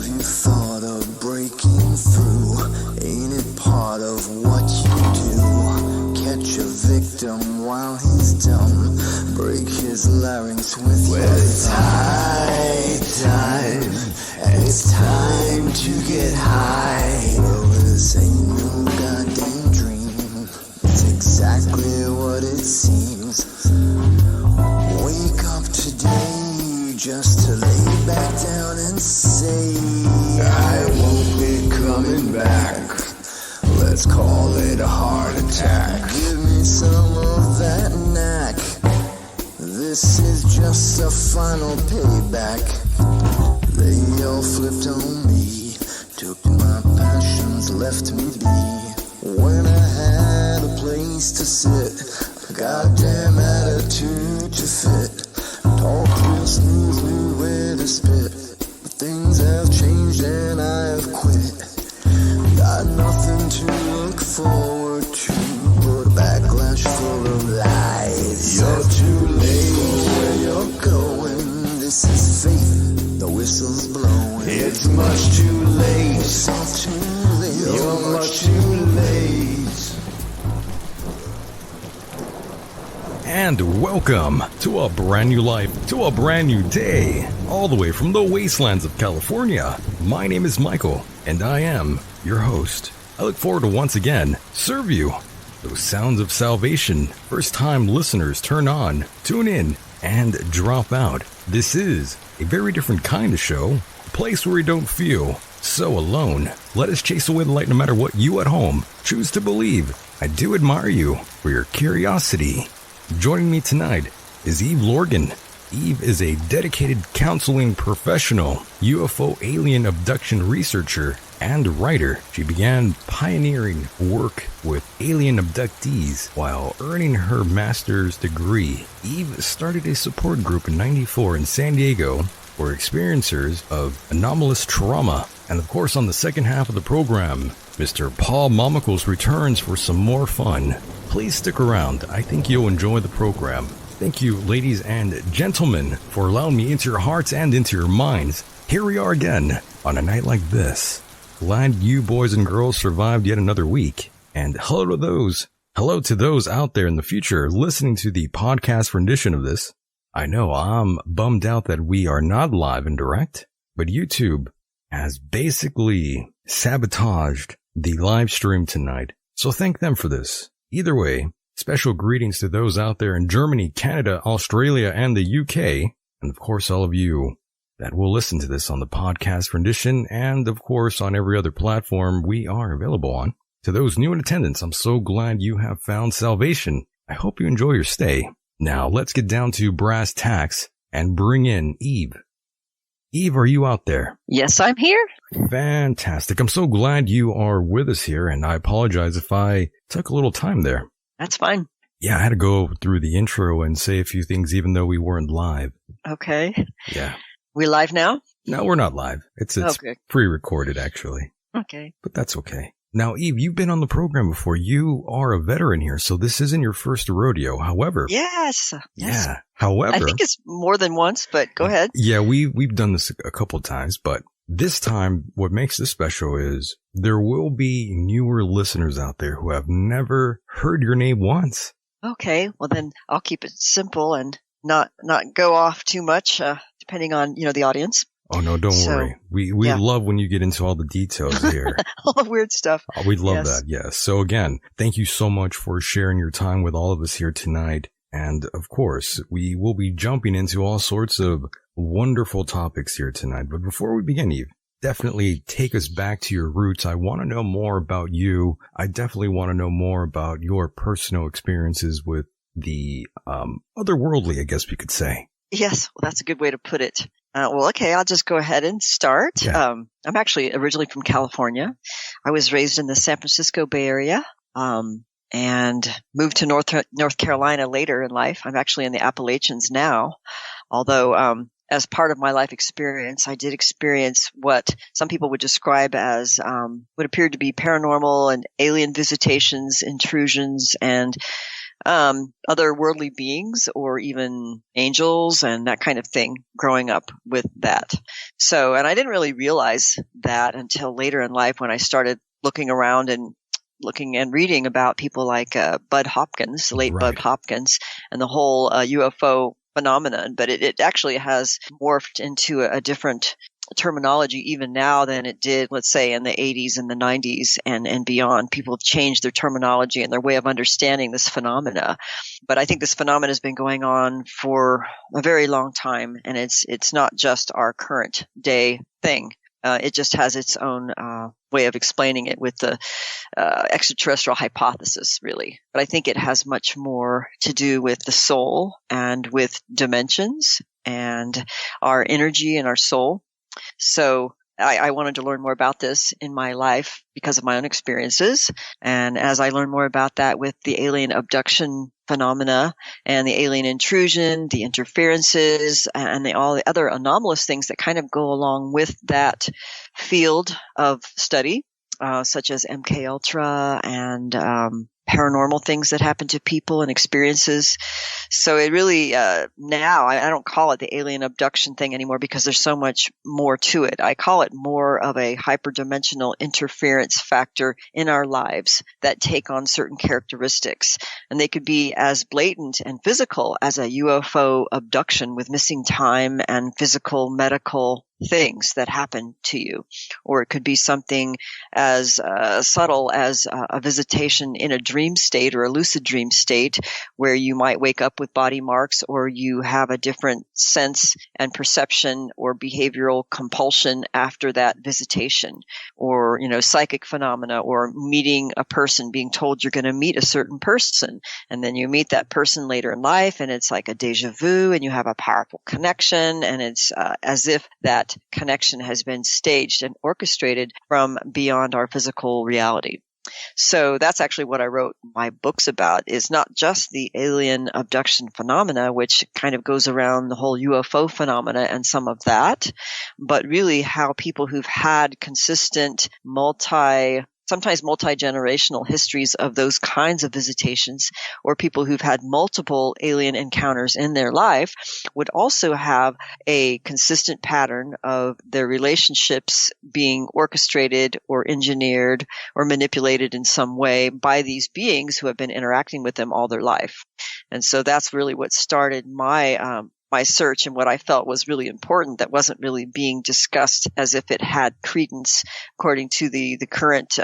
Have you thought of breaking through? Ain't it part of what you do? Catch a victim while he's dumb. Break his larynx with your time. It's time to get high. Well, this ain't no goddamn dream. It's exactly what it seems. Wake up today just to lay back down and say, I won't be coming back. Let's call it a heart attack. Give me some of that knack. This is just a final payback. They all flipped on me, took my passions, left me be. When I had a place to sit, a goddamn attitude to fit. Talk real smooth, knew where to spit. But things have changed and I have quit. Got nothing to look forward to but a backlash full of lies. You're too late where you're going. This is fate, the whistle's blowing. It's much too late. It's all too late. You're much too late. And welcome to a brand new life, to a brand new day, all the way from the wastelands of California. My name is Michael, and I am your host. I look forward to once again serve you those sounds of salvation. First-time listeners turn on, tune in, and drop out. This is a very different kind of show, a place where you don't feel so alone. Let us chase away the light no matter what you at home choose to believe. I do admire you for your curiosity. Joining me tonight is Eve Lorgen. Eve is a dedicated counseling professional, UFO alien abduction researcher, and writer. She began pioneering work with alien abductees while earning her master's degree. Eve started a support group in '94 in San Diego for experiencers of anomalous trauma. And of course, on the second half of the program, Mr. Paul Momicles returns for some more fun. Please stick around. I think you'll enjoy the program. Thank you, ladies and gentlemen, for allowing me into your hearts and into your minds. Here we are again on a night like this. Glad you boys and girls survived yet another week. And hello to those out there in the future listening to the podcast rendition of this. I know I'm bummed out that we are not live and direct, but YouTube has basically sabotaged the live stream tonight. So thank them for this. Either way, special greetings to those out there in Germany, Canada, Australia, and the UK. And of course, all of you that will listen to this on the podcast rendition and of course on every other platform we are available on. To those new in attendance, I'm so glad you have found salvation. I hope you enjoy your stay. Now let's get down to brass tacks and bring in Eve. Eve, are you out there? Yes, I'm here. Fantastic. I'm so glad you are with us here, and I apologize if I took a little time there. That's fine. Yeah, I had to go through the intro and say a few things even though we weren't live. Okay. Yeah. We live now? No, we're not live. It's okay. Pre-recorded, actually. Okay. But that's okay. Now, Eve, you've been on the program before. You are a veteran here, so this isn't your first rodeo. However... Yes. Yeah. However... I think it's more than once, but go ahead. Yeah, we've done this a couple of times, but this time, what makes this special is there will be newer listeners out there who have never heard your name once. Okay. Well, then I'll keep it simple and not go off too much, depending on, the audience. Oh, no, don't worry. We love when you get into all the details here. All the weird stuff. Oh, we love that, yes. So again, thank you so much for sharing your time with all of us here tonight. And of course, we will be jumping into all sorts of wonderful topics here tonight. But before we begin, Eve, definitely take us back to your roots. I want to know more about you. I definitely want to know more about your personal experiences with the otherworldly, I guess we could say. Yes, well, that's a good way to put it. Okay, I'll just go ahead and start. Yeah. I'm actually originally from California. I was raised in the San Francisco Bay Area, and moved to North Carolina later in life. I'm actually in the Appalachians now, although as part of my life experience, I did experience what some people would describe as what appeared to be paranormal and alien visitations, intrusions, and other worldly beings or even angels and that kind of thing growing up with that. So, and I didn't really realize that until later in life when I started looking around and looking and reading about people like Bud Hopkins, the late Bud Hopkins, and the whole UFO phenomenon. But it actually has morphed into a different terminology even now than it did, let's say, in the 80s and the 90s and beyond. People have changed their terminology and their way of understanding this phenomena. But I think this phenomena has been going on for a very long time, and it's not just our current day thing. It just has its own way of explaining it with the extraterrestrial hypothesis, really. But I think it has much more to do with the soul and with dimensions and our energy and our soul. So I wanted to learn more about this in my life because of my own experiences. And as I learned more about that with the alien abduction phenomena and the alien intrusion, the interferences, and all the other anomalous things that kind of go along with that field of study, such as MK Ultra and paranormal things that happen to people and experiences. So it really, now I don't call it the alien abduction thing anymore because there's so much more to it. I call it more of a hyperdimensional interference factor in our lives that take on certain characteristics. And they could be as blatant and physical as a UFO abduction with missing time and physical medical things that happen to you. Or it could be something as subtle as a visitation in a dream state or a lucid dream state where you might wake up with body marks or you have a different sense and perception or behavioral compulsion after that visitation, or, psychic phenomena, or meeting a person, being told you're going to meet a certain person. And then you meet that person later in life and it's like a deja vu and you have a powerful connection, and it's as if that connection has been staged and orchestrated from beyond our physical reality. So that's actually what I wrote my books about, is not just the alien abduction phenomena, which kind of goes around the whole UFO phenomena and some of that, but really how people who've had consistent sometimes multi-generational histories of those kinds of visitations, or people who've had multiple alien encounters in their life, would also have a consistent pattern of their relationships being orchestrated or engineered or manipulated in some way by these beings who have been interacting with them all their life. And so that's really what started my search, and what I felt was really important that wasn't really being discussed as if it had credence according to the current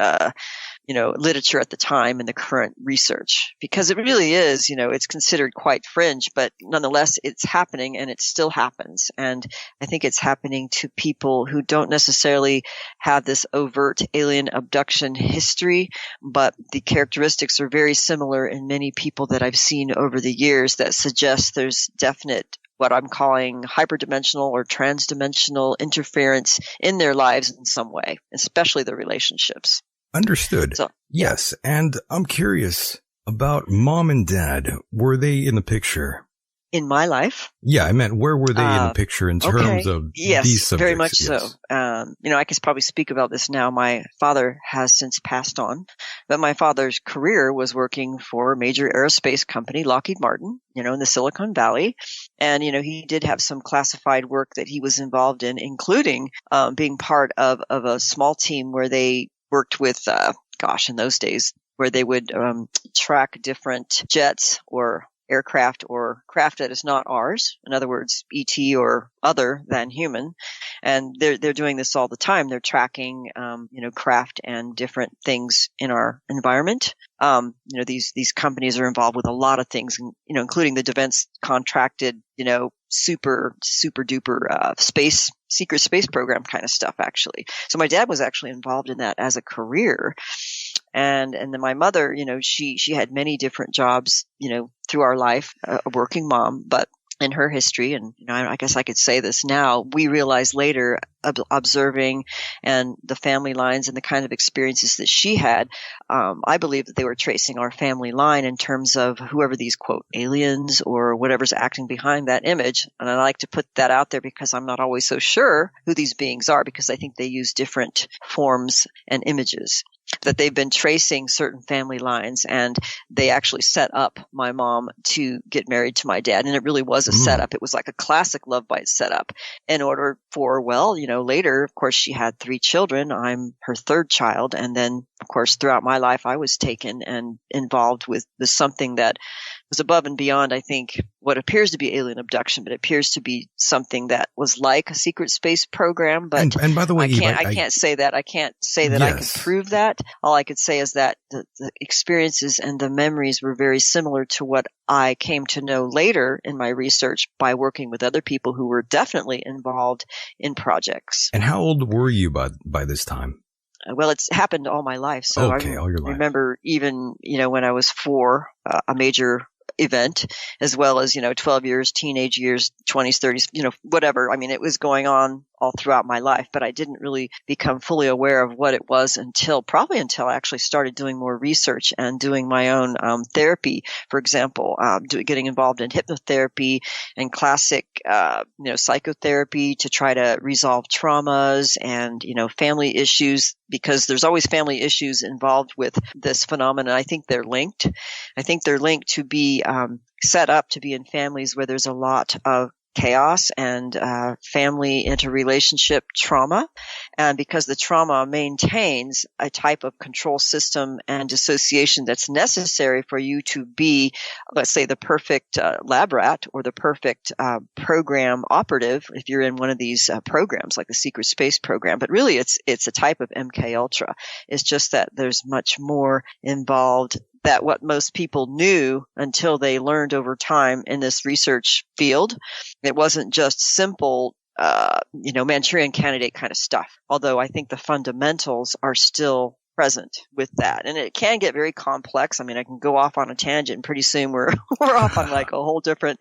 literature at the time and the current research, because it really is, it's considered quite fringe, but nonetheless it's happening and it still happens. And I think it's happening to people who don't necessarily have this overt alien abduction history, but the characteristics are very similar in many people that I've seen over the years that suggest there's definite what I'm calling hyperdimensional or transdimensional interference in their lives in some way, especially their relationships. Understood. So, yes. And I'm curious about mom and dad. Were they in the picture? In my life? Yeah, I meant where were they in the picture in terms of these subjects? Very much so. I can probably speak about this now. My father has since passed on, but my father's career was working for a major aerospace company, Lockheed Martin, in the Silicon Valley. And, he did have some classified work that he was involved in, including being part of a small team where they worked with, in those days, where they would track different jets or aircraft or craft that is not ours. In other words, ET or other than human. And they're doing this all the time. They're tracking, craft and different things in our environment. These companies are involved with a lot of things, including the defense contracted, super duper secret space program kind of stuff, actually. So my dad was actually involved in that as a career. And then my mother, she had many different jobs, through our life, a working mom, but in her history, and I guess I could say this now, we realized later, observing and the family lines and the kind of experiences that she had, I believe that they were tracing our family line in terms of whoever these quote aliens or whatever's acting behind that image. And I like to put that out there because I'm not always so sure who these beings are, because I think they use different forms and images. that they've been tracing certain family lines, and they actually set up my mom to get married to my dad. And it really was a setup. It was like a classic love bite setup in order for, well, later, of course, she had 3 children. I'm her 3rd child. And then, of course, throughout my life, I was taken and involved with something that was above and beyond, I think, what appears to be alien abduction, but it appears to be something that was like a secret space program. But and by the way, I can't say that. I can't say that I can prove that. All I could say is that the experiences and the memories were very similar to what I came to know later in my research by working with other people who were definitely involved in projects. And how old were you by this time? Well, it's happened all my life. So all your life. I remember even, when I was 4, a major event, as well as, 12 years, teenage years, 20s, 30s, whatever. I mean, it was going on all throughout my life, but I didn't really become fully aware of what it was until I actually started doing more research and doing my own therapy. For example, getting involved in hypnotherapy and classic, psychotherapy to try to resolve traumas and, family issues, because there's always family issues involved with this phenomenon. I think they're linked. I think they're linked to be set up to be in families where there's a lot of chaos and family interrelationship trauma, and because the trauma maintains a type of control system and dissociation that's necessary for you to be, let's say, the perfect lab rat or the perfect program operative if you're in one of these programs like the secret space program. But really it's a type of MK Ultra. It's just that there's much more involved that what most people knew until they learned over time in this research field. It wasn't just simple, Manchurian Candidate kind of stuff, although I think the fundamentals are still present with that. And it can get very complex. I mean, I can go off on a tangent and pretty soon we're off on like a whole different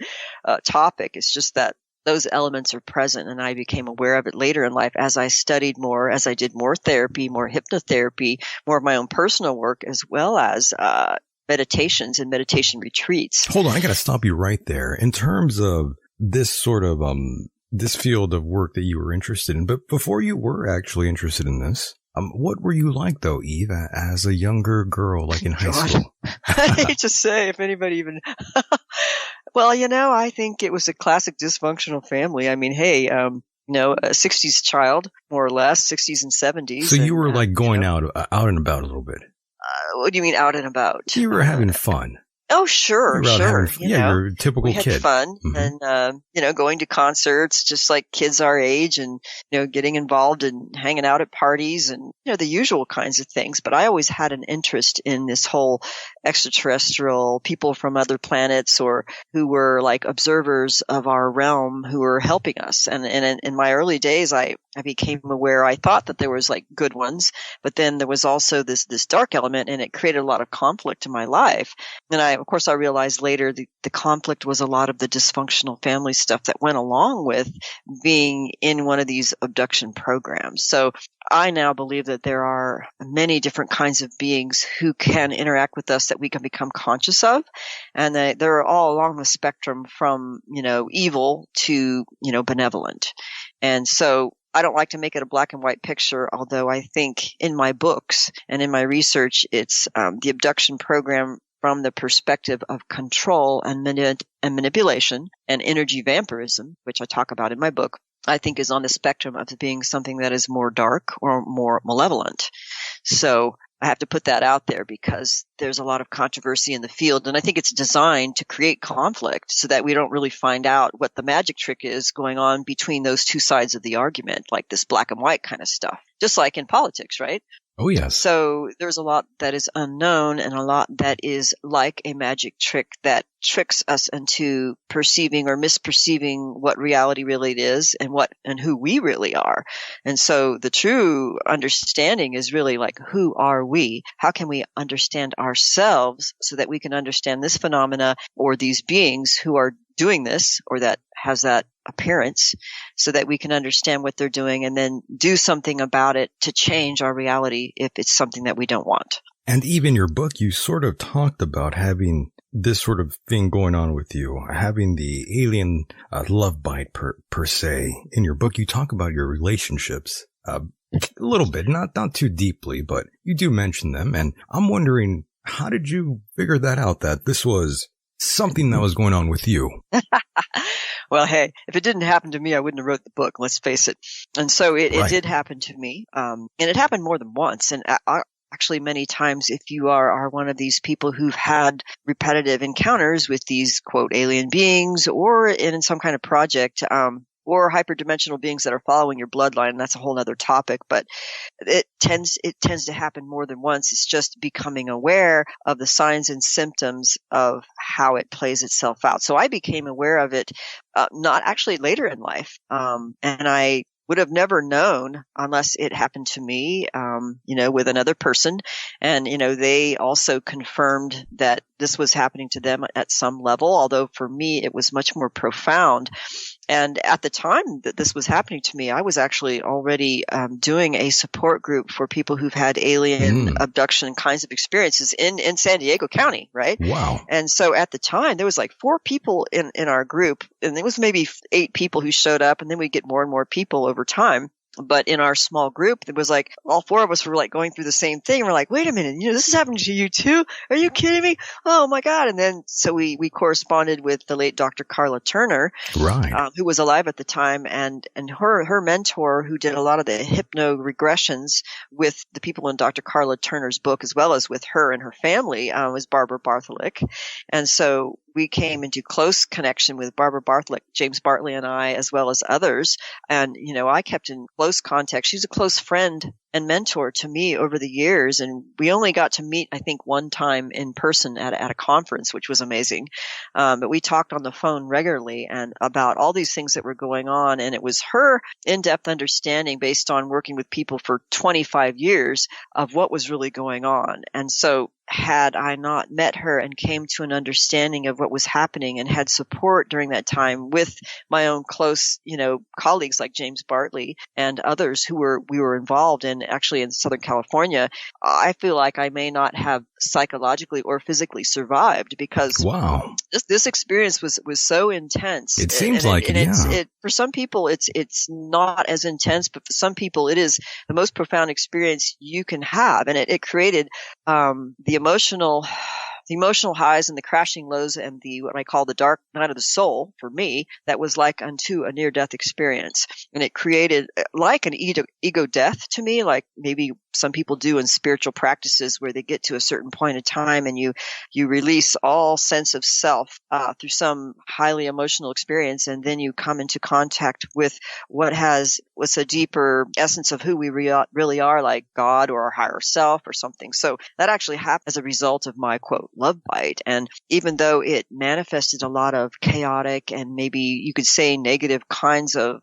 topic. It's just that those elements are present, and I became aware of it later in life as I studied more, as I did more therapy, more hypnotherapy, more of my own personal work, as well as meditations and meditation retreats. Hold on, I got to stop you right there. In terms of this sort of this field of work that you were interested in, but before you were actually interested in this, what were you like, though, Eve, as a younger girl, like in high school? I hate to say, if anybody even... Well, I think it was a classic dysfunctional family. I mean, hey, a 60s child, more or less, 60s and 70s. So you were like going out and about a little bit. What do you mean out and about? You were having fun. Oh, sure. You're a typical we kid. Had fun and, going to concerts just like kids our age and, getting involved and hanging out at parties and, the usual kinds of things. But I always had an interest in this whole extraterrestrial people from other planets or who were like observers of our realm who were helping us. And in my early days, I became aware. I thought that there was like good ones, but then there was also this dark element, and it created a lot of conflict in my life. And I realized later the conflict was a lot of the dysfunctional family stuff that went along with being in one of these abduction programs. So I now believe that there are many different kinds of beings who can interact with us that we can become conscious of. And they're all along the spectrum from, evil to, benevolent. And so I don't like to make it a black and white picture, although I think in my books and in my research, it's the abduction program from the perspective of control and manipulation and energy vampirism, which I talk about in my book, I think is on the spectrum of being something that is more dark or more malevolent. So I have to put that out there because there's a lot of controversy in the field, and I think it's designed to create conflict so that we don't really find out what the magic trick is going on between those two sides of the argument, like this black and white kind of stuff, just like in politics, right? Oh, yes. So there's a lot that is unknown and a lot that is like a magic trick that tricks us into perceiving or misperceiving what reality really is and who we really are. And so the true understanding is really like, who are we? How can we understand ourselves so that we can understand this phenomena or these beings who are doing this or that has that appearance so that we can understand what they're doing and then do something about it to change our reality if it's something that we don't want. And even your book, you sort of talked about having this sort of thing going on with you, having the alien love bite per se. In your book, you talk about your relationships A little bit, not too deeply, but you do mention them. And I'm wondering, how did you figure that out, that this was something that was going on with you? Well, hey, if it didn't happen to me, I wouldn't have wrote the book, let's face it. And so it did happen to me. And it happened more than once. And actually, many times, if you are one of these people who've had repetitive encounters with these, quote, alien beings, or in some kind of project, or hyperdimensional beings that are following your bloodline, that's a whole other topic, but it tends to happen more than once. It's just becoming aware of the signs and symptoms of how it plays itself out. So I became aware of it, not actually later in life. And I would have never known unless it happened to me, with another person. And, they also confirmed that this was happening to them at some level, although for me, it was much more profound. And at the time that this was happening to me, I was actually already doing a support group for people who've had alien abduction kinds of experiences in San Diego County, right? Wow. And so at the time, there was like 4 people in our group, and there was maybe 8 people who showed up, and then we'd get more and more people over time. But in our small group, it was like all 4 of us were like going through the same thing. We're like, wait a minute, this is happening to you too? Are you kidding me? Oh my God. And then, so we corresponded with the late Dr. Carla Turner, right, who was alive at the time, and her mentor, who did a lot of the hypno regressions with the people in Dr. Carla Turner's book, as well as with her and her family, was Barbara Bartholick. And so we came into close connection with Barbara Bartholick, James Bartley and I, as well as others. And, I kept in close contact. She was a close friend and mentor to me over the years. And we only got to meet, I think, one time in person at a conference, which was amazing. But we talked on the phone regularly and about all these things that were going on. And it was her in-depth understanding based on working with people for 25 years of what was really going on. And so had I not met her and came to an understanding of what was happening and had support during that time with my own close, colleagues like James Bartley and others we were involved in, actually in Southern California, I feel like I may not have psychologically or physically survived, because wow, this experience was so intense. It seems like it. For some people, it's not as intense, but for some people, it is the most profound experience you can have, and it created the emotional highs and the crashing lows and what I call the dark night of the soul for me, that was like unto a near-death experience. And it created like an ego death to me, like maybe some people do in spiritual practices where they get to a certain point in time and you release all sense of self through some highly emotional experience, and then you come into contact with what's a deeper essence of who we really are, like God or our higher self or something. So that actually happened as a result of my, quote, love bite. And even though it manifested a lot of chaotic and maybe you could say negative kinds of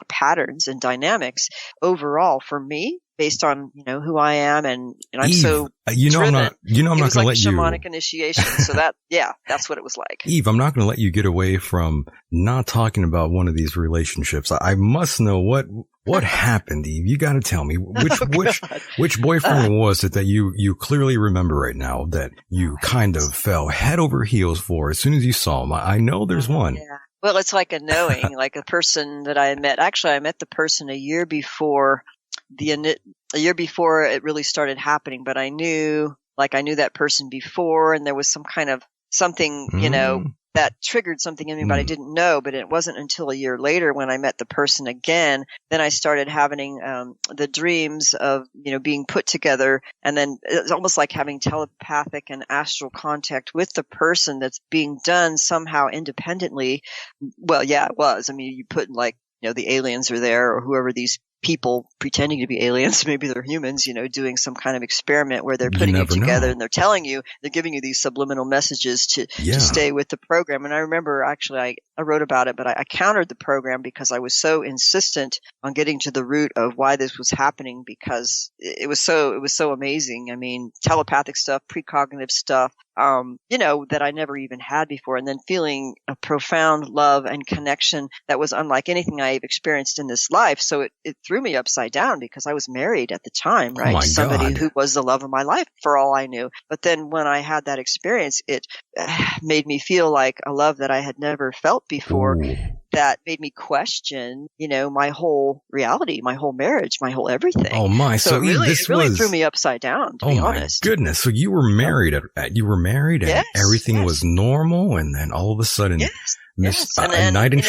patterns and dynamics, overall for me, based on who I am, and I'm Eve, so I'm driven, not going to let you. Shamanic initiation. So that's what it was like. Eve, I'm not going to let you get away from not talking about one of these relationships. I must know what happened, Eve. You got to tell me which boyfriend was it that you clearly remember right now that you kind of fell head over heels for as soon as you saw him. I know there's one. Yeah. Well, it's like a knowing, like a person that I met. Actually, I met the person a year before it really started happening, but I knew that person before, and there was some kind of something, that triggered something in me, but I didn't know. But it wasn't until a year later when I met the person again, then I started having the dreams of, being put together. And then it's almost like having telepathic and astral contact with the person that's being done somehow independently. Well, yeah, it was. I mean, you put like, the aliens are there, or whoever these people pretending to be aliens, maybe they're humans, doing some kind of experiment where they're putting you together and they're giving you these subliminal messages to stay with the program. And I remember actually I wrote about it, but I countered the program because I was so insistent on getting to the root of why this was happening, because it was so amazing. I mean, telepathic stuff, precognitive stuff, that I never even had before. And then feeling a profound love and connection that was unlike anything I've experienced in this life. So it threw me upside down because I was married at the time, right? Oh my Somebody God. who was the love of my life for all I knew. But then when I had that experience, it made me feel like a love that I had never felt before. Ooh. that made me question, my whole reality, my whole marriage, my whole everything. Oh my! So it really was threw me upside down, to be honest. Oh my goodness! So you were married. You were married, and Yes, everything was normal, and then all of a sudden, a knight in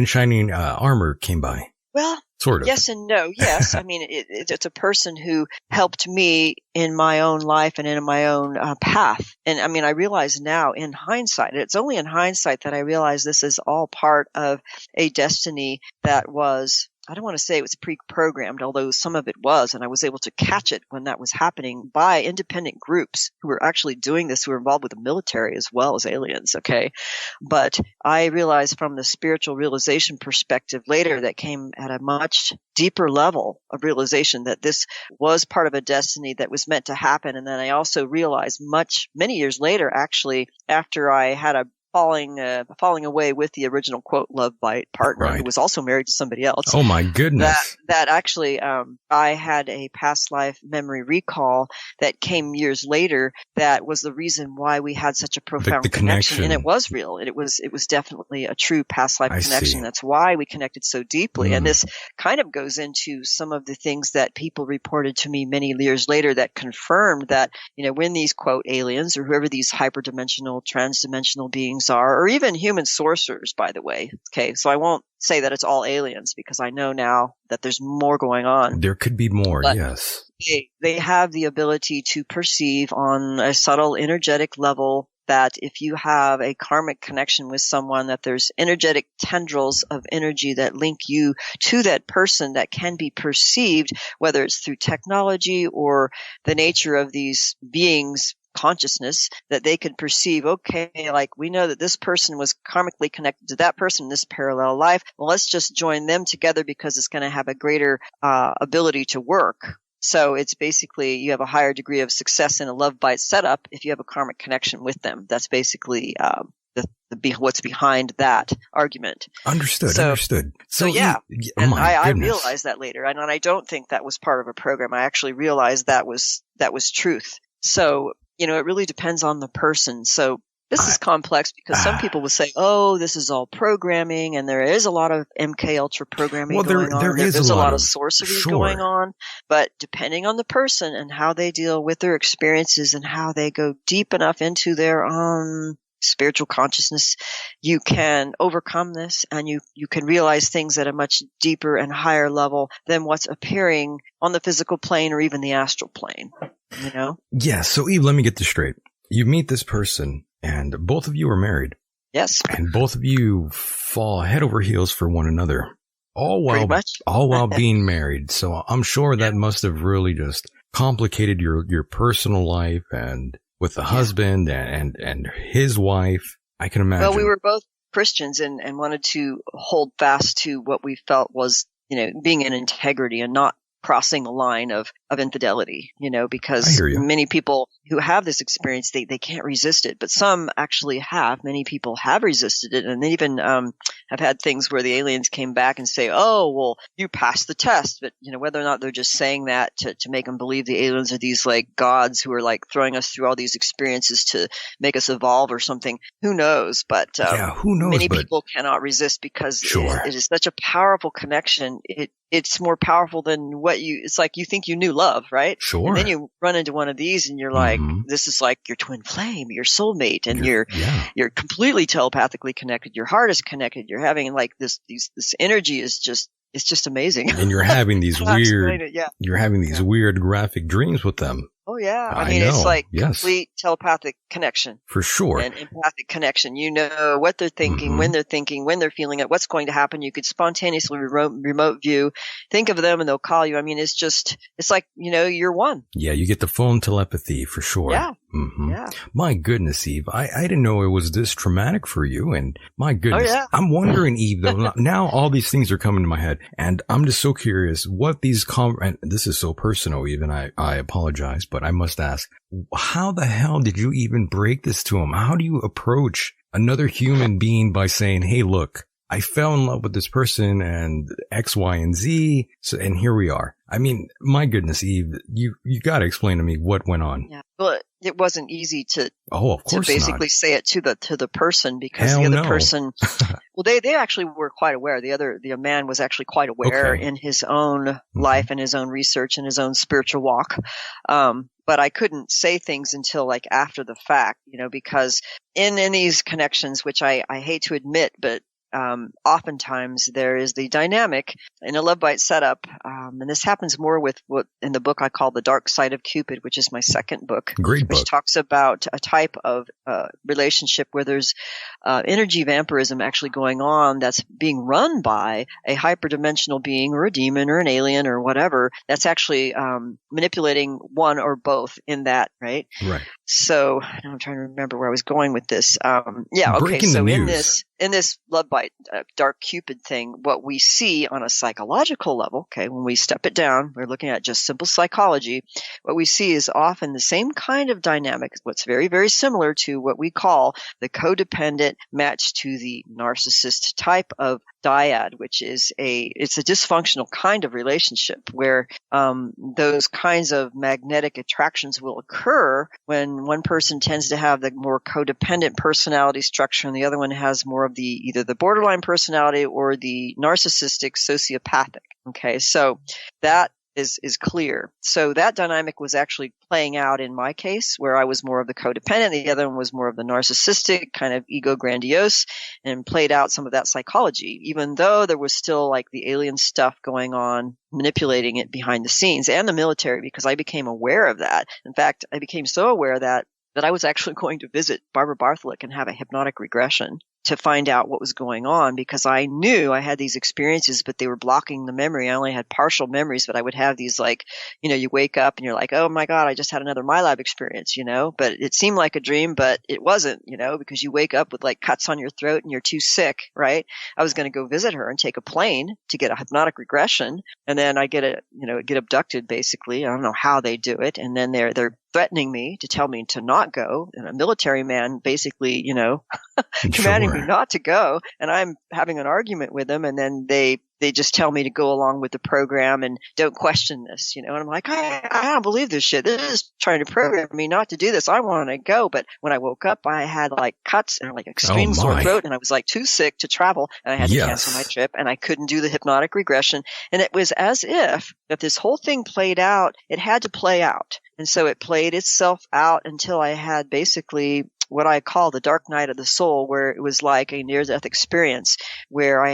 shining armor came by. Well, sort of. Yes and no. Yes, I mean it's a person who helped me in my own life and in my own path. And I mean, I realize now, in hindsight, it's only in hindsight that I realize this is all part of a destiny that was, I don't want to say it was pre-programmed, although some of it was, and I was able to catch it when that was happening by independent groups who were actually doing this, who were involved with the military as well as aliens, okay? But I realized from the spiritual realization perspective later that came at a much deeper level of realization that this was part of a destiny that was meant to happen. And then I also realized many years later, actually, after I had a falling away with the original quote love bite partner who was also married to somebody else. Oh my goodness. That actually, I had a past life memory recall that came years later that was the reason why we had such a profound the connection. And it was real. It was definitely a true past life connection. That's why we connected so deeply. And this kind of goes into some of the things that people reported to me many years later that confirmed that, when these quote aliens or whoever these hyperdimensional, transdimensional beings are, or even human sorcerers, by the way. Okay. So I won't say that it's all aliens because I know now that there's more going on. There could be more. But yes. They have the ability to perceive on a subtle energetic level that if you have a karmic connection with someone, that there's energetic tendrils of energy that link you to that person that can be perceived, whether it's through technology or the nature of these beings' consciousness, that they could perceive, okay, like we know that this person was karmically connected to that person in this parallel life. Well, let's just join them together because it's going to have a greater ability to work. So it's basically you have a higher degree of success in a love bite setup if you have a karmic connection with them. That's basically what's behind that argument. Understood. So yeah, I realized that later, and I don't think that was part of a program. I actually realized that was truth. So it really depends on the person. So this is complex because some people will say, "Oh, this is all programming," and there is a lot of MK Ultra programming going on. There's a lot of sorcery going on, but depending on the person and how they deal with their experiences and how they go deep enough into their own spiritual consciousness, you can overcome this and you can realize things at a much deeper and higher level than what's appearing on the physical plane or even the astral plane. Yeah. So Eve, let me get this straight. You meet this person and both of you are married. Yes. And both of you fall head over heels for one another, all while being married. So I'm sure that must have really just complicated your personal life and with the husband and his wife. I can imagine. Well, we were both Christians and wanted to hold fast to what we felt was, being in integrity and not crossing the line of infidelity, because many people who have this experience, they can't resist it, but some actually have. Many people have resisted it, and they even have had things where the aliens came back and say, "Oh, well, you passed the test," but whether or not they're just saying that to make them believe the aliens are these like gods who are like throwing us through all these experiences to make us evolve or something, who knows? But who knows? Many people cannot resist because it is such a powerful connection. It's more powerful than it's like you think you knew love, right? Sure. And then you run into one of these and you're like, this is like your twin flame, your soulmate, and you're completely telepathically connected. Your heart is connected. You're having like this energy is just, it's just amazing. And you're having these weird graphic dreams with them. Oh yeah. I mean, it's like complete telepathic connection. For sure. And empathic connection. You know what they're thinking, when they're feeling it, what's going to happen. You could spontaneously remote view, think of them and they'll call you. I mean, it's like, you're one. Yeah. You get the phone telepathy for sure. Yeah. Mm-hmm. Yeah. My goodness, Eve. I didn't know it was this traumatic for you. And my goodness. Oh, yeah. I'm wondering, Eve, though, now all these things are coming to my head and I'm just so curious what these, and this is so personal, Eve, and I apologize, but I must ask, how the hell did you even break this to him? How do you approach another human being by saying, "Hey, look, I fell in love with this person and X, Y, and Z. So, and here we are. I mean, my goodness, Eve, you got to explain to me what went on. Yeah. Well, it wasn't easy to Of course basically not. say it to the person, because Hell the other no. person, well, they actually were quite aware. The man was actually quite aware in his own life and his own research and his own spiritual walk. But I couldn't say things until like after the fact, because in these connections, which I hate to admit, but oftentimes there is the dynamic in a love bite setup, and this happens more with what in the book I call The Dark Side of Cupid, which is my second book, Great book. which talks about a type of relationship where there's energy vampirism actually going on that's being run by a hyperdimensional being or a demon or an alien or whatever that's actually manipulating one or both in that, right? Right. So now I'm trying to remember where I was going with this. Breaking So the news. in this love bite, dark Cupid thing, what we see on a psychological level, when we step it down, we're looking at just simple psychology. What we see is often the same kind of dynamic, what's very, very similar to what we call the codependent match to the narcissist type of dyad, which is it's a dysfunctional kind of relationship where those kinds of magnetic attractions will occur when one person tends to have the more codependent personality structure and the other one has more of either the borderline personality or the narcissistic sociopathic. Okay, so that is clear. So that dynamic was actually playing out in my case, where I was more of the codependent, the other one was more of the narcissistic, kind of ego grandiose, and played out some of that psychology, even though there was still like the alien stuff going on, manipulating it behind the scenes, and the military, because I became aware of that. In fact, I became so aware that I was actually going to visit Barbara Bartholick and have a hypnotic regression to find out what was going on, because I knew I had these experiences, but they were blocking the memory. I only had partial memories, but I would have these you wake up and you're like, oh my God, I just had another MyLab experience, but it seemed like a dream, but it wasn't, because you wake up with like cuts on your throat and you're too sick, right? I was going to go visit her and take a plane to get a hypnotic regression. And then I get abducted basically. I don't know how they do it. And then they're threatening me to tell me to not go. And a military man basically, commanding me not to go. And I'm having an argument with them. And then they just tell me to go along with the program and don't question this, and I'm like, I don't believe this shit. This is trying to program me not to do this. I want to go. But when I woke up, I had like cuts and like extreme sore throat, and I was like too sick to travel, and I had to cancel my trip, and I couldn't do the hypnotic regression. And it was as if this whole thing played out, it had to play out. And so it played itself out until I had basically what I call the dark night of the soul, where it was like a near-death experience where I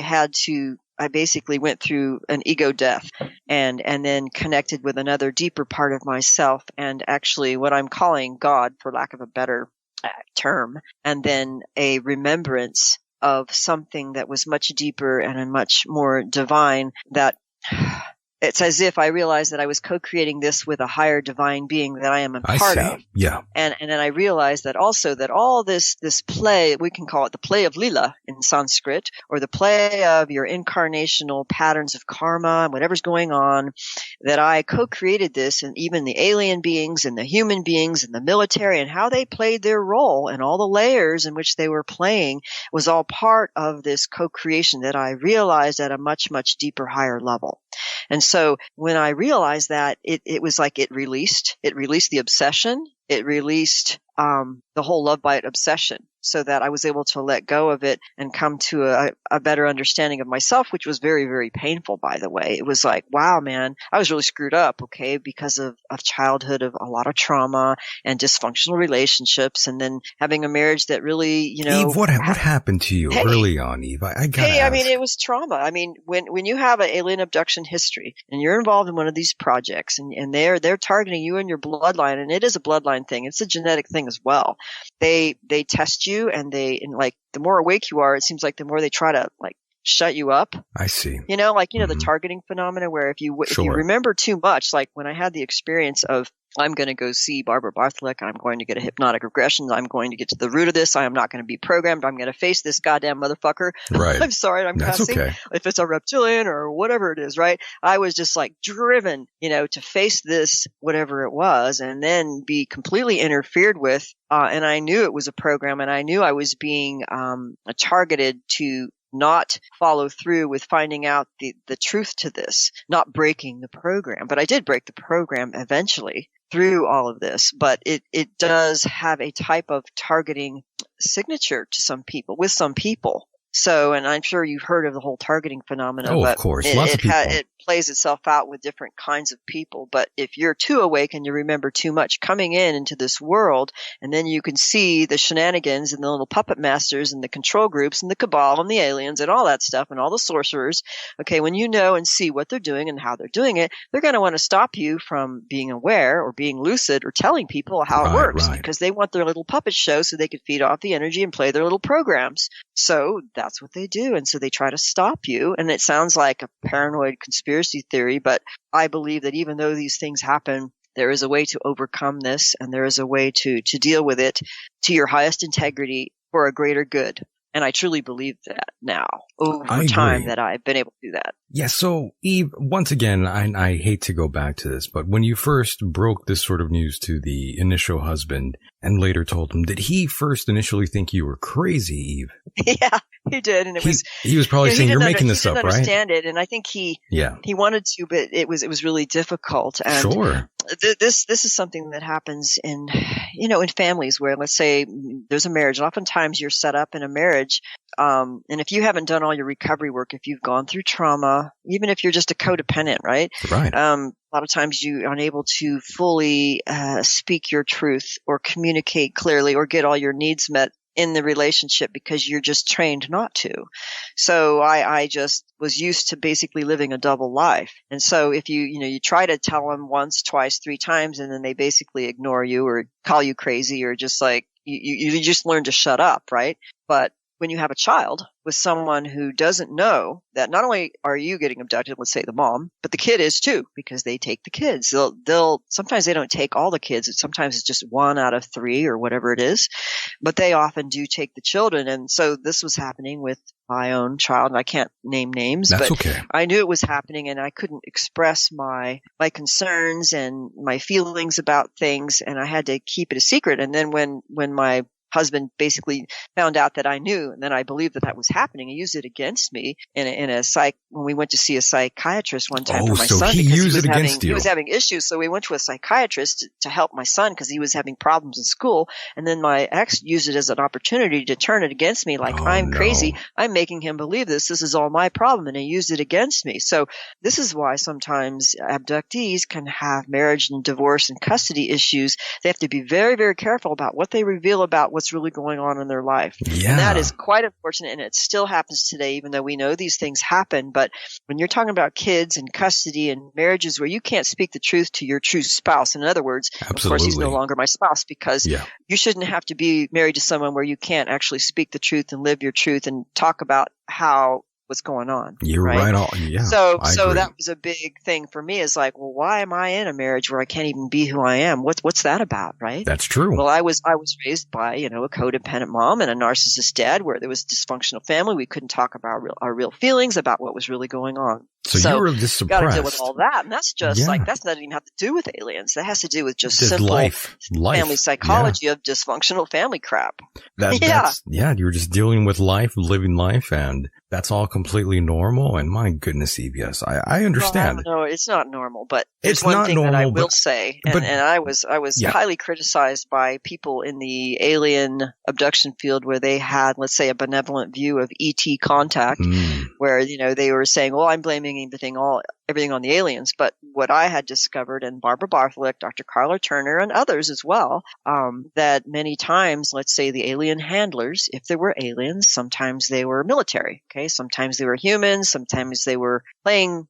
basically went through an ego death and then connected with another deeper part of myself, and actually what I'm calling God, for lack of a better term, and then a remembrance of something that was much deeper and a much more divine, that it's as if I realized that I was co-creating this with a higher divine being that I am a part of. Yeah. And then I realized that also that all this play, we can call it the play of Lila in Sanskrit, or the play of your incarnational patterns of karma and whatever's going on, that I co-created this, and even the alien beings and the human beings and the military and how they played their role and all the layers in which they were playing was all part of this co-creation that I realized at a much, much deeper, higher level. And so when I realized that, it was like it released the obsession. It released the whole love bite obsession, so that I was able to let go of it and come to a better understanding of myself, which was very, very painful, by the way. It was like, wow, man, I was really screwed up, because of childhood of a lot of trauma and dysfunctional relationships, and then having a marriage that really, Eve, what happened to you early on, Eve? I gotta ask. I mean, it was trauma. I mean, when you have an alien abduction history and you're involved in one of these projects, and they're targeting you and your bloodline, and it is a bloodline thing. It's a genetic thing as well. They test you, and the more awake you are, it seems like the more they try to shut you up. I see. The targeting phenomena, where if you remember too much, like when I had the experience of, I'm going to go see Barbara Bartholick, I'm going to get a hypnotic regression, I'm going to get to the root of this, I am not going to be programmed, I'm going to face this goddamn motherfucker. Right. I'm sorry, I'm cussing. Okay. If it's a reptilian or whatever it is, right? I was just driven, to face this, whatever it was, and then be completely interfered with. And I knew it was a program, and I knew I was being targeted to not follow through with finding out the truth to this, not breaking the program. But I did break the program eventually through all of this, but it does have a type of targeting signature to some people, with some people. So, and I'm sure you've heard of the whole targeting phenomenon. Oh, but of course. Lots of people. It plays itself out with different kinds of people. But if you're too awake and you remember too much coming into this world, and then you can see the shenanigans and the little puppet masters and the control groups and the cabal and the aliens and all that stuff and all the sorcerers, okay, when you know and see what they're doing and how they're doing it, they're going to want to stop you from being aware or being lucid or telling people how it works, because they want their little puppet show so they can feed off the energy and play their little programs. So that's what they do. And so they try to stop you. And it sounds like a paranoid conspiracy theory, but I believe that even though these things happen, there is a way to overcome this, and there is a way to deal with it to your highest integrity for a greater good. And I truly believe that now over time that I've been able to do that. Yeah. So Eve, once again, I hate to go back to this, but when you first broke this sort of news to the initial husband and later told him, did he first initially think you were crazy, Eve? Yeah, he did. And he was probably saying, you're making this up, right? He didn't understand it. And I think he wanted to, but it was really difficult. And sure. This is something that happens in families where, let's say there's a marriage. And oftentimes you're set up in a marriage. And if you haven't done all your recovery work, if you've gone through trauma, even if you're just a codependent, right? Right. A lot of times you're unable to fully speak your truth or communicate clearly or get all your needs met in the relationship because you're just trained not to. So I just was used to basically living a double life. And so if you try to tell them once, twice, 3 times, and then they basically ignore you or call you crazy or just like, you just learn to shut up, right? But when you have a child with someone who doesn't know that not only are you getting abducted, let's say the mom, but the kid is too, because they take the kids. They'll sometimes they don't take all the kids. Sometimes it's just 1 out of 3 or whatever it is, but they often do take the children. And so this was happening with my own child, and I can't name names, That's but okay. I knew it was happening, and I couldn't express my concerns and my feelings about things, and I had to keep it a secret. And then when my husband basically found out that I knew, and then I believed that was happening. He used it against me in a when we went to see a psychiatrist one time for my son. He used it against you. He was having issues, so we went to a psychiatrist to help my son because he was having problems in school. And then my ex used it as an opportunity to turn it against me, like I'm crazy. I'm making him believe this. This is all my problem, and he used it against me. So this is why sometimes abductees can have marriage and divorce and custody issues. They have to be very, very careful about what they reveal about what's really going on in their life. Yeah. And that is quite unfortunate, and it still happens today, even though we know these things happen. But when you're talking about kids and custody and marriages where you can't speak the truth to your true spouse, in other words, Of course, he's no longer my spouse, because you shouldn't have to be married to someone where you can't actually speak the truth and live your truth and talk about what's going on. You're right. So that was a big thing for me, is like, well, why am I in a marriage where I can't even be who I am? What's that about? Right. That's true. Well, I was raised by, a codependent mom and a narcissist dad, where there was a dysfunctional family. We couldn't talk about our real feelings about what was really going on. So you were just suppressed. Got to deal with all that. And that's just that's not even have to do with aliens. That has to do with just simple life. Family psychology of dysfunctional family crap. You were just dealing with life, living life, and that's all completely normal. And my goodness, Eve, yes, I understand. Well, no, it's not normal, but it's one not thing normal, that I will say, and I was highly criticized by people in the alien abduction field where they had, let's say, a benevolent view of ET contact, where they were saying, "Well, I'm blaming everything on the aliens." But what I had discovered, and Barbara Bartholick, Dr. Carla Turner, and others as well, that many times, let's say, the alien handlers, if there were aliens, sometimes they were military. Okay, sometimes they were humans, sometimes they were playing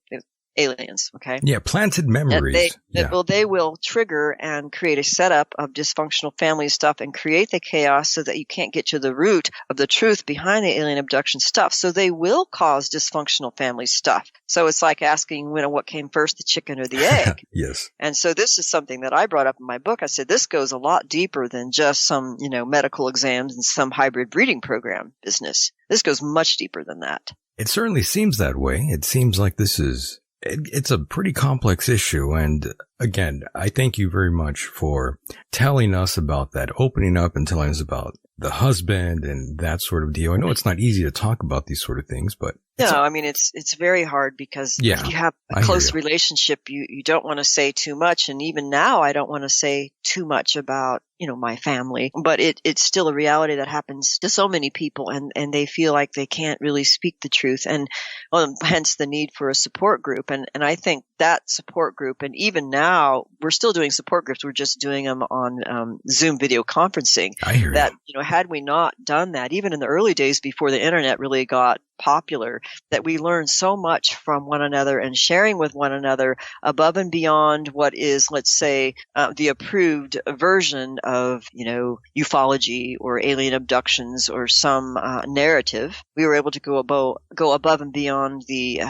aliens. Okay. Yeah, planted memories. They will trigger and create a setup of dysfunctional family stuff and create the chaos so that you can't get to the root of the truth behind the alien abduction stuff. So they will cause dysfunctional family stuff. So it's like asking, what came first, the chicken or the egg? Yes. And so this is something that I brought up in my book. I said, this goes a lot deeper than just some, medical exams and some hybrid breeding program business. This goes much deeper than that. It certainly seems that way. It seems like it's a pretty complex issue. And again, I thank you very much for telling us about that, opening up and telling us about the husband and that sort of deal. I know it's not easy to talk about these sort of things, but no, I mean, it's very hard because if you have a close relationship, you don't want to say too much. And even now, I don't want to say too much about, my family, but it's still a reality that happens to so many people, and they feel like they can't really speak the truth, and hence the need for a support group. And I think that support group, and even now we're still doing support groups. We're just doing them on Zoom video conferencing. I hear that, you. Had we not done that, even in the early days before the internet really got popular, that we learned so much from one another and sharing with one another above and beyond what is, let's say, the approved version of, ufology or alien abductions or some narrative. We were able to go above and beyond the,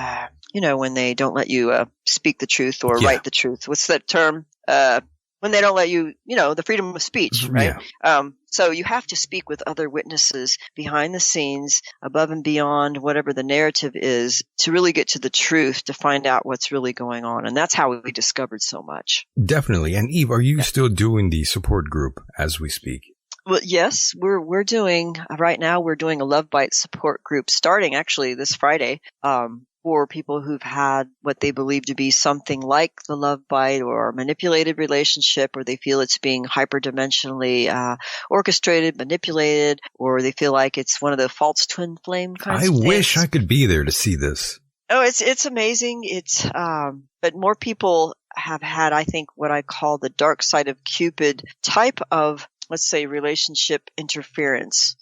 when they don't let you speak the truth or write the truth. What's that term? When they don't let you, the freedom of speech, right? Yeah. So you have to speak with other witnesses behind the scenes, above and beyond whatever the narrative is, to really get to the truth, to find out what's really going on. And that's how we discovered so much. Definitely. And Eve, are you still doing the support group as we speak? Well, yes, we're doing, right now we're doing a Love Bite support group starting actually this Friday, for people who've had what they believe to be something like the love bite or a manipulated relationship, or they feel it's being hyperdimensionally orchestrated, manipulated, or they feel like it's one of the false twin flame kinds of things. I wish I could be there to see this. Oh, it's amazing. But more people have had, I think, what I call the dark side of Cupid type of, let's say, relationship interference.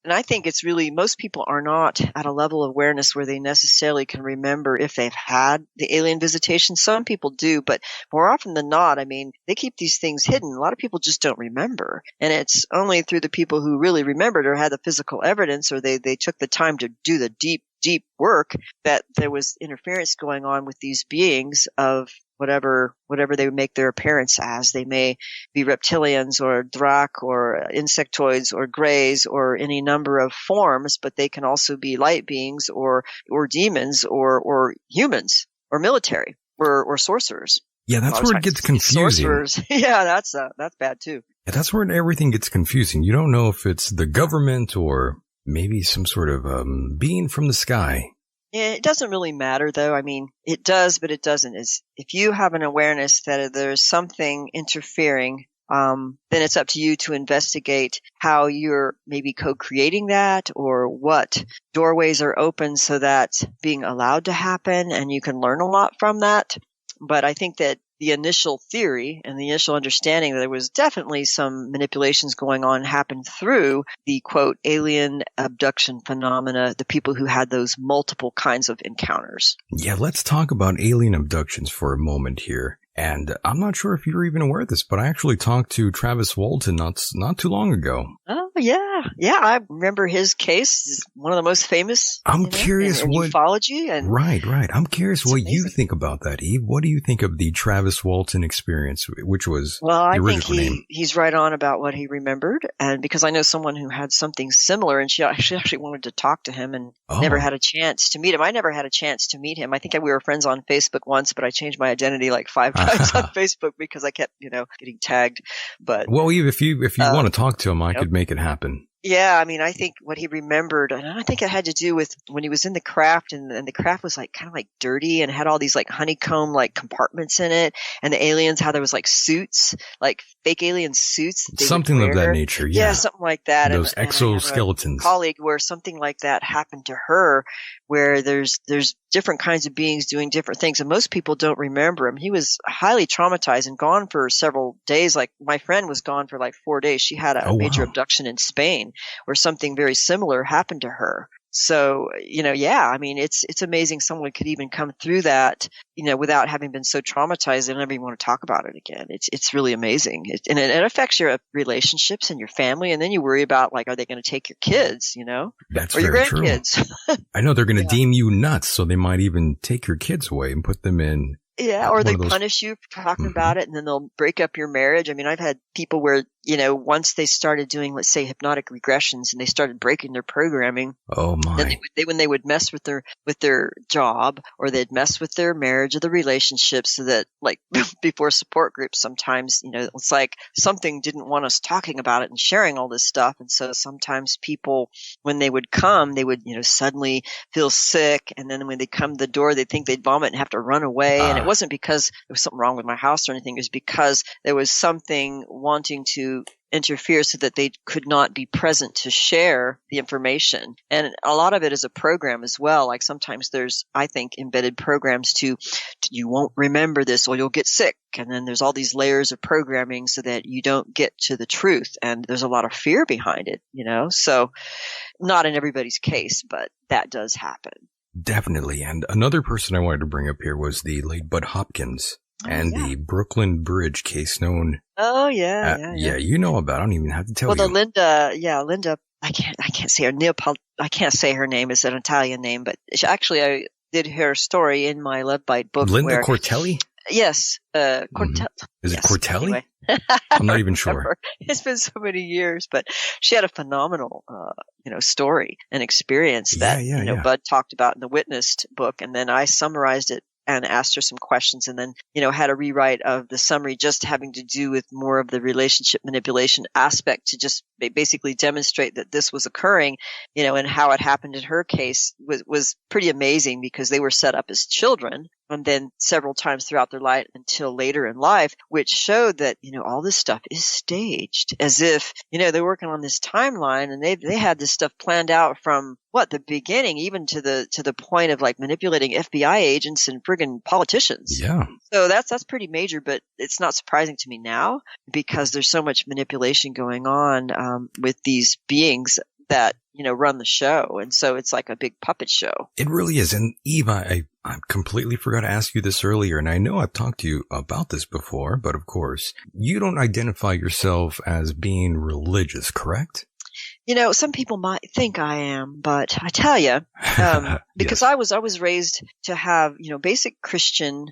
And I think it's really, most people are not at a level of awareness where they necessarily can remember if they've had the alien visitation. Some people do, but more often than not, I mean, they keep these things hidden. A lot of people just don't remember. And it's only through the people who really remembered or had the physical evidence, or they took the time to do the deep work, that there was interference going on with these beings of whatever they make their appearance as. They may be reptilians or Drak or insectoids or greys or any number of forms, but they can also be light beings or demons or humans or military or sorcerers. Yeah, that's where it gets confusing. Sorcerers. Yeah, that's bad too. Yeah, that's where everything gets confusing. You don't know if it's the government or maybe some sort of being from the sky. It doesn't really matter, though. I mean, it does, but it doesn't. If you have an awareness that there's something interfering, then it's up to you to investigate how you're maybe co-creating that, or what doorways are open so that's being allowed to happen, and you can learn a lot from that. But I think that the initial theory and the initial understanding that there was definitely some manipulations going on happened through the, quote, alien abduction phenomena, the people who had those multiple kinds of encounters. Yeah, let's talk about alien abductions for a moment here. And I'm not sure if you're even aware of this, but I actually talked to Travis Walton not too long ago. Oh, yeah. Yeah, I remember his case. Is one of the most famous. I'm curious in what ufology. And right. I'm curious what you think about that, Eve. What do you think of the Travis Walton experience, which was the original name? He's right on about what he remembered, and because I know someone who had something similar, and she actually wanted to talk to him and never had a chance to meet him. I never had a chance to meet him. I think we were friends on Facebook once, but I changed my identity like 5 times on Facebook because I kept, getting tagged. But well, Eve, if you want to talk to him, I could make it happen. Yeah, I mean, I think what he remembered, and I think it had to do with when he was in the craft, and the craft was like kind of like dirty and had all these like honeycomb like compartments in it, and the aliens, how there was like suits, like fake alien suits. Something of that nature, yeah. Yeah, something like that. Those exoskeletons. And I have a colleague where something like that happened to her, where there's different kinds of beings doing different things, and most people don't remember him. He was highly traumatized and gone for several days. Like my friend was gone for like 4 days. She had a major abduction in Spain, where something very similar happened to her. So, I mean, it's amazing someone could even come through that, without having been so traumatized and never even want to talk about it again. It's really amazing. And it affects your relationships and your family. And then you worry about, like, are they going to take your kids, That's or your very grandkids? True. I know they're going to deem you nuts, so they might even take your kids away and put them in. Yeah, or they punish you for talking about it, and then they'll break up your marriage. I mean, I've had people where, once they started doing, let's say, hypnotic regressions and they started breaking their programming, Oh then my. when they would mess with their job, or they'd mess with their marriage or the relationship, so that, like, before support groups, sometimes, it's like something didn't want us talking about it and sharing all this stuff. And so sometimes people, when they would come, they would, suddenly feel sick. And then when they come to the door, they'd think they'd vomit and have to run away. And it wasn't because there was something wrong with my house or anything. It was because there was something wanting to interfere so that they could not be present to share the information. And a lot of it is a program as well. Like sometimes there's, I think, embedded programs to you won't remember this or you'll get sick. And then there's all these layers of programming so that you don't get to the truth. And there's a lot of fear behind it, So not in everybody's case, but that does happen. Definitely. And another person I wanted to bring up here was the late Bud Hopkins. The Brooklyn Bridge case known. Oh, yeah. You know about it. I don't even have to tell you. Well, Linda, I can't say her I can't say her name. It's an Italian name, but I did her story in my Love Bite book. Linda Cortelli? Yes. Cortelli. Is it Cortelli? Anyway. I'm not even sure. It's been so many years, but she had a phenomenal, story and experience that, Bud talked about in the Witnessed book. And then I summarized it and asked her some questions, and then, had a rewrite of the summary just having to do with more of the relationship manipulation aspect to just basically demonstrate that this was occurring, and how it happened in her case was pretty amazing, because they were set up as children and then several times throughout their life until later in life, which showed that, all this stuff is staged, as if, they're working on this timeline, and they had this stuff planned out from the beginning, even to the point of like manipulating FBI agents and friggin' politicians. Yeah. So that's pretty major, but it's not surprising to me now, because there's so much manipulation going on with these beings that, run the show. And so it's like a big puppet show. It really is. And Eva, I completely forgot to ask you this earlier, and I know I've talked to you about this before, but of course, you don't identify yourself as being religious, correct? Some people might think I am, but I tell you, because Yes. I was raised to have, basic Christian,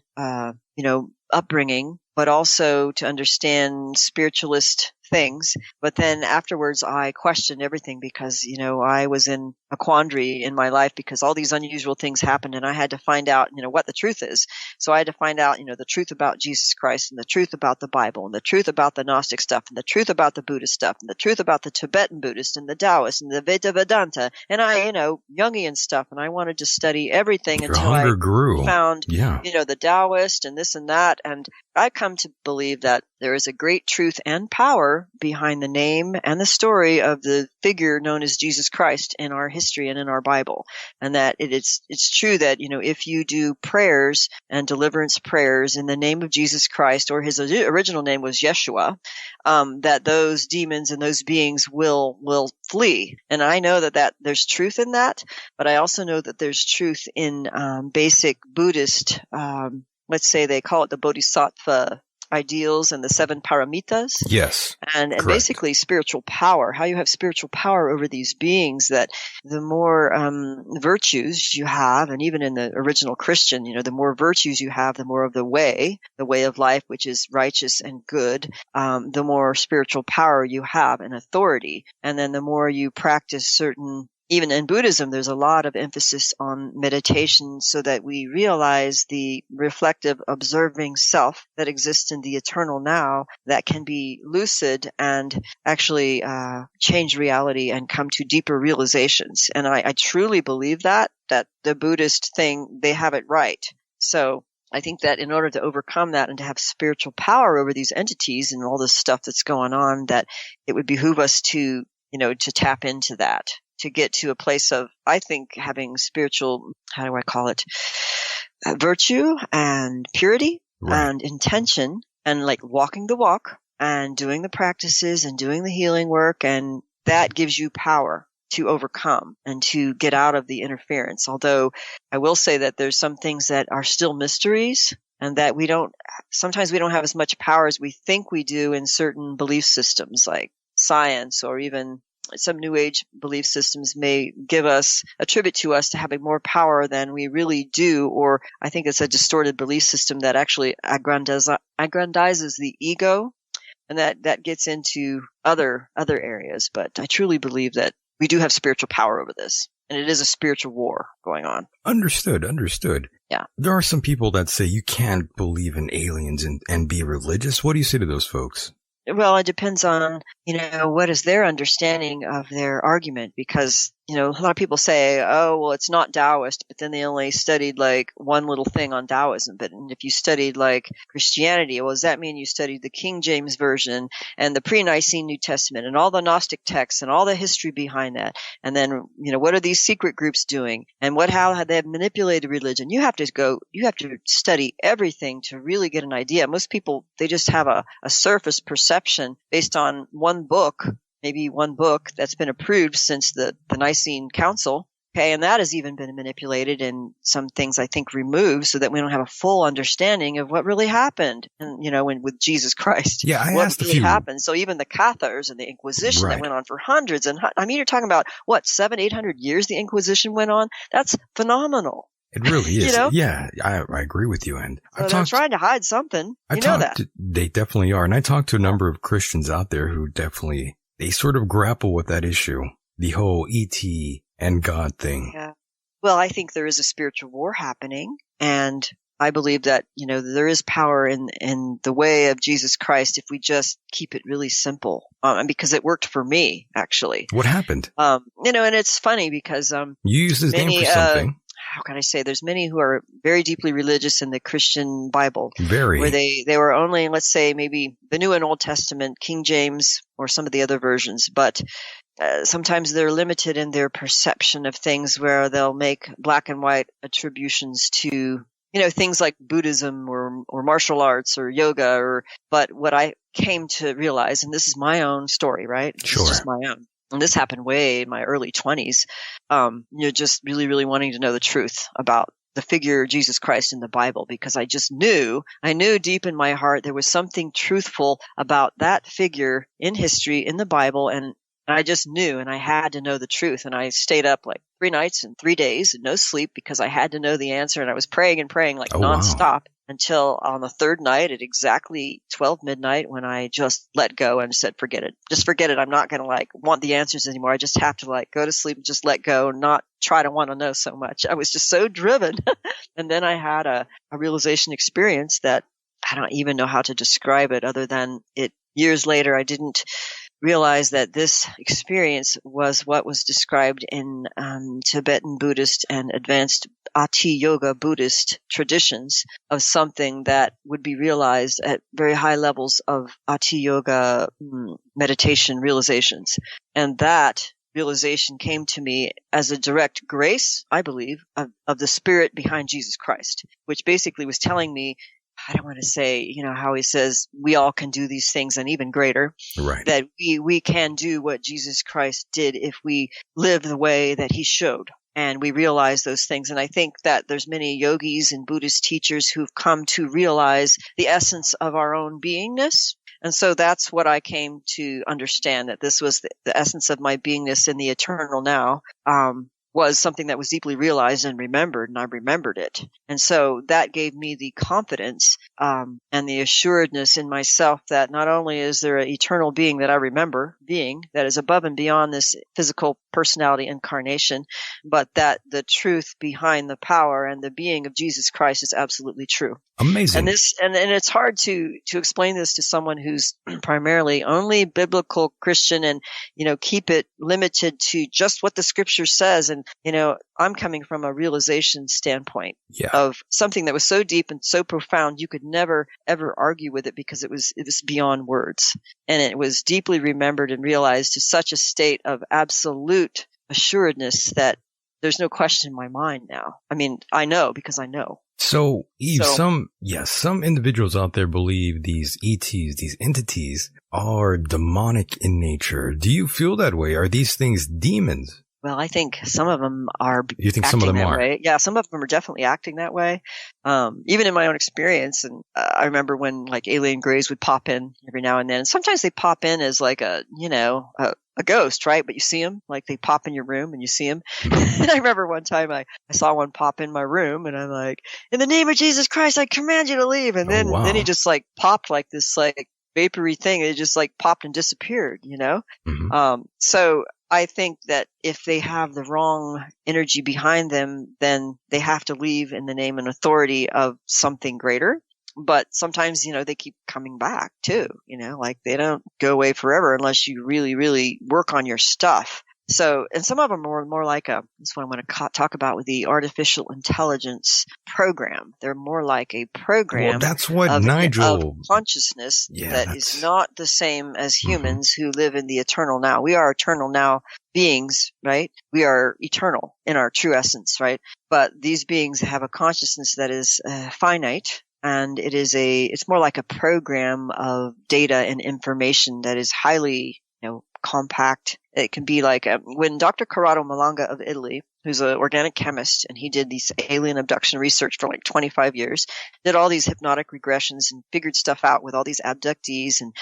upbringing, but also to understand spiritualist things. But then afterwards, I questioned everything, because, I was in a quandary in my life, because all these unusual things happened, and I had to find out, what the truth is. So I had to find out, the truth about Jesus Christ, and the truth about the Bible, and the truth about the Gnostic stuff, and the truth about the Buddhist stuff, and the truth about the Tibetan Buddhist, and the Taoist, and the Veda Vedanta, and Jungian stuff. And I wanted to study everything Your until I hunger grew. found, Yeah. the Taoist and this and that. And I come to believe that there is a great truth and power behind the name and the story of the figure known as Jesus Christ in our history and in our Bible. And that it's true that, if you do prayers and deliverance prayers in the name of Jesus Christ, or his original name was Yeshua, that those demons and those beings will flee. And I know that there's truth in that, but I also know that there's truth in basic Buddhist, let's say they call it the Bodhisattva ideals and the 7 paramitas. Yes. And correct. basically spiritual power, how you have spiritual power over these beings, that the more virtues you have, and even in the original Christian, the more virtues you have, the more of the way of life, which is righteous and good, the more spiritual power you have and authority. And then the more you practice certain, even in Buddhism, there's a lot of emphasis on meditation, so that we realize the reflective, observing self that exists in the eternal now, that can be lucid and actually change reality and come to deeper realizations. And I truly believe that the Buddhist thing, they have it right. So I think that in order to overcome that and to have spiritual power over these entities and all this stuff that's going on, that it would behoove us to tap into that, to get to a place of, I think, having spiritual, how do I call it, virtue and purity, Right. and intention, and like walking the walk and doing the practices and doing the healing work. And that gives you power to overcome and to get out of the interference. Although I will say that there's some things that are still mysteries, and that sometimes we don't have as much power as we think we do in certain belief systems, like science, or even some new age belief systems may attribute to us to having more power than we really do. Or I think it's a distorted belief system that actually aggrandizes the ego And that gets into other areas. But I truly believe that we do have spiritual power over this. And it is a spiritual war going on. Understood. Yeah. There are some people that say you can't believe in aliens and be religious. What do you say to those folks? Well, it depends on, what is their understanding of their argument, because, a lot of people say, oh, well, it's not Taoist, but then they only studied like one little thing on Taoism. But if you studied like Christianity, well, does that mean you studied the King James Version and the pre-Nicene New Testament and all the Gnostic texts and all the history behind that? And then, what are these secret groups doing? And how they have manipulated religion? You have to study everything to really get an idea. Most people, they just have a surface perception based on one book, maybe one book that's been approved since the Nicene Council. Okay, and that has even been manipulated and some things I think removed so that we don't have a full understanding of what really happened. And with Jesus Christ, I what asked really happened. So even the Cathars and the Inquisition that went on for hundreds and you're talking about what 700-800 years the Inquisition went on. That's phenomenal. It really is. Yeah, I agree with you. And so they're trying to hide something. They definitely are. And I talked to a number of Christians out there who they sort of grapple with that issue, the whole ET and God thing. Yeah. Well, I think there is a spiritual war happening, and I believe that, there is power in the way of Jesus Christ if we just keep it really simple. Because it worked for me, actually. What happened? And it's funny because you used his name for something. How can I say? There's many who are very deeply religious in the Christian Bible. Very. Where they were only, let's say, maybe the New and Old Testament, King James, or some of the other versions. But sometimes they're limited in their perception of things where they'll make black and white attributions to, things like Buddhism or martial arts or yoga. But what I came to realize, and this is my own story, right? Sure. It's just my own. And this happened way in my early 20s. Just really, really wanting to know the truth about the figure Jesus Christ in the Bible, because I knew deep in my heart there was something truthful about that figure in history in the Bible, and I just knew, and I had to know the truth. And I stayed up like 3 nights and 3 days and no sleep because I had to know the answer, and I was praying and praying like nonstop. Wow. Until on the third night at exactly 12 midnight when I just let go and said, forget it. Just forget it. I'm not going to want the answers anymore. I just have to go to sleep and just let go and not try to want to know so much. I was just so driven. And then I had a realization experience that I don't even know how to describe it other than it years later. I didn't realize that this experience was what was described in Tibetan Buddhist and advanced Ati Yoga Buddhist traditions of something that would be realized at very high levels of Ati Yoga meditation realizations. And that realization came to me as a direct grace, I believe, of the spirit behind Jesus Christ, which basically was telling me, I don't want to say, how he says we all can do these things and even greater. Right. That we can do what Jesus Christ did if we live the way that he showed. And we realize those things. And I think that there's many yogis and Buddhist teachers who've come to realize the essence of our own beingness. And so that's what I came to understand, that this was the essence of my beingness in the eternal now. Was something that was deeply realized and remembered, and I remembered it. And so that gave me the confidence and the assuredness in myself that not only is there an eternal being that I remember being that is above and beyond this physical personality incarnation, but that the truth behind the power and the being of Jesus Christ is absolutely true. Amazing. And it's hard to explain this to someone who's primarily only biblical Christian and, keep it limited to just what the scripture says. And, I'm coming from a realization standpoint of something that was so deep and so profound, you could never, ever argue with it because it was beyond words. And it was deeply remembered and realized to such a state of absolute assuredness that there's no question in my mind now. I mean, I know because I know. So, Eve, some individuals out there believe these ETs, these entities, are demonic in nature. Do you feel that way? Are these things demons? Well, I think some of them are. You think some of them are? Way. Yeah, some of them are definitely acting that way. Even in my own experience, and I remember when alien grays would pop in every now and then. And sometimes they pop in as a ghost, right? But you see them, they pop in your room and you see them. And I remember one time I saw one pop in my room and I'm like, in the name of Jesus Christ, I command you to leave. And then he just popped like this, vapory thing. It just like popped and disappeared, Mhm. So I think that if they have the wrong energy behind them, then they have to leave in the name and authority of something greater. But sometimes, they keep coming back too, like they don't go away forever unless you really, really work on your stuff. So, and some of them are more like that's what I want to talk about with the artificial intelligence program. They're more like a Well, program that's what of Nigel. consciousness Yeah, that is that's. not the same as Mhm. humans who live in the eternal now. We are eternal now beings, right? We are eternal in our true essence, right? But these beings have a consciousness that is finite. And it's more like a program of data and information that is highly, compact. It can be like when Dr. Corrado Malanga of Italy, who's an organic chemist, and he did these alien abduction research for like 25 years, did all these hypnotic regressions and figured stuff out with all these abductees and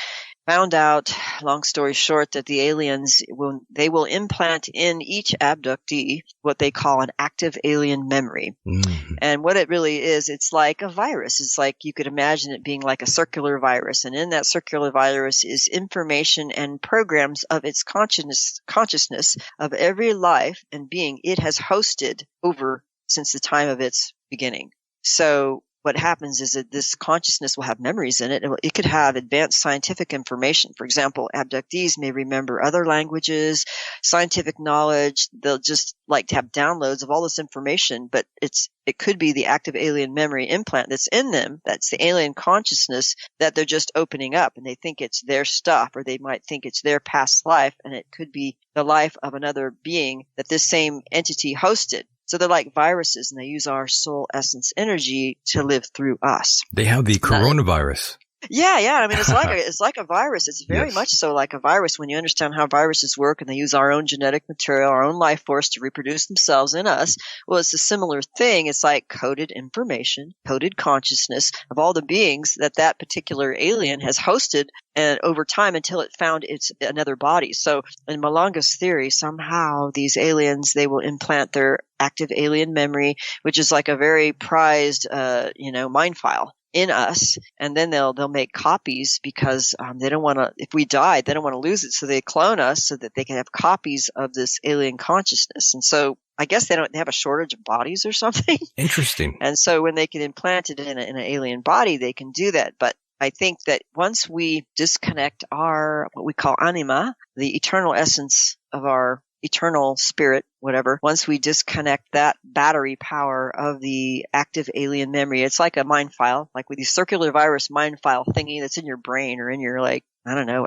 found out, long story short, that the aliens will implant in each abductee what they call an active alien memory. Mhm. And what it really is, it's like a virus. It's like you could imagine it being like a circular virus. And in that circular virus is information and programs of its consciousness of every life and being it has hosted over since the time of its beginning. So what happens is that this consciousness will have memories in it. It could have advanced scientific information. For example, abductees may remember other languages, scientific knowledge. They'll just like to have downloads of all this information, but it could be the active alien memory implant that's in them. That's the alien consciousness that they're just opening up, and they think it's their stuff, or they might think it's their past life, and it could be the life of another being that this same entity hosted. So they're like viruses, and they use our soul essence energy to live through us. They have the coronavirus. Yeah. I mean, it's like a virus. It's very Yes. much so like a virus when you understand how viruses work, and they use our own genetic material, our own life force to reproduce themselves in us. Well, it's a similar thing. It's like coded information, coded consciousness of all the beings that particular alien has hosted, and over time until it found its another body. So in Malanga's theory, somehow these aliens, they will implant their active alien memory, which is like a very prized, mind file in us, and then they'll make copies because they don't want to. If we died, they don't want to lose it, so they clone us so that they can have copies of this alien consciousness. And so I guess they have a shortage of bodies or something. Interesting. And so when they can implant it in an alien body, they can do that. But I think that once we disconnect our what we call anima, the eternal essence of our eternal spirit, whatever, once we disconnect that battery power of the active alien memory, it's like a mind file, like with the circular virus mind file thingy that's in your brain or in your,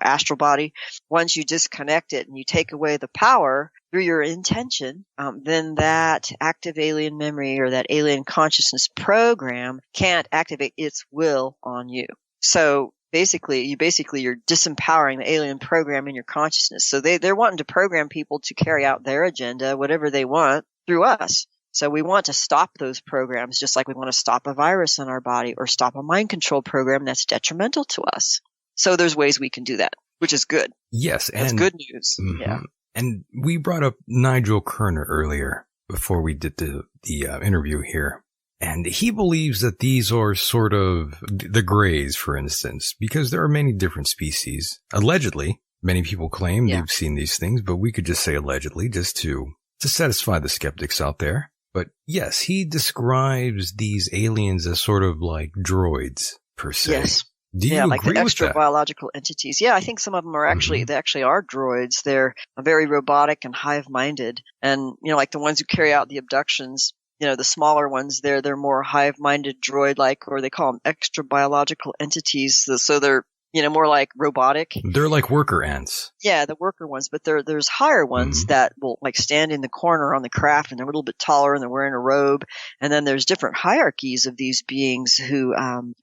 astral body. Once you disconnect it and you take away the power through your intention, then that active alien memory or that alien consciousness program can't activate its will on you. So basically you're disempowering the alien program in your consciousness. So they're wanting to program people to carry out their agenda, whatever they want, through us. So we want to stop those programs, just like we want to stop a virus in our body or stop a mind control program that's detrimental to us. So there's ways we can do that, which is good. Yes, That's good news. Mhm. Yeah. And we brought up Nigel Kerner earlier before we did the interview here. And he believes that these are sort of the grays, for instance, because there are many different species. Allegedly, many people claim they've seen these things, but we could just say allegedly just to satisfy the skeptics out there. But yes, he describes these aliens as sort of like droids, per se. Yes. Do you like agree the with extra that? biological entities. Yeah, I think some of them are actually, they actually are droids. They're very robotic and hive-minded. And, like the ones who carry out the abductions, the smaller ones, they're more hive-minded droid-like, or they call them extra biological entities. So they're, more like robotic. They're like worker ants. Yeah, the worker ones, but there's higher ones that will like stand in the corner on the craft, and they're a little bit taller, and they're wearing a robe. And then there's different hierarchies of these beings who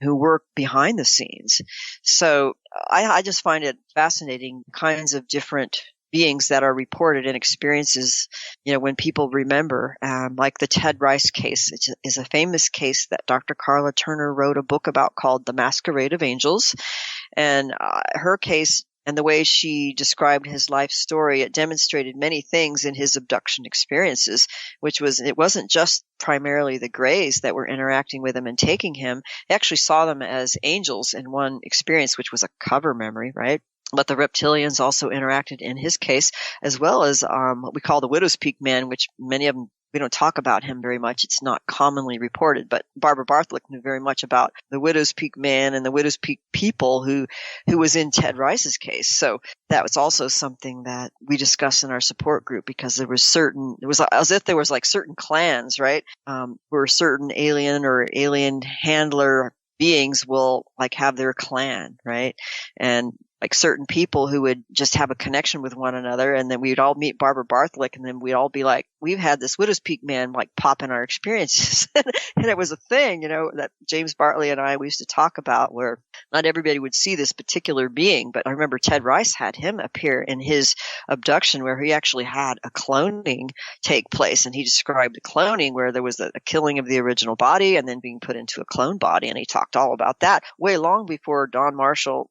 work behind the scenes. So I just find it fascinating, kinds of different beings that are reported in experiences, when people remember, like the Ted Rice case, which is a famous case that Dr. Carla Turner wrote a book about called The Masquerade of Angels. And her case And the way she described his life story, it demonstrated many things in his abduction experiences, it wasn't just primarily the Greys that were interacting with him and taking him. They actually saw them as angels in one experience, which was a cover memory, right? But the reptilians also interacted in his case, as well as what we call the Widow's Peak Man, which many of them, we don't talk about him very much. It's not commonly reported, but Barbara Bartholick knew very much about the Widow's Peak Man and the Widow's Peak people who was in Ted Rice's case. So that was also something that we discussed in our support group, because it was as if there was like certain clans, right? Where certain alien or alien handler beings will like have their clan, right? And like certain people who would just have a connection with one another, and then we'd all meet Barbara Bartholick, and then we'd all be like, we've had this Widow's Peak Man like pop in our experiences. And it was a thing, that James Bartley and we used to talk about, where not everybody would see this particular being. But I remember Ted Rice had him appear in his abduction, where he actually had a cloning take place. And he described the cloning where there was a killing of the original body and then being put into a clone body. And he talked all about that way long before Donnie Marshall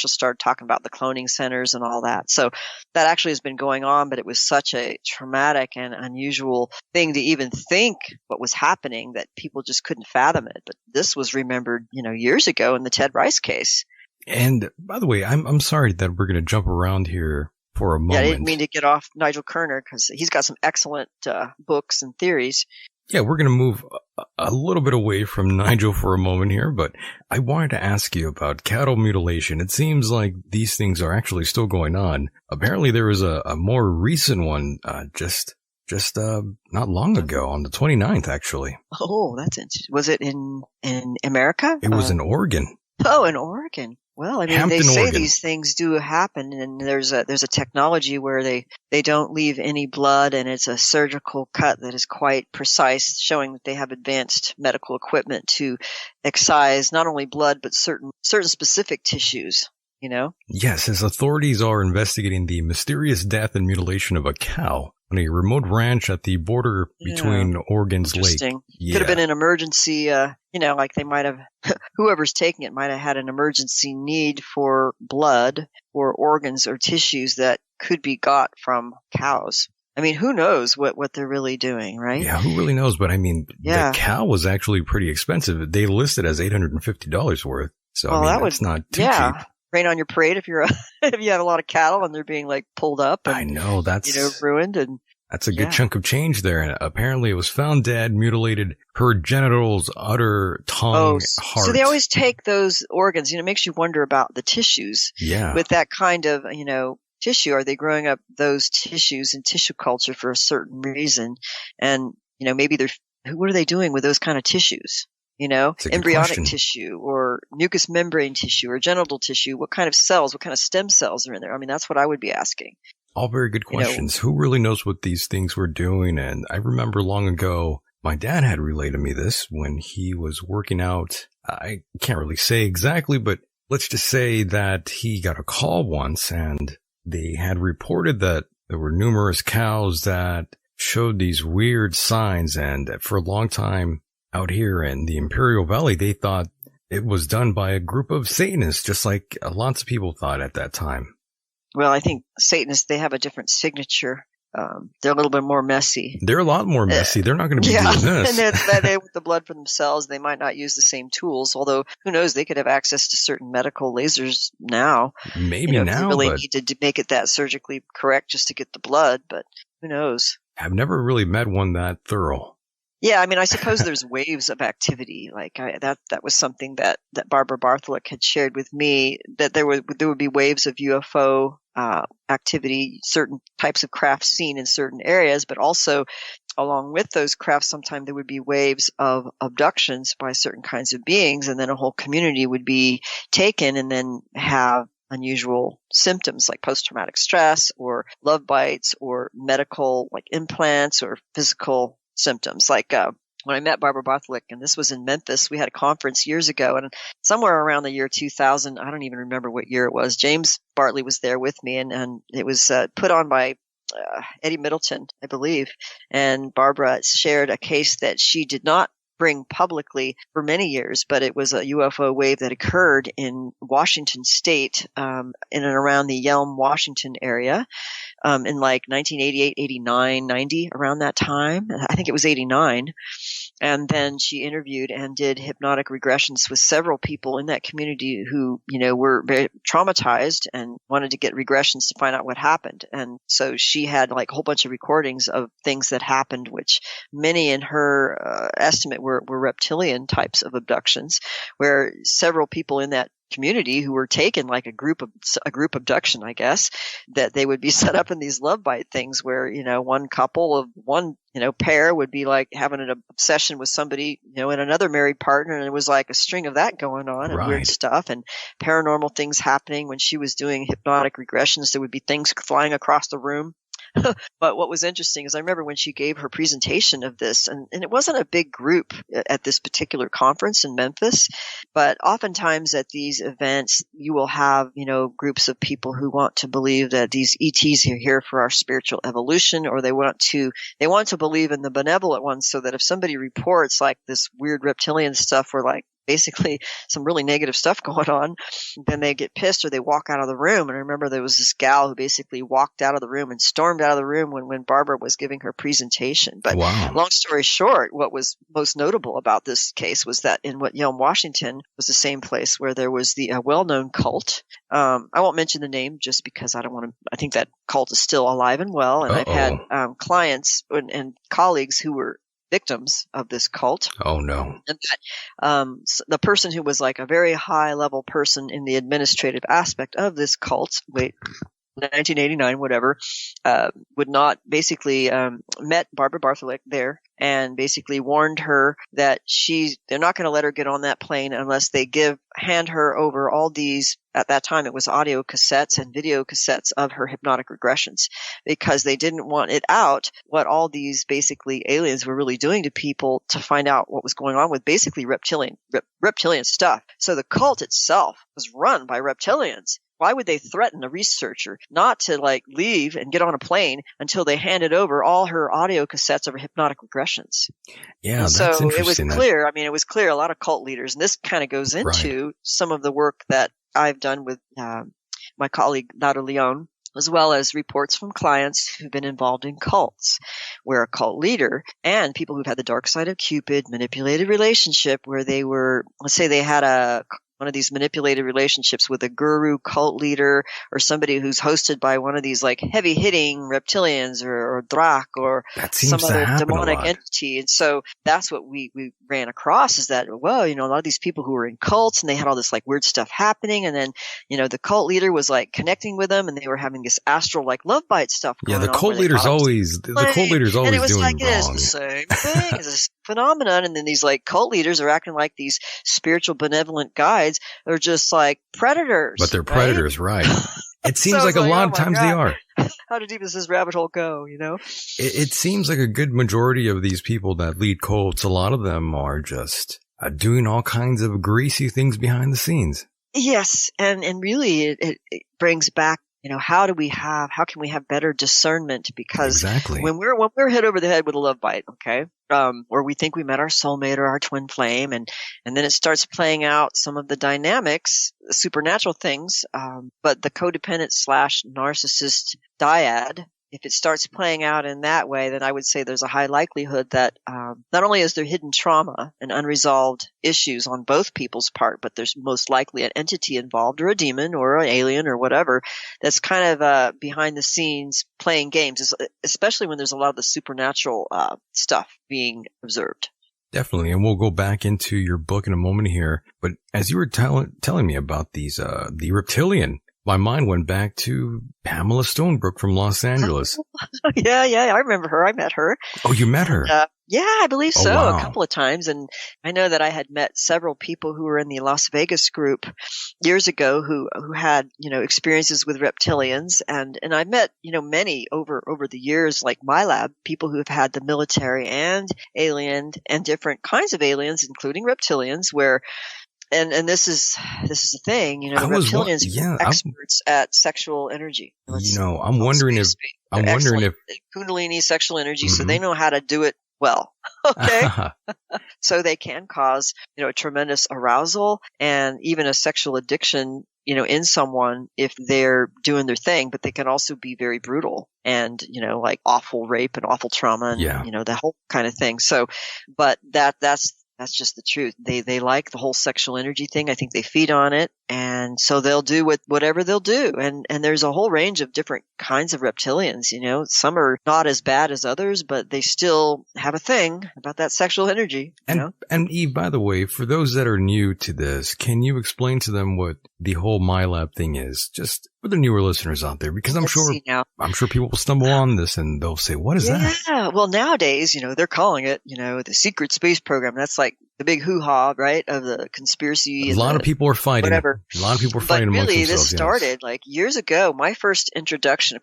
started talking about the cloning centers and all that. So that actually has been going on, but it was such a traumatic and unusual thing to even think what was happening that people just couldn't fathom it. But this was remembered, years ago in the Ted Rice case. And by the way, I'm sorry that we're going to jump around here for a moment. Yeah, I didn't mean to get off Nigel Kerner, because he's got some excellent books and theories. Yeah, we're going to move a little bit away from Nigel for a moment here, but I wanted to ask you about cattle mutilation. It seems like these things are actually still going on. Apparently there was a more recent one just not long ago, on the 29th, actually. Oh, that's interesting. Was it in America? It was in Oregon. Oh, in Oregon. Well, I mean, Hampton, they say Oregon. These things do happen, and there's a technology where they don't leave any blood, and it's a surgical cut that is quite precise, showing that they have advanced medical equipment to excise not only blood but certain specific tissues. Yes, as authorities are investigating the mysterious death and mutilation of a cow on a remote ranch at the border between Oregon's lake. Yeah. Could have been an emergency, like they might have, whoever's taking it might have had an emergency need for blood or organs or tissues that could be got from cows. I mean, who knows what they're really doing, right? Yeah, who really knows? But I mean, the cow was actually pretty expensive. They listed as $850 worth. So, that's not too cheap. Rain on your parade if if you have a lot of cattle and they're being like pulled up and, I know, that's ruined, and that's a good chunk of change there. And apparently it was found dead, mutilated, her genitals, udder, tongue, heart. So they always take those organs. It makes you wonder about the tissues. Yeah. With that kind of, tissue, are they growing up those tissues in tissue culture for a certain reason? And, maybe what are they doing with those kind of tissues? Embryonic tissue or mucous membrane tissue or genital tissue. What kind of cells, what kind of stem cells are in there? I mean, that's what I would be asking. All very good questions. Who really knows what these things were doing? And I remember long ago, my dad had relayed to me this when he was working out. I can't really say exactly, but let's just say that he got a call once and they had reported that there were numerous cows that showed these weird signs. And for a long time, out here in the Imperial Valley, they thought it was done by a group of Satanists, just like lots of people thought at that time. Well, I think Satanists, they have a different signature. They're a little bit more messy. They're a lot more messy. They're not going to be doing this. And they with the blood for themselves, they might not use the same tools. Although, who knows, they could have access to certain medical lasers now. Maybe now, they really need to make it that surgically correct just to get the blood, but who knows? I've never really met one that thorough. Yeah, I mean, I suppose there's waves of activity. Like that was something that Barbara Bartholick had shared with me, that there would be waves of UFO activity, certain types of craft seen in certain areas, but also along with those crafts, sometimes there would be waves of abductions by certain kinds of beings, and then a whole community would be taken and then have unusual symptoms like post-traumatic stress or love bites or medical like implants or physical symptoms. Like when I met Barbara Bartholick, and this was in Memphis, we had a conference years ago, and somewhere around the year 2000, I don't even remember what year it was, James Bartley was there with me, and it was put on by Eddie Middleton, I believe, and Barbara shared a case that she did not bring publicly for many years, but it was a UFO wave that occurred in Washington State, in and around the Yelm, Washington area, in like 1988, 89, 90, around that time. I think it was 89. And then she interviewed and did hypnotic regressions with several people in that community who, were very traumatized and wanted to get regressions to find out what happened. And so she had like a whole bunch of recordings of things that happened, which many in her estimate were reptilian types of abductions, where several people in that community who were taken like a group abduction, I guess, that they would be set up in these love bite things where, one couple of one, pair would be like having an obsession with somebody, and another married partner. And it was like a string of that going on and weird stuff and paranormal things happening. When she was doing hypnotic regressions, there would be things flying across the room. But what was interesting is I remember when she gave her presentation of this, and it wasn't a big group at this particular conference in Memphis, but oftentimes at these events, you will have, groups of people who want to believe that these ETs are here for our spiritual evolution, or they want to believe in the benevolent ones, so that if somebody reports like this weird reptilian stuff or like basically some really negative stuff going on, then they get pissed or they walk out of the room. And I remember there was this gal who basically walked out of the room and stormed out of the room when Barbara was giving her presentation. But long story short, what was most notable about this case was that in Yelm, Washington was the same place where there was the well-known cult. I won't mention the name just because I think that cult is still alive and well. And I've had clients and colleagues who were victims of this cult. Oh no. And that the person who was like a very high level person in the administrative aspect of this cult, 1989, whatever, would not basically met Barbara Bartholick there and basically warned her that they're not going to let her get on that plane unless they hand her over all these, at that time it was audio cassettes and video cassettes of her hypnotic regressions, because they didn't want it out what all these basically aliens were really doing to people, to find out what was going on with basically reptilian stuff. So the cult itself was run by reptilians. Why would they threaten a researcher not to like leave and get on a plane until they handed over all her audio cassettes of her hypnotic regressions? Yeah, that's so interesting. It was clear. I mean, it was clear a lot of cult leaders, and this kind of goes into some of the work that I've done with my colleague Nada Leon, as well as reports from clients who've been involved in cults, where a cult leader and people who've had the dark side of Cupid manipulated relationship, where they were, let's say they had one of these manipulated relationships with a guru cult leader or somebody who's hosted by one of these like heavy hitting reptilians or Drak or some other demonic entity. And so that's what we ran across, is that, well, a lot of these people who were in cults and they had all this like weird stuff happening. And then, the cult leader was like connecting with them and they were having this astral like love bite stuff going on. Yeah, the cult leader's always doing wrong. And it was like, it's the same thing. It's this phenomenon. And then these like cult leaders are acting like these spiritual benevolent guys. They're just like predators. But they're predators, right? It seems like a lot of times they are. How deep does this rabbit hole go, It seems like a good majority of these people that lead cults, a lot of them are just doing all kinds of greasy things behind the scenes. Yes, and really it brings back, how can we have better discernment? Because when we're hit over the head with a love bite, okay, or we think we met our soulmate or our twin flame, and then it starts playing out some of the dynamics, supernatural things, but the codependent / narcissist dyad, if it starts playing out in that way, then I would say there's a high likelihood that not only is there hidden trauma and unresolved issues on both people's part, but there's most likely an entity involved, or a demon or an alien or whatever, that's kind of behind the scenes playing games, especially when there's a lot of the supernatural stuff being observed. Definitely, and we'll go back into your book in a moment here. But as you were telling me about these, the reptilian, my mind went back to Pamela Stonebrook from Los Angeles. Yeah, I remember her. I met her. Oh, you met her? Yeah, I believe so. Oh, wow. A couple of times. And I know that I had met several people who were in the Las Vegas group years ago who had, experiences with reptilians. And I met, many over the years, like my lab, people who have had the military and alien and different kinds of aliens, including reptilians, where And this is the thing, the reptilians are experts at sexual energy. I'm wondering if Kundalini sexual energy, so they know how to do it well. Okay. So they can cause, a tremendous arousal and even a sexual addiction, in someone if they're doing their thing, but they can also be very brutal and, like awful rape and awful trauma and, Yeah. The whole kind of thing. So, but that's just the truth. They like the whole sexual energy thing. I think they feed on it. And so they'll do whatever they'll do. And there's a whole range of different kinds of reptilians, Some are not as bad as others, but they still have a thing about that sexual energy. And Eve, by the way, for those that are new to this, can you explain to them what the whole MyLab thing is? Just for the newer listeners out there, because I'm sure people will stumble on this and they'll say, what is that? Yeah. Well, nowadays, they're calling it, the secret space program. That's like the big hoo-ha, right, of the conspiracy. A lot of people are fighting. Whatever. A lot of people are fighting amongst really, themselves. This started like years ago. My first introduction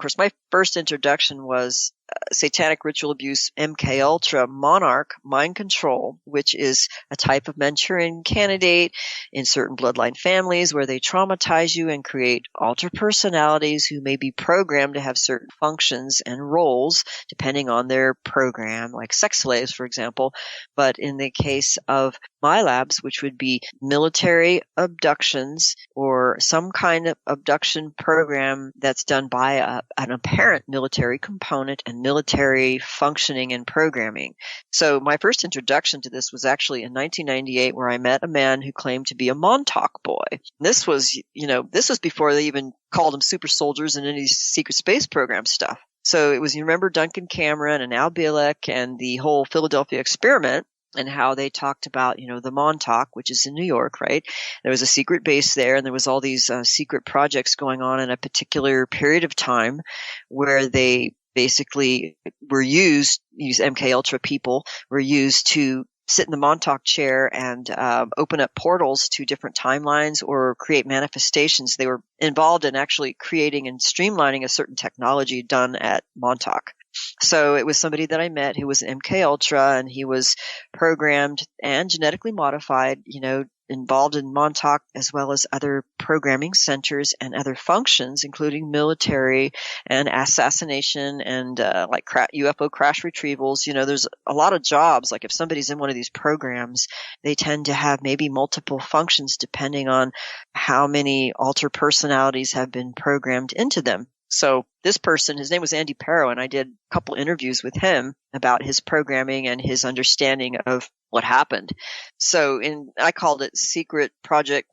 was satanic ritual abuse, MK Ultra, Monarch, mind control, which is a type of Manchurian candidate in certain bloodline families where they traumatize you and create alter personalities who may be programmed to have certain functions and roles depending on their program, like sex slaves, for example. But in the case of MyLabs, which would be military abductions or some kind of abduction program that's done by an apparent military component and military functioning and programming. So my first introduction to this was actually in 1998, where I met a man who claimed to be a Montauk boy. This was before they even called them super soldiers and any secret space program stuff. So it was, you remember Duncan Cameron and Al Bielek and the whole Philadelphia experiment, and how they talked about, the Montauk, which is in New York, right? There was a secret base there, and there was all these secret projects going on in a particular period of time where they basically were these MK Ultra people were used to sit in the Montauk chair and open up portals to different timelines or create manifestations. They were involved in actually creating and streamlining a certain technology done at Montauk. So it was somebody that I met who was MK Ultra, and he was programmed and genetically modified, involved in Montauk as well as other programming centers and other functions, including military and assassination and like UFO crash retrievals. There's a lot of jobs. Like if somebody's in one of these programs, they tend to have maybe multiple functions depending on how many alter personalities have been programmed into them. So this person, his name was Andy Perro, and I did a couple interviews with him about his programming and his understanding of what happened. So I called it Secret Project,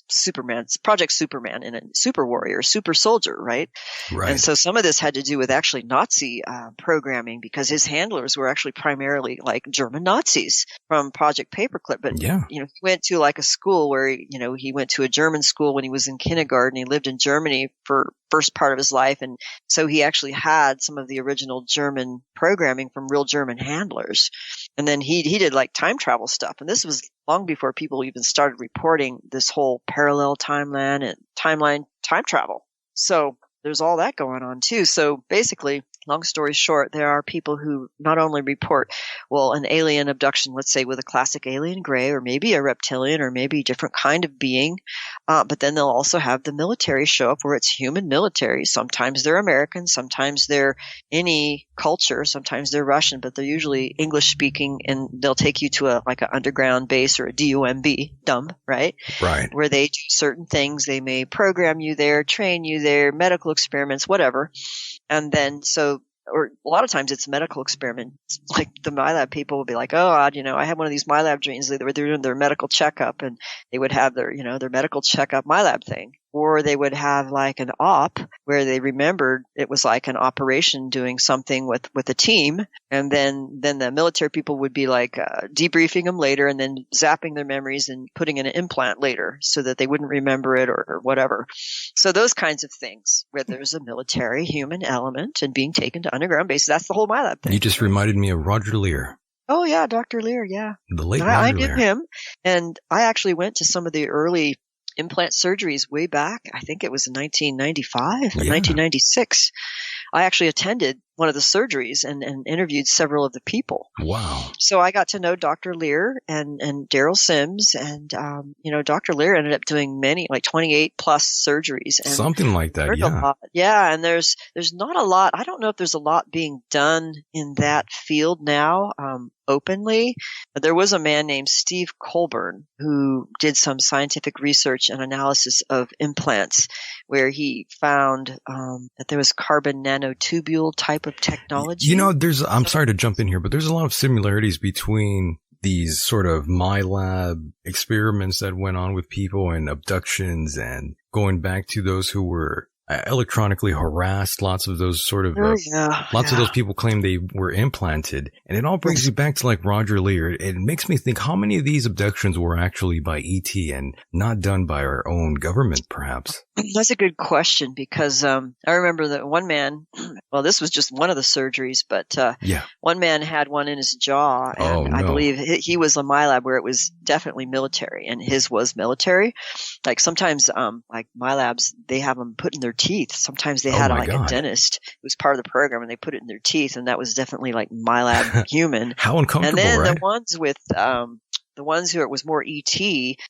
Superman. It's Project Superman and a super warrior, super soldier, right? Right. And so some of this had to do with actually Nazi programming, because his handlers were actually primarily like German Nazis from Project Paperclip. But, he went to like a school where, he went to a German school when he was in kindergarten. He lived in Germany for first part of his life. And so he actually had some of the original German programming from real German handlers. And then he did like time travel stuff. And this was long before people even started reporting this whole parallel timeline and timeline time travel. So there's all that going on too. So basically, long story short, there are people who not only report, an alien abduction, let's say with a classic alien gray, or maybe a reptilian, or maybe a different kind of being, but then they'll also have the military show up where it's human military. Sometimes they're American, sometimes they're any culture, sometimes they're Russian, but they're usually English speaking, and they'll take you to an underground base or a DOMB, dumb, right? Right. Where they do certain things. They may program you there, train you there, medical experiments, whatever. And then or a lot of times it's medical experiments. Like the MyLab people will be like, oh, I had one of these MyLab dreams. They were doing their medical checkup, and they would have their medical checkup MyLab thing. Or they would have like an op where they remembered it was like an operation doing something with a team. And then the military people would be like debriefing them later and then zapping their memories and putting in an implant later so that they wouldn't remember it or whatever. So those kinds of things where there's a military human element and being taken to underground bases. That's the whole MyLab thing. You just reminded me of Roger Lear. Oh, yeah, Dr. Lear, yeah. The late I Roger knew Lear. him, and I actually went to some of the early implant surgeries way back. I think it was in 1995 or 1996. I actually attended one of the surgeries and interviewed several of the people. Wow. So I got to know Dr. Lear and Daryl Sims, and Dr. Lear ended up doing many, like 28 plus surgeries, and Something like that. Yeah. a lot. Yeah, and there's not a lot. I don't know if there's a lot being done in that field now, openly. But there was a man named Steve Colburn who did some scientific research and analysis of implants, where he found that there was carbon nanotubule type of technology. I'm sorry to jump in here, but there's a lot of similarities between these sort of my lab experiments that went on with people and abductions, and going back to those who were electronically harassed. Lots of those sort of, lots of those people claim they were implanted. And it all brings you back to like Roger Lear. It makes me think how many of these abductions were actually by ET and not done by our own government, perhaps? That's a good question, because I remember that one man, well, this was just one of the surgeries, but one man had one in his jaw, and I believe he was a MyLab where it was definitely military, and his was military. Like sometimes, like MyLabs, they have them put in their teeth. Sometimes they had a dentist who was part of the program, and they put it in their teeth, and that was definitely like MyLab human. How uncomfortable, and then right? the ones with the ones who it was more ET,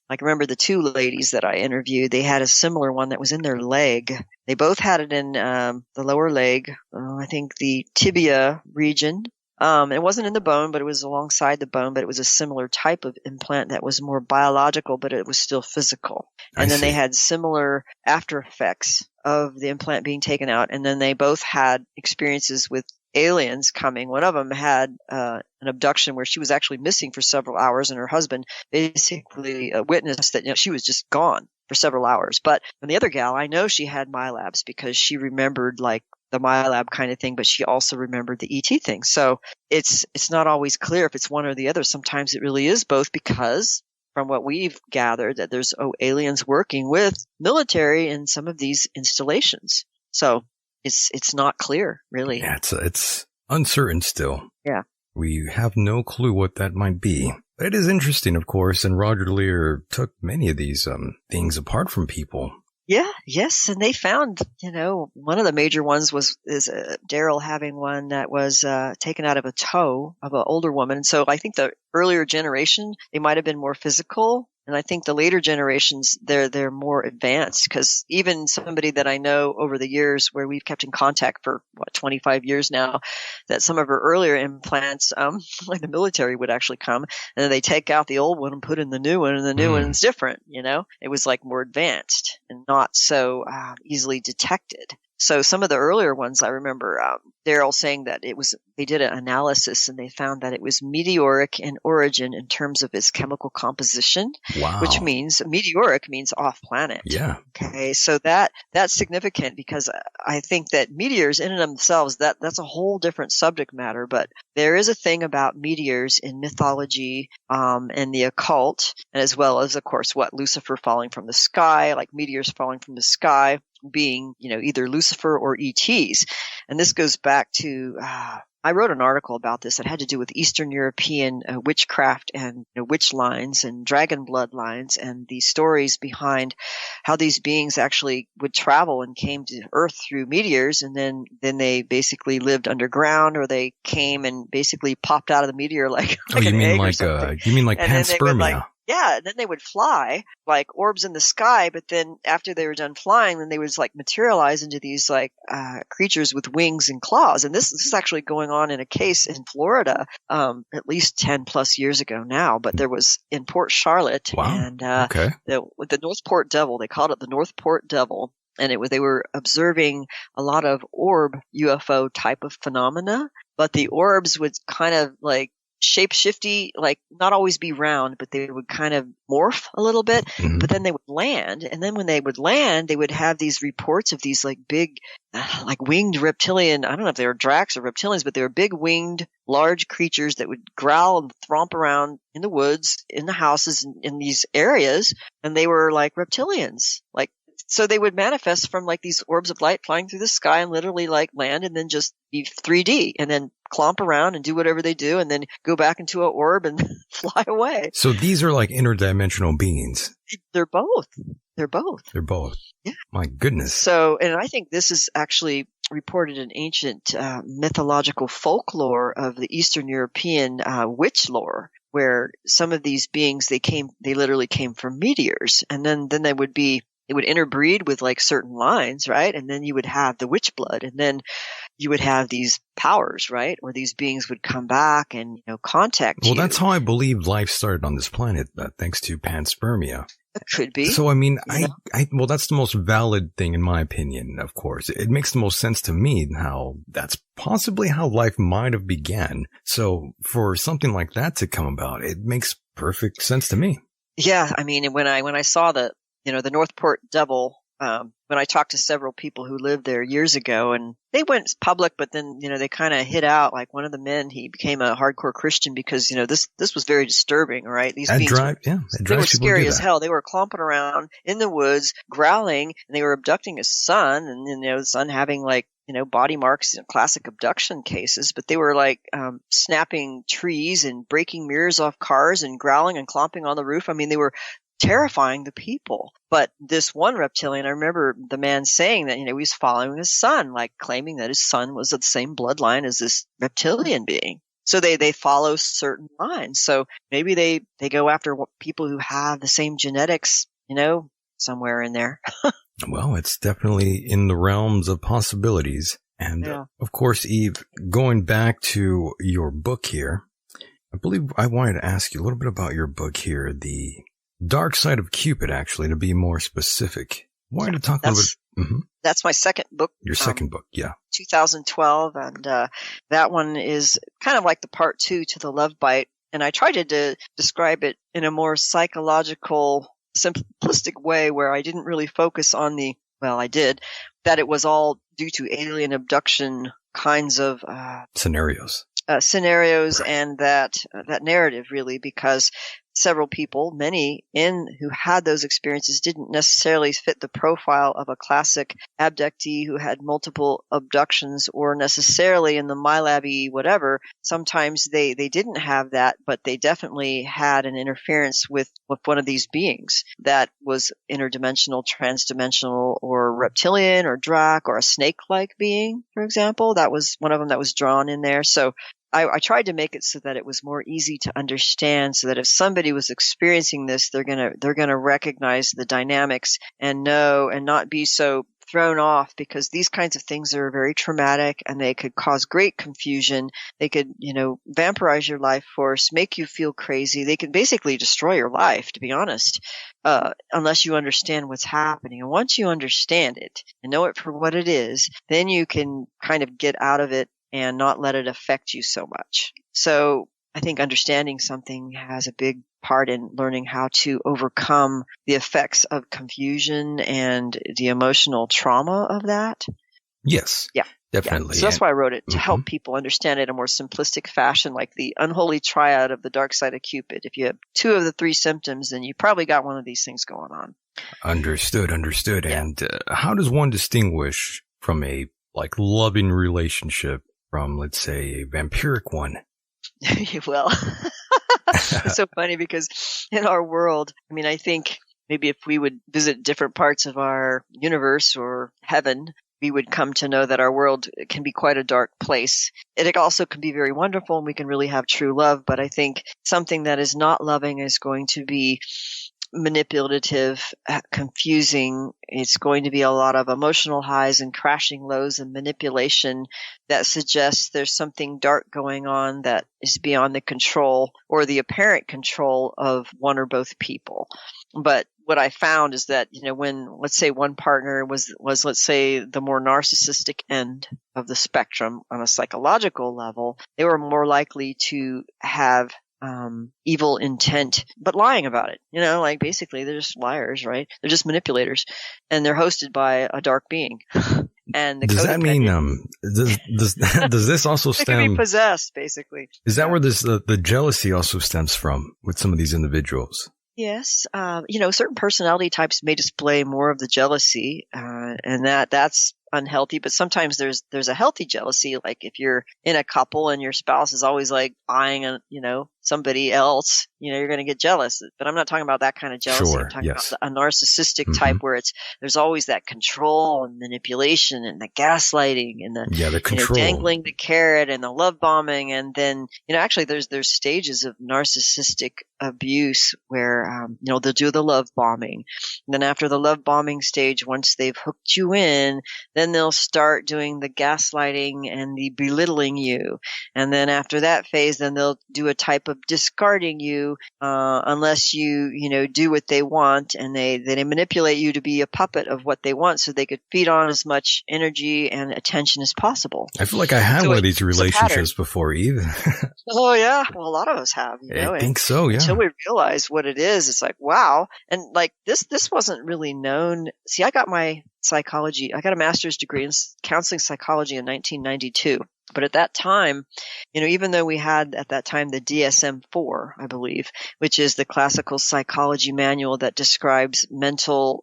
like remember the two ladies that I interviewed, they had a similar one that was in their leg. They both had it in the lower leg, I think the tibia region. It wasn't in the bone, but it was alongside the bone, but it was a similar type of implant that was more biological, but it was still physical. And then they had similar after effects of the implant being taken out. And then they both had experiences with aliens coming. One of them had an abduction where she was actually missing for several hours, and her husband basically witnessed that she was just gone for several hours. But the other gal, I know she had MyLabs because she remembered like the MyLab kind of thing, but she also remembered the ET thing. So it's not always clear if it's one or the other. Sometimes it really is both, because from what we've gathered that there's aliens working with military in some of these installations. So it's not clear, really. Yeah, it's uncertain still. Yeah. We have no clue what that might be. It is interesting, of course, and Roger Lear took many of these things apart from people. Yeah, yes, and they found, one of the major ones is Daryl having one that was taken out of a toe of an older woman. So I think the earlier generation, they might have been more physical. And I think the later generations, they're more advanced, because even somebody that I know over the years where we've kept in contact for 25 years now, that some of her earlier implants, like the military would actually come and then they take out the old one and put in the new one, and the new one's different. It was like more advanced and not so easily detected. So some of the earlier ones, I remember Daryl saying that they did an analysis and they found that it was meteoric in origin in terms of its chemical composition. Wow. Which means meteoric means off planet. Yeah. Okay. So that's significant, because I think that meteors in and of themselves, that's a whole different subject matter, but there is a thing about meteors in mythology, and the occult, and as well as, of course, Lucifer falling from the sky, like meteors falling from the sky, being, either Lucifer or ETs. And this goes back to, I wrote an article about this that had to do with Eastern European witchcraft and witch lines and dragon bloodlines, and the stories behind how these beings actually would travel and came to Earth through meteors, and then they basically lived underground, or they came and basically popped out of the meteor like you an egg mean or something. you mean like panspermia? Yeah, and then they would fly like orbs in the sky, but then after they were done flying, then they would like materialize into these like creatures with wings and claws. And this is actually going on in a case in Florida, at least 10 plus years ago now. But there was in Port Charlotte, and with the Northport Devil, they called it the Northport Devil. And they were observing a lot of orb UFO type of phenomena, but the orbs would kind of like shape-shifty, like not always be round, but they would kind of morph a little bit, but then they would land. And then when they would land, they would have these reports of these like big, like winged reptilian, I don't know if they were dracs or reptilians, but they were big winged, large creatures that would growl and thwomp around in the woods, in the houses, in these areas. And they were like reptilians, so they would manifest from like these orbs of light flying through the sky and literally like land and then just be 3D and then clomp around and do whatever they do and then go back into an orb and fly away. So these are like interdimensional beings. They're both. They're both. Yeah. My goodness. So, and I think this is actually reported in ancient mythological folklore of the Eastern European witch lore, where some of these beings, they literally came from meteors, and then they would interbreed with like certain lines, right? And then you would have the witch blood, and then you would have these powers, right? Or these beings would come back and, contact you. Well, that's how I believe life started on this planet, thanks to panspermia. It could be. So, I mean, well, that's the most valid thing in my opinion, of course. It makes the most sense to me how that's possibly how life might have began. So for something like that to come about, it makes perfect sense to me. Yeah. I mean, when I saw the Northport Devil, when I talked to several people who lived there years ago, and they went public, but then, they kind of hid out. Like one of the men, he became a hardcore Christian because, this was very disturbing, right? These beings they were scary as hell. They were clomping around in the woods, growling, and they were abducting his son, and, the son having like, body marks in classic abduction cases, but they were like, snapping trees and breaking mirrors off cars and growling and clomping on the roof. I mean, they were terrifying the people. But this one reptilian, I remember the man saying that, he was following his son, like claiming that his son was of the same bloodline as this reptilian being. So they follow certain lines. So maybe they go after people who have the same genetics, somewhere in there. Well, it's definitely in the realms of possibilities. And of course, Eve, going back to your book here, I believe I wanted to ask you a little bit about your book here, The Dark Side of Cupid, actually, to be more specific. Wanted to talk a little bit. Mm-hmm. That's my second book. Your second book, yeah. 2012. And that one is kind of like the part 2 to The Love Bite. And I tried to describe it in a more psychological, simplistic way where I didn't really focus on I did, that it was all due to alien abduction kinds of scenarios. Right. And that narrative, really, because several people, many who had those experiences, didn't necessarily fit the profile of a classic abductee who had multiple abductions, or necessarily in the MyLab-y whatever. Sometimes they didn't have that, but they definitely had an interference with one of these beings that was interdimensional, transdimensional, or reptilian, or Drac, or a snake-like being, for example. That was one of them that was drawn in there. So I tried to make it so that it was more easy to understand, so that if somebody was experiencing this, they're gonna recognize the dynamics and know, and not be so thrown off, because these kinds of things are very traumatic and they could cause great confusion. They could, vampirize your life force, make you feel crazy. They could basically destroy your life, to be honest, unless you understand what's happening. And once you understand it and know it for what it is, then you can kind of get out of it and not let it affect you so much. So I think understanding something has a big part in learning how to overcome the effects of confusion and the emotional trauma of that. Yes. Yeah. Definitely. Yeah. So that's why I wrote it, to help people understand it in a more simplistic fashion, like the unholy triad of the dark side of Cupid. If you have 2 of the 3 symptoms, then you probably got one of these things going on. Understood. Yeah. And how does one distinguish from a loving relationship from, let's say, a vampiric one? Well, it's so funny because in our world, I mean, I think maybe if we would visit different parts of our universe or heaven, we would come to know that our world can be quite a dark place. It also can be very wonderful, and we can really have true love. But I think something that is not loving is going to be manipulative, confusing. It's going to be a lot of emotional highs and crashing lows and manipulation that suggests there's something dark going on that is beyond the control or the apparent control of one or both people. But what I found is that, when, let's say, one partner was, let's say, the more narcissistic end of the spectrum on a psychological level, they were more likely to have evil intent, but lying about it. Basically they're just liars, right? They're just manipulators, and they're hosted by a dark being. And does that mean does this also stem? They could be possessed, basically. Is that where this the jealousy also stems from with some of these individuals? Yes, certain personality types may display more of the jealousy, and that's unhealthy. But sometimes there's a healthy jealousy, like if you're in a couple and your spouse is always like eyeing somebody else, you're going to get jealous. But I'm not talking about that kind of jealousy. Sure, I'm talking yes. about a narcissistic type where there's always that control and manipulation and the gaslighting and the control, dangling the carrot and the love bombing. And then, actually there's stages of narcissistic abuse where, they'll do the love bombing. And then after the love bombing stage, once they've hooked you in, then they'll start doing the gaslighting and the belittling you. And then after that phase, then they'll do a type of discarding you, unless you do what they want, and they manipulate you to be a puppet of what they want so they could feed on as much energy and attention as possible. I feel like I had one of these relationships before, Eve. Oh yeah. Well, a lot of us have, I think so, yeah. Until we realize what it is, it's like, wow. And like this wasn't really known. See, I got my psychology. I got a master's degree in counseling psychology in 1992. But at that time, even though we had at that time the DSM-4, I believe, which is the classical psychology manual that describes mental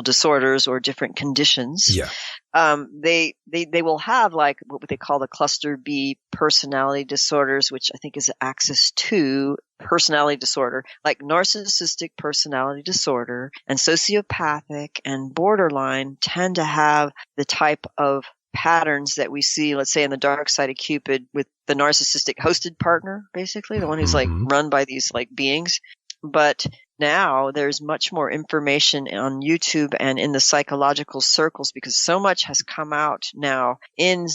disorders or different conditions. Yeah. They will have like what they call the cluster B personality disorders, which I think is axis 2 personality disorder, like narcissistic personality disorder and sociopathic and borderline tend to have the type of patterns that we see, let's say, in the dark side of Cupid with the narcissistic hosted partner, basically, the one who's like run by these like beings. But now there's much more information on YouTube and in the psychological circles because so much has come out now in,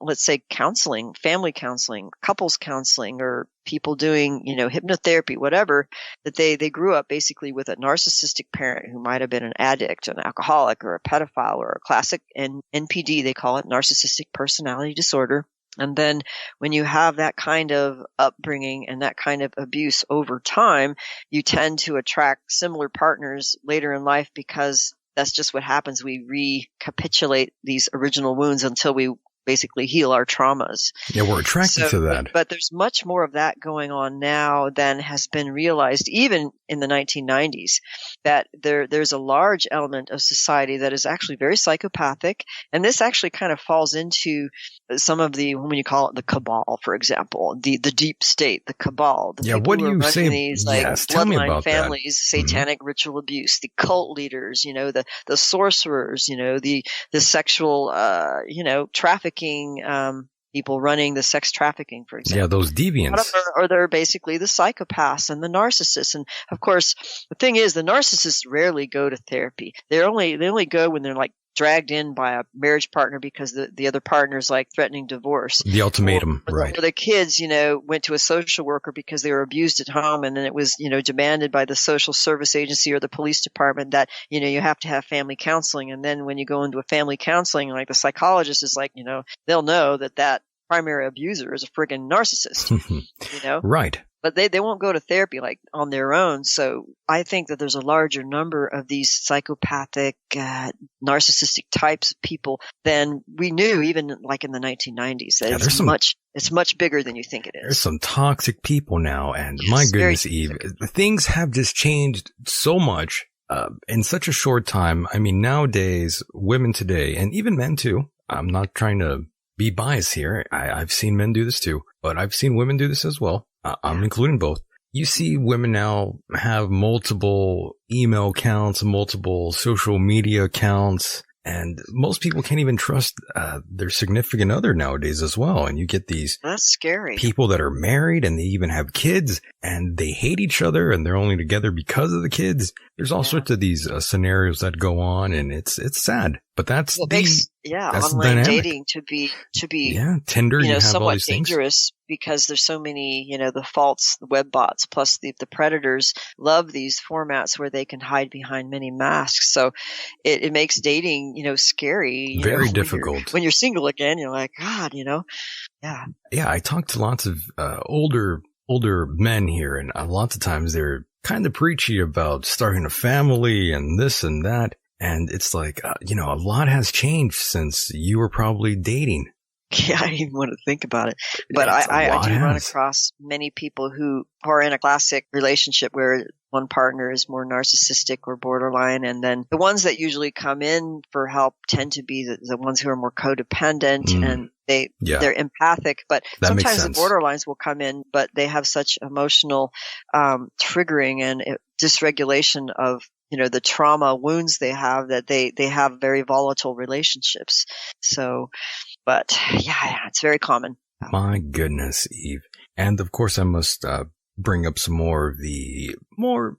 let's say, counseling, family counseling, couples counseling, or people doing, hypnotherapy, whatever, that they grew up basically with a narcissistic parent who might have been an addict, an alcoholic, or a pedophile, or a classic NPD, they call it, narcissistic personality disorder. And then when you have that kind of upbringing and that kind of abuse over time, you tend to attract similar partners later in life because that's just what happens. We recapitulate these original wounds until we basically heal our traumas. Yeah, we're attracted to that. But there's much more of that going on now than has been realized even in the 1990s, that there's a large element of society that is actually very psychopathic. And this actually kind of falls into some of the, when you call it the cabal, for example, the deep state, the cabal. The what do you say? These, Tell me bloodline about families, that. Satanic ritual abuse, the cult leaders, the sorcerers, the sexual, trafficking, people running the sex trafficking, for example. Yeah, those deviants. Or they're basically the psychopaths and the narcissists. And of course, the thing is, the narcissists rarely go to therapy. They only go when they're like dragged in by a marriage partner because the other partner's like threatening divorce. The ultimatum, right. Or the kids, went to a social worker because they were abused at home, and then it was, demanded by the social service agency or the police department that, you have to have family counseling. And then when you go into a family counseling, like the psychologist is like, they'll know that primary abuser is a friggin' narcissist, Right. But they won't go to therapy like on their own. So I think that there's a larger number of these psychopathic, narcissistic types of people than we knew even like in the 1990s. That it's much bigger than you think it is. There's some toxic people now, and my goodness, Eve, things have just changed so much in such a short time. I mean, nowadays, women today, and even men too, I'm not trying to be biased here. I've seen men do this too, but I've seen women do this as well. I'm including both. You see women now have multiple email accounts, multiple social media accounts, and most people can't even trust their significant other nowadays as well. And you get these That's scary. people that are married and they even have kids and they hate each other and they're only together because of the kids. There's all sorts of these scenarios that go on, and it's sad. But that's that's online dating to be Tinder, you have somewhat all these things. dangerous because there's so many, the faults, the web bots, plus the predators love these formats where they can hide behind many masks. So it makes dating, scary. Very difficult. When you're single again, you're like, God, yeah. Yeah, I talk to lots of older men here, and lots of times they're kind of preachy about starting a family and this and that. And it's like, a lot has changed since you were probably dating. Yeah, I didn't even want to think about it. But I do run across many people who are in a classic relationship where one partner is more narcissistic or borderline. And then the ones that usually come in for help tend to be the ones who are more codependent and they're empathic, but that sometimes the borderlines will come in, but they have such emotional triggering and dysregulation of the trauma wounds they have that they have very volatile relationships. So, but yeah, it's very common. My goodness, Eve. And of course I must bring up some more of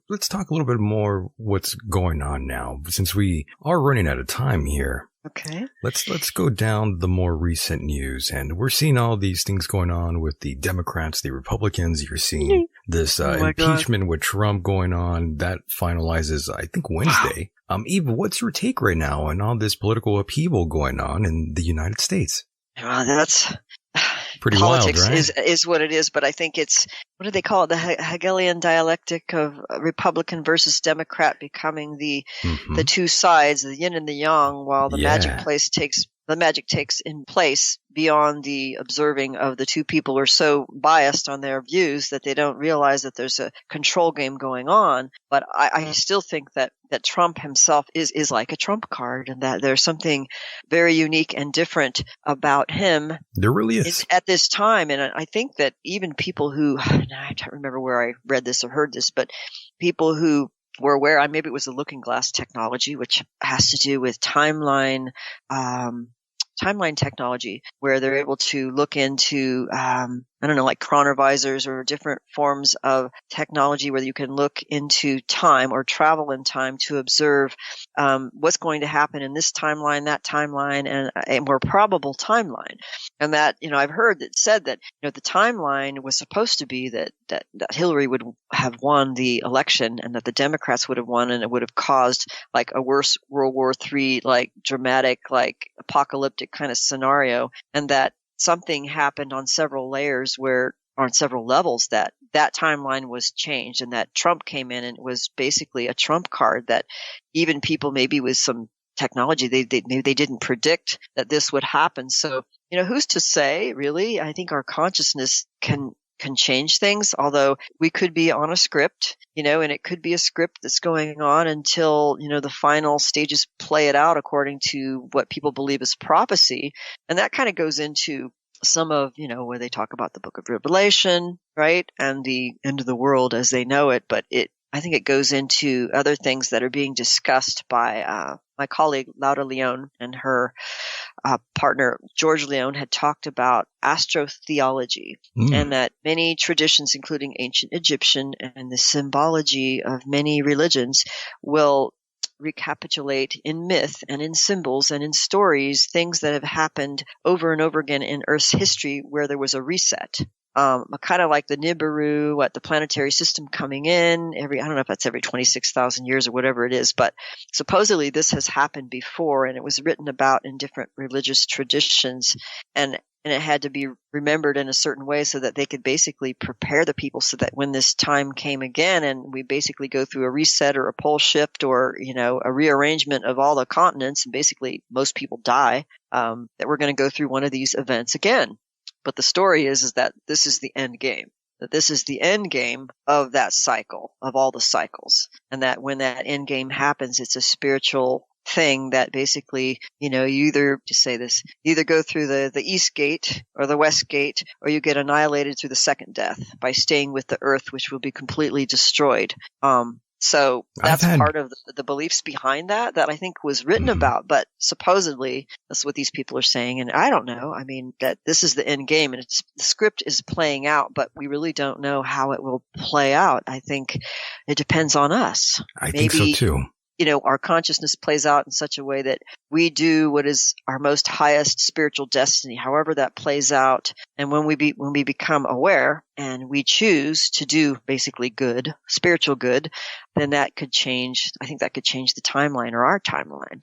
let's talk a little bit more what's going on now, since we are running out of time here. Okay. Let's go down the more recent news, and we're seeing all these things going on with the Democrats, the Republicans. You're seeing this impeachment with Trump going on that finalizes, I think, Wednesday. Wow. Eve, what's your take right now on all this political upheaval going on in the United States? Well, that's pretty politics wild, right? is what it is, but I think it's, what do they call it? The Hegelian dialectic of Republican versus Democrat becoming the two sides, the yin and the yang, while the magic takes in place beyond the observing of the two people are so biased on their views that they don't realize that there's a control game going on. But I still think that Trump himself is like a trump card, and that there's something very unique and different about him. There really is. At this time. And I think that even people who, I don't remember where I read this or heard this, but people who were aware, maybe it was the looking glass technology, which has to do with timeline technology, where they're able to look into, like chronovisors or different forms of technology where you can look into time or travel in time to observe what's going to happen in this timeline, that timeline, and a more probable timeline. And that, I've heard that said that, the timeline was supposed to be that Hillary would have won the election and that the Democrats would have won, and it would have caused like a worse World War III, like dramatic, like apocalyptic kind of scenario, and that something happened on several layers on several levels that timeline was changed, and that Trump came in and it was basically a trump card that even people maybe with some technology, maybe they didn't predict that this would happen. So, who's to say, really? I think our consciousness can change things, although we could be on a script, and it could be a script that's going on until, the final stages play it out according to what people believe is prophecy. And that kind of goes into some of, where they talk about the book of Revelation, right? And the end of the world as they know it. But I think it goes into other things that are being discussed by my colleague Laura Leon, and her partner George Leon had talked about astrotheology, and that many traditions, including ancient Egyptian and the symbology of many religions, will recapitulate in myth and in symbols and in stories things that have happened over and over again in Earth's history where there was a reset. Kind of like the Nibiru, the planetary system coming in I don't know if that's every 26,000 years or whatever it is, but supposedly this has happened before, and it was written about in different religious traditions, and it had to be remembered in a certain way so that they could basically prepare the people so that when this time came again and we basically go through a reset or a pole shift or, a rearrangement of all the continents, and basically most people die, that we're going to go through one of these events again. But the story is that this is the end game, that this is the end game of that cycle, of all the cycles. And that when that end game happens, it's a spiritual thing that basically, you either, to say this, you either go through the east gate or the west gate, or you get annihilated through the second death by staying with the earth, which will be completely destroyed. So that's part of the beliefs behind that I think was written about, but supposedly that's what these people are saying. And I don't know. I mean, that this is the end game, and the script is playing out, but we really don't know how it will play out. I think it depends on us. I think so too. Our consciousness plays out in such a way that we do what is our most highest spiritual destiny, however that plays out. And when we become aware and we choose to do basically good, spiritual good, then that could change. I think that could change the timeline or our timeline.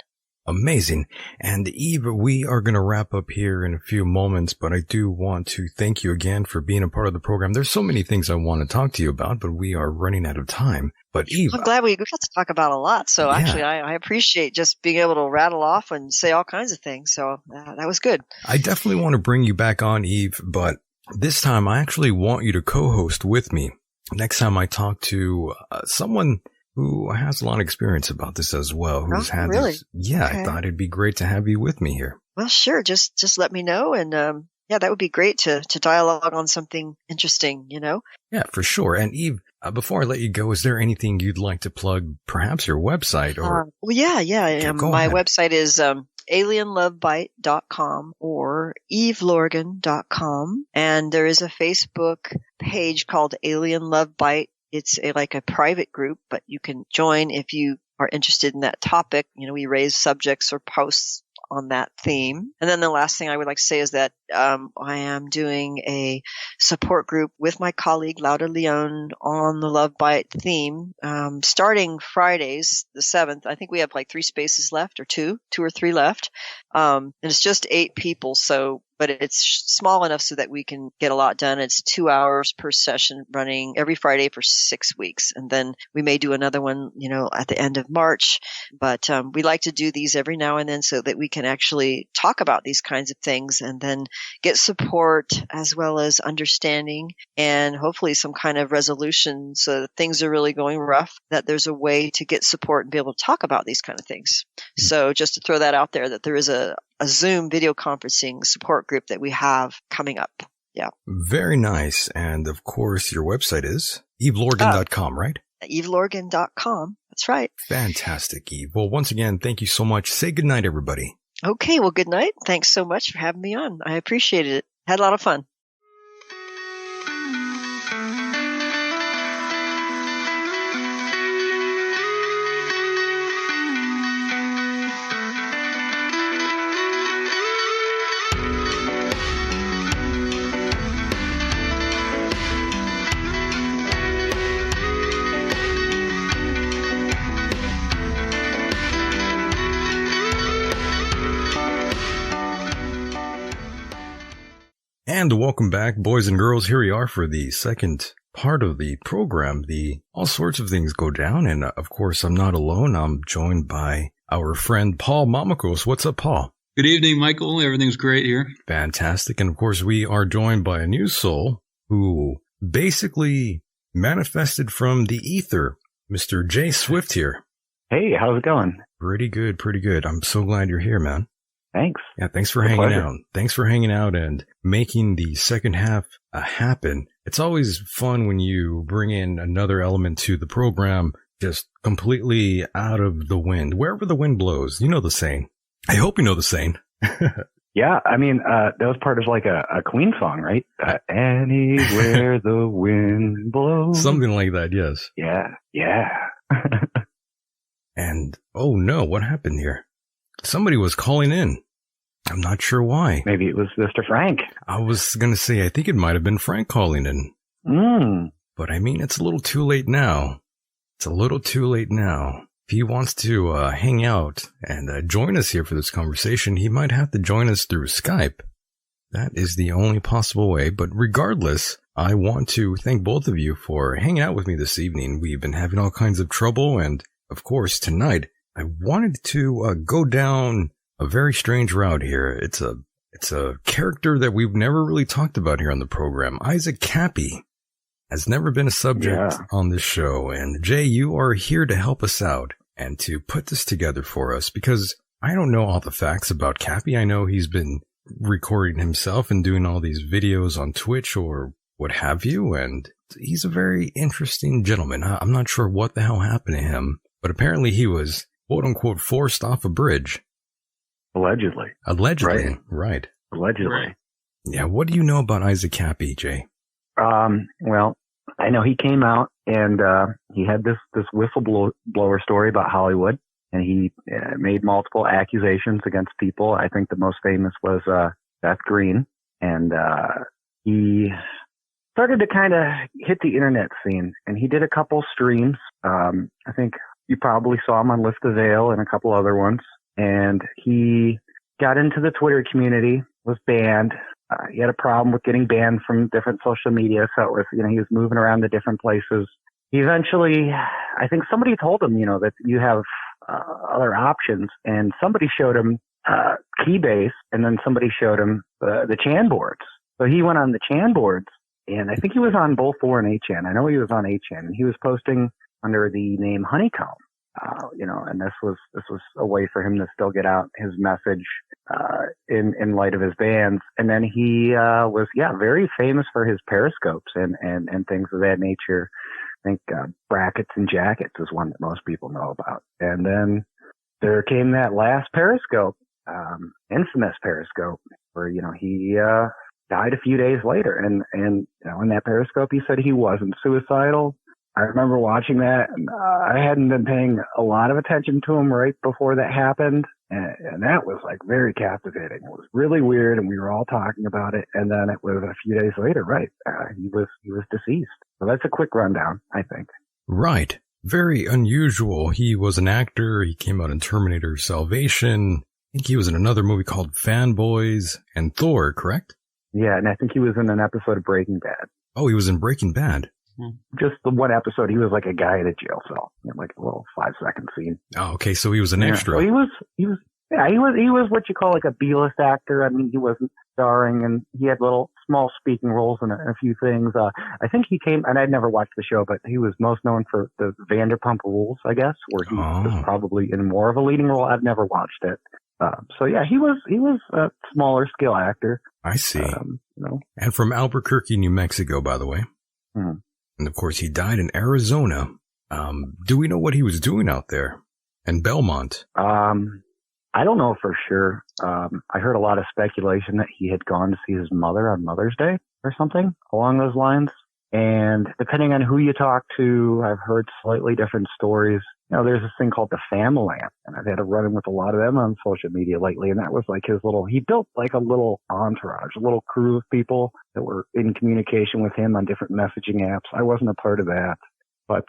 Amazing. And Eve, we are going to wrap up here in a few moments, but I do want to thank you again for being a part of the program. There's so many things I want to talk to you about, but we are running out of time. But Eve, I'm glad we got to talk about a lot. So actually, I appreciate just being able to rattle off and say all kinds of things. So that was good. I definitely want to bring you back on, Eve, but this time I actually want you to co-host with me. next time I talk to someone who has a lot of experience about this as well, who's had really? this. Yeah, Okay. I thought it'd be great to have you with me here. Well, sure. Just let me know. And, yeah, that would be great to dialogue on something interesting, Yeah, for sure. And Eve, before I let you go, is there anything you'd like to plug? Perhaps your website or? Well, yeah. Go My ahead. website is, alienlovebite.com or evelorgen.com. And there is a Facebook page called Alien Love Bite. It's like a private group, but you can join if you are interested in that topic. We raise subjects or posts on that theme. And then the last thing I would like to say is that I am doing a support group with my colleague Lauda Leon on the Love Bite theme, starting Fridays the 7th. I think we have like 3 spaces left, or two or 3 left. And it's just 8 people, but it's small enough so that we can get a lot done. It's 2 hours per session, running every Friday for 6 weeks. And then we may do another one, at the end of March. But we like to do these every now and then so that we can actually talk about these kinds of things and then get support as well as understanding and hopefully some kind of resolution so that things are really going rough, that there's a way to get support and be able to talk about these kind of things. So just to throw that out there, that there is a Zoom video conferencing support group that we have coming up. Yeah. Very nice. And of course, your website is evelorgen.com, right? evelorgen.com. That's right. Fantastic, Eve. Well, once again, thank you so much. Say goodnight, everybody. Okay. Well, good night. Thanks so much for having me on. I appreciated it. Had a lot of fun. And welcome back, boys and girls. Here we are for the second part of the program. All sorts of things go down. And of course, I'm not alone. I'm joined by our friend Paul Mamakos. What's up, Paul? Good evening, Michael. Everything's great here. Fantastic. And of course, we are joined by a new soul who basically manifested from the ether, Mr. Jay Swift here. Hey, how's it going? Pretty good, pretty good. I'm so glad you're here, man. Thanks. Yeah, thanks for hanging out. Thanks for hanging out and making the second half happen. It's always fun when you bring in another element to the program, just completely out of the wind. Wherever the wind blows, you know the saying. I hope you know the saying. Yeah, I mean, that was part of like a Queen song, right? Anywhere the wind blows. Something like that, yes. Yeah. And, oh no, what happened here? Somebody was calling in. I'm not sure why. Maybe it was Mr. Frank. I was going to say, I think it might have been Frank calling in. But I mean, it's a little too late now. If he wants to hang out and join us here for this conversation, he might have to join us through Skype. That is the only possible way. But regardless, I want to thank both of you for hanging out with me this evening. We've been having all kinds of trouble. And of course, tonight, I wanted to go down a very strange route here. It's a character that we've never really talked about here on the program. Isaac Kappy has never been a subject on this show. And Jay, you are here to help us out and to put this together for us, because I don't know all the facts about Kappy. I know he's been recording himself and doing all these videos on Twitch or what have you. And he's a very interesting gentleman. I'm not sure what the hell happened to him, but apparently he was quote unquote forced off a bridge. Allegedly. Right. Allegedly. Right. Yeah. What do you know about Isaac Kappy, Jay? Well, I know he came out and he had this whistleblower story about Hollywood, and he made multiple accusations against people. I think the most famous was Beth Green, and he started to kind of hit the internet scene, and he did a couple streams. I think you probably saw him on Lift the Veil and a couple other ones. And he got into the Twitter community, was banned. He had a problem with getting banned from different social media. So it was, he was moving around to different places. He eventually, I think somebody told him, that you have other options. And somebody showed him Keybase, and then somebody showed him the Chan boards. So he went on the Chan boards And I think he was on both 4 and 8chan. I know he was on 8chan. He was posting under the name Honeycomb. And this was a way for him to still get out his message in light of his bands. And then he was very famous for his periscopes and things of that nature. I think Brackets and Jackets is one that most people know about. And then there came that last periscope, infamous periscope, where he died a few days later. And in that periscope he said he wasn't suicidal. I remember watching that, and I hadn't been paying a lot of attention to him right before that happened, and that was like very captivating. It was really weird, and we were all talking about it. And then it was a few days later, right? He was deceased. So that's a quick rundown, I think. Right. Very unusual. He was an actor. He came out in Terminator Salvation. I think he was in another movie called Fanboys and Thor, correct? Yeah, and I think he was in an episode of Breaking Bad. Oh, he was in Breaking Bad. Just the one episode, he was like a guy in a jail cell, like a little 5-second scene. Oh, okay, so he was an extra. So he was what you call like a B-list actor. I mean, he wasn't starring, and he had little small speaking roles in a few things. I think he came, and I'd never watched the show, but he was most known for the Vanderpump Rules, I guess, where he was probably in more of a leading role. I've never watched it. He was a smaller scale actor. I see. And from Albuquerque, New Mexico, by the way. Mm-hmm. And of course, he died in Arizona. Do we know what he was doing out there in Belmont? I don't know for sure. I heard a lot of speculation that he had gone to see his mother on Mother's Day or something along those lines. And depending on who you talk to, I've heard slightly different stories. There's this thing called the Famalam, and I've had a run-in with a lot of them on social media lately, and that was like he built like a little entourage, a little crew of people that were in communication with him on different messaging apps. I wasn't a part of that. But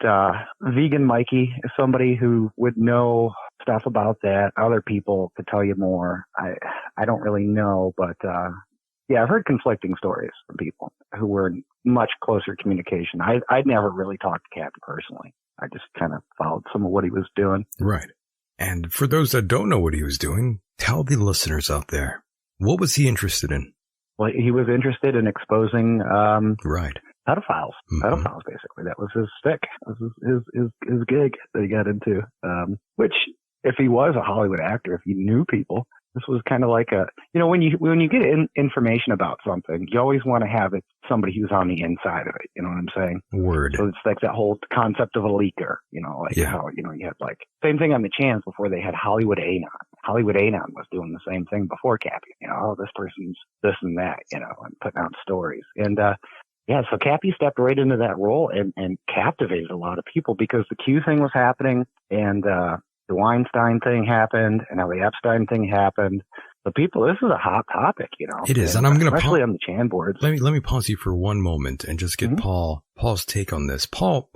Vegan Mikey is somebody who would know stuff about that. Other people could tell you more. I don't really know, but I've heard conflicting stories from people who were in much closer communication. I'd never really talked to Kappy personally. I just kind of followed some of what he was doing. Right. And for those that don't know what he was doing, tell the listeners out there, what was he interested in? Well, he was interested in exposing right. pedophiles. Mm-hmm. Pedophiles, basically. That was his stick. That was his gig that he got into. Which, if he was a Hollywood actor, if he knew people, this was kind of like when you get information about something, you always want to have it somebody who's on the inside of it. You know what I'm saying? Word. So it's like that whole concept of a leaker. How you had like same thing on the chans before they had Hollywood ANON. Hollywood ANON was doing the same thing before Kappy. This person's this and that. And putting out stories. And so Kappy stepped right into that role and captivated a lot of people because the Q thing was happening and the Weinstein thing happened, and now the Epstein thing happened. So people, this is a hot topic, It is, and I'm going to especially on the Chan boards. Let me pause you for one moment and just get Paul's take on this. Paul,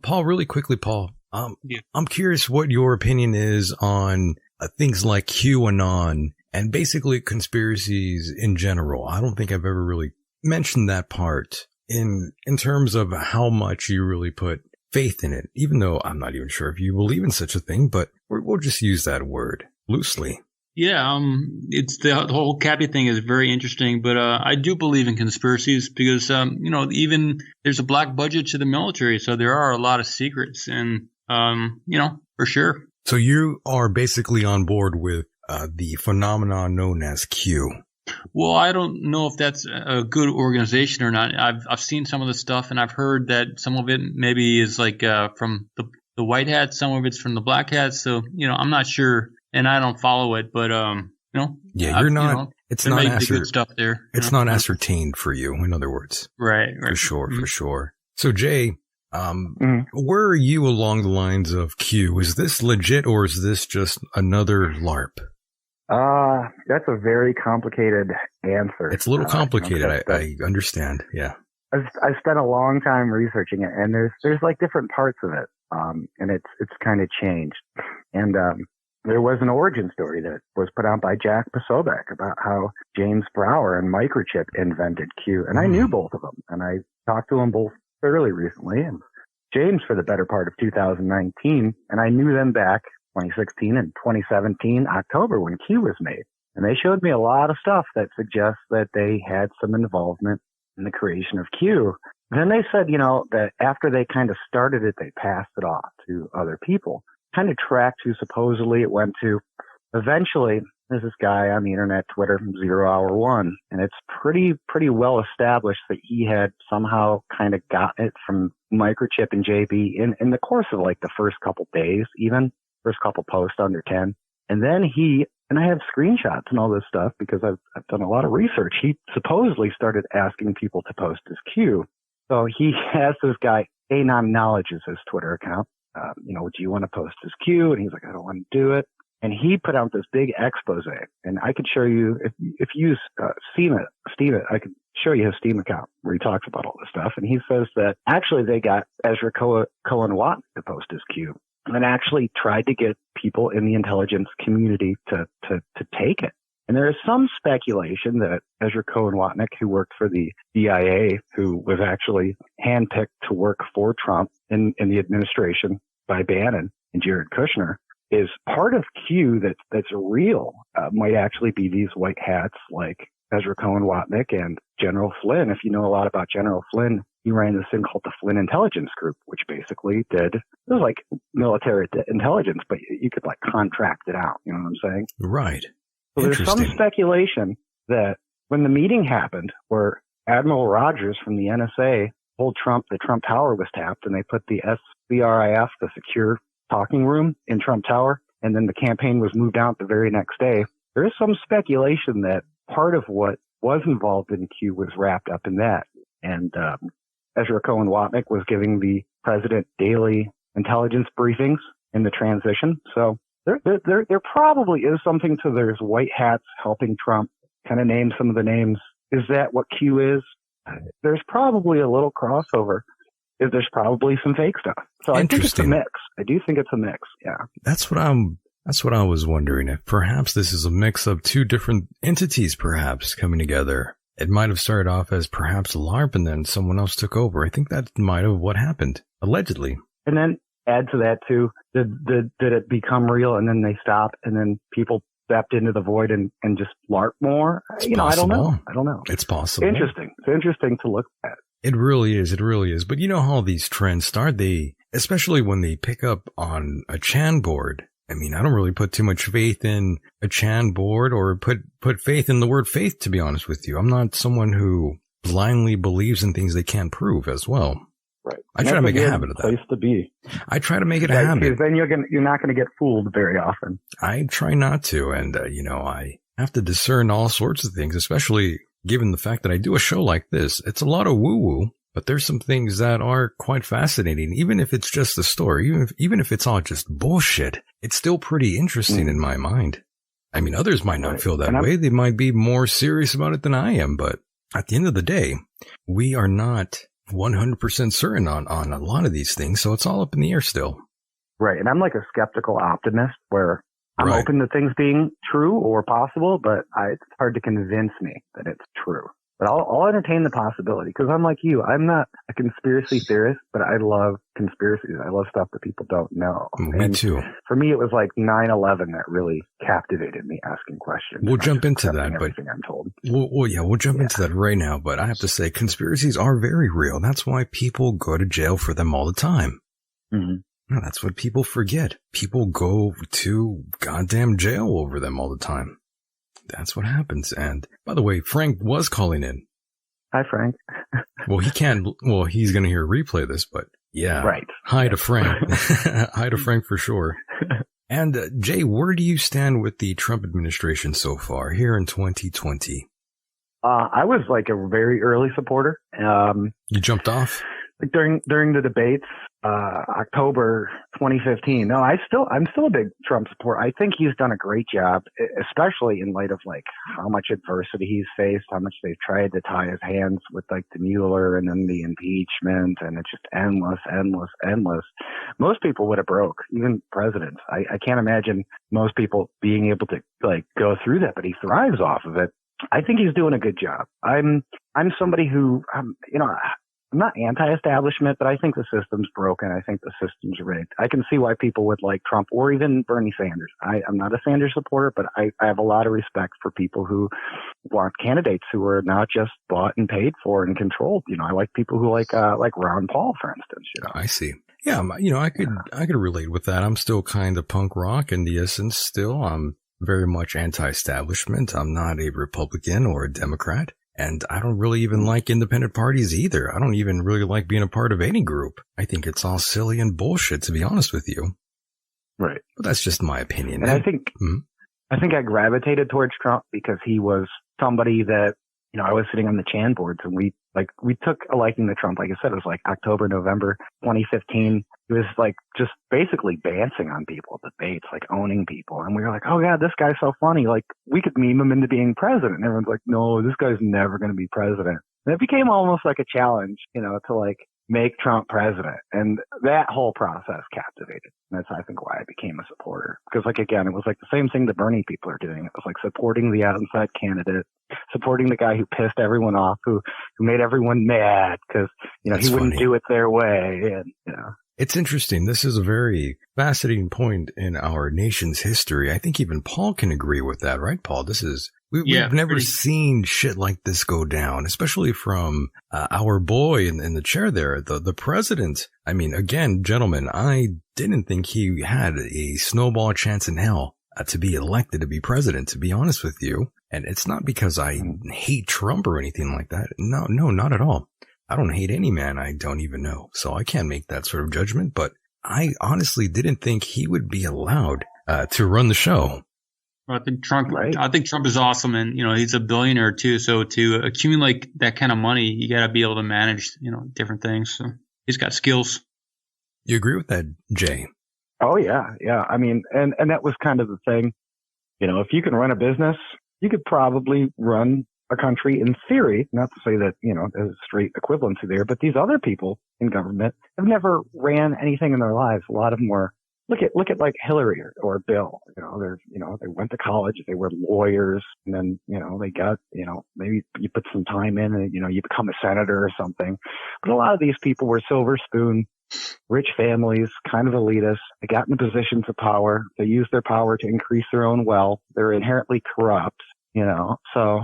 Paul, really quickly, Paul. I'm curious what your opinion is on things like QAnon and basically conspiracies in general. I don't think I've ever really mentioned that part in terms of how much you really put faith in it, even though I'm not even sure if you believe in such a thing, but we'll just use that word loosely. Yeah, it's the whole Kappy thing is very interesting, but I do believe in conspiracies because even there's a black budget to the military, so there are a lot of secrets, and for sure. So you are basically on board with the phenomenon known as Q. Well, I don't know if that's a good organization or not. I've seen some of the stuff, and I've heard that some of it maybe is like from the white hats, some of it's from the black hats. So I'm not sure, and I don't follow it, but yeah, you're not. It's not good stuff there. It's not ascertained for you. In other words, right. For sure. So Jay, where are you along the lines of Q? Is this legit or is this just another LARP? That's a very complicated answer. It's a little complicated. I understand. Yeah. I've spent a long time researching it, and there's like different parts of it. And it's kind of changed. And, there was an origin story that was put out by Jack Posobiec about how James Brower and Microchip invented Q. And I knew both of them, and I talked to them both fairly recently, and James for the better part of 2019, and I knew them back 2016 and 2017 October when Q was made. And they showed me a lot of stuff that suggests that they had some involvement in the creation of Q. Then they said, that after they kind of started it, they passed it off to other people. Kind of tracked who supposedly it went to. Eventually, there's this guy on the internet, Twitter, 0 Hour 1, and it's pretty well established that he had somehow kind of gotten it from Microchip and JB in the course of like the first couple days, even first couple posts under 10. And then and I have screenshots and all this stuff because I've done a lot of research. He supposedly started asking people to post his Q. So he asked this guy, JAnon Knowledge is his Twitter account. Do you want to post his Q? And he's like, I don't want to do it. And he put out this big expose. And I could show you, if you use Steam it, I could show you his Steam account where he talks about all this stuff. And he says that actually they got Ezra Cohen-Watt to post his Q. And then actually tried to get people in the intelligence community to take it. And there is some speculation that Ezra Cohen-Watnick, who worked for the CIA, who was actually handpicked to work for Trump in the administration by Bannon and Jared Kushner, is part of Q that's real. Might actually be these white hats like Ezra Cohen-Watnick and General Flynn. If you know a lot about General Flynn, he ran this thing called the Flynn Intelligence Group, which basically it was like military intelligence, but you could like contract it out. You know what I'm saying? Right. So there's some speculation that when the meeting happened where Admiral Rogers from the NSA told Trump the Trump Tower was tapped and they put the SBRIF, the secure talking room in Trump Tower, and then the campaign was moved out the very next day, there is some speculation that part of what was involved in Q was wrapped up in that. And Ezra Cohen-Watnick was giving the president daily intelligence briefings in the transition. So there probably is something to there's white hats helping Trump kind of name some of the names. Is that what Q is? There's probably a little crossover. There's probably some fake stuff. So I think it's a mix. I do think it's a mix. Yeah. That's what I was wondering. If perhaps this is a mix of two different entities perhaps coming together. It might have started off as perhaps LARP and then someone else took over. I think that might have what happened, allegedly. And then add to that too, did it become real and then they stop and then people stepped into the void and just LARP more? It's possible. I don't know. It's possible. Interesting. It's interesting to look at. It really is. It really is. But you know how these trends start? Especially when they pick up on a Chan board. I mean, I don't really put too much faith in a Chan board or put faith in the word faith, to be honest with you. I'm not someone who blindly believes in things they can't prove as well. Right. I try to make a habit of that. Place to be. I try to make it a habit. Because then you're not going to get fooled very often. I try not to. And, I have to discern all sorts of things, especially given the fact that I do a show like this. It's a lot of woo-woo. But there's some things that are quite fascinating, even if it's just a story, even if it's all just bullshit, it's still pretty interesting in my mind. I mean, others might not feel that way. They might be more serious about it than I am. But at the end of the day, we are not 100% certain on a lot of these things. So it's all up in the air still. Right. And I'm like a skeptical optimist where I'm open to things being true or possible, but it's hard to convince me that it's true. But I'll entertain the possibility because I'm like you. I'm not a conspiracy theorist, but I love conspiracies. I love stuff that people don't know. Me too. For me, it was like 9/11 that really captivated me asking questions. We'll jump into that, but I'm told. We'll jump into that right now. But I have to say, conspiracies are very real. That's why people go to jail for them all the time. Mm-hmm. No, that's what people forget. People go to goddamn jail over them all the time. That's what happens. And by the way, Frank was calling in. Hi, Frank. Well, he's going to hear a replay of this, but yeah. Right. Hi to Frank. Hi to Frank for sure. And Jay, where do you stand with the Trump administration so far here in 2020? I was like a very early supporter. You jumped off? Like during the debates, October 2015. No, I'm still a big Trump supporter. I think he's done a great job, especially in light of like how much adversity he's faced, how much they've tried to tie his hands with like the Mueller and then the impeachment, and it's just endless. Most people would have broke, even presidents. I can't imagine most people being able to like go through that, but he thrives off of it. I think he's doing a good job. I'm somebody who, I'm I'm not anti-establishment, but I think the system's broken. I think the system's rigged. I can see why people would like Trump or even Bernie Sanders. I'm not a Sanders supporter, but I have a lot of respect for people who want candidates who are not just bought and paid for and controlled. I like people who like Ron Paul, for instance. I see. Yeah, I could relate with that. I'm still kind of punk rock in the essence still. I'm very much anti-establishment. I'm not a Republican or a Democrat. And I don't really even like independent parties either. I don't even really like being a part of any group. I think it's all silly and bullshit, to be honest with you. Right. But that's just my opinion. And I think I gravitated towards Trump because he was somebody that, I was sitting on the Chan boards and we took a liking to Trump. Like I said, it was like October, November 2015. He was like just basically dancing on people at debates, like owning people. And we were like, oh yeah, this guy's so funny. Like we could meme him into being president. And everyone's like, no, this guy's never going to be president. And it became almost like a challenge, to like make Trump president. And that whole process captivated. And that's, I think, why I became a supporter. Because like, again, it was like the same thing the Bernie people are doing. It was like supporting the outside candidate, supporting the guy who pissed everyone off, who made everyone mad because, he wouldn't do it their way. And, It's interesting. This is a very fascinating point in our nation's history. I think even Paul can agree with that, right, Paul? We've never seen shit like this go down, especially from our boy in the chair there, the president. I mean, again, gentlemen, I didn't think he had a snowball chance in hell to be elected to be president, to be honest with you. And it's not because I hate Trump or anything like that. No, not at all. I don't hate any man I don't even know, so I can't make that sort of judgment, but I honestly didn't think he would be allowed to run the show. I think Trump is awesome, and he's a billionaire too. So to accumulate that kind of money, you got to be able to manage different things. So he's got skills. You agree with that, Jay? Oh yeah. I mean, and that was kind of the thing. If you can run a business, you could probably run a country in theory. Not to say that there's a straight equivalency there, but these other people in government have never ran anything in their lives. A lot of them were. Look at like Hillary or Bill. They went to college, they were lawyers, and then they got maybe you put some time in and you become a senator or something. But a lot of these people were silver spoon, rich families, kind of elitist. They got into positions of power. They used their power to increase their own wealth. They're inherently corrupt. So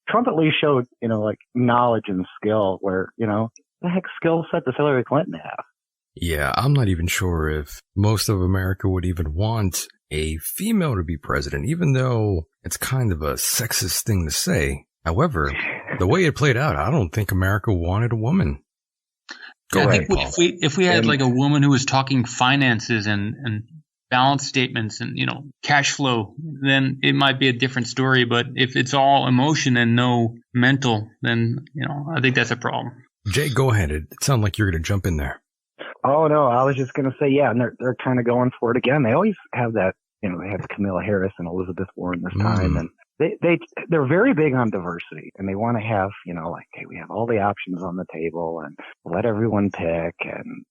Trump at least showed like knowledge and skill where the heck skill set does Hillary Clinton have? Yeah, I'm not even sure if most of America would even want a female to be president, even though it's kind of a sexist thing to say. However, the way it played out, I don't think America wanted a woman. I think if we had like a woman who was talking finances and balance statements and cash flow, then it might be a different story. But if it's all emotion and no mental, then I think that's a problem. Jay, go ahead. It sounded like you're going to jump in there. Oh no, I was just going to say, yeah, and they're kind of going for it again. They always have that, they had Kamala Harris and Elizabeth Warren this time, and they're very big on diversity, and they want to have, like, hey, we have all the options on the table, and let everyone pick, and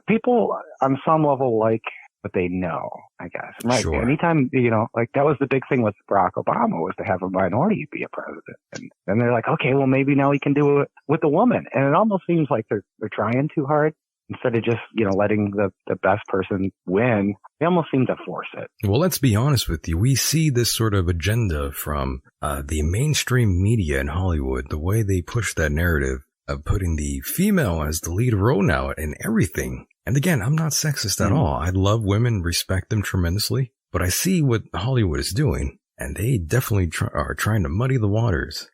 people on some level like what they know, I guess. Right? Sure. Anytime, like that was the big thing with Barack Obama, was to have a minority be a president, and then they're like, okay, well maybe now we can do it with a woman, and it almost seems like they're trying too hard. Instead of just, letting the best person win, they almost seem to force it. Well, let's be honest with you. We see this sort of agenda from the mainstream media in Hollywood, the way they push that narrative of putting the female as the lead role now in everything. And again, I'm not sexist at all. I love women, respect them tremendously. But I see what Hollywood is doing, and they definitely are trying to muddy the waters.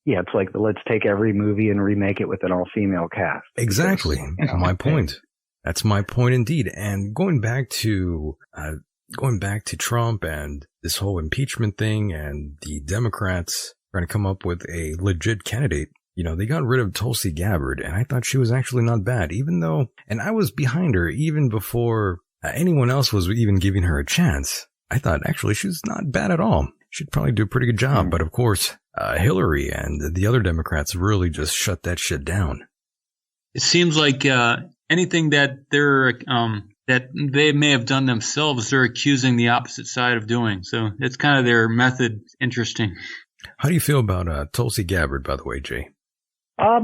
Yeah, it's like let's take every movie and remake it with an all-female cast. Exactly. My point. That's my point indeed. And going back to Trump and this whole impeachment thing and the Democrats trying to come up with a legit candidate, they got rid of Tulsi Gabbard, and I thought she was actually not bad, even though, and I was behind her even before anyone else was even giving her a chance. I thought actually she was not bad at all. She'd probably do a pretty good job, but of course, Hillary and the other Democrats really just shut that shit down. It seems like anything that that they may have done themselves, they're accusing the opposite side of doing. So it's kind of their method interesting. How do you feel about Tulsi Gabbard, by the way, Jay? I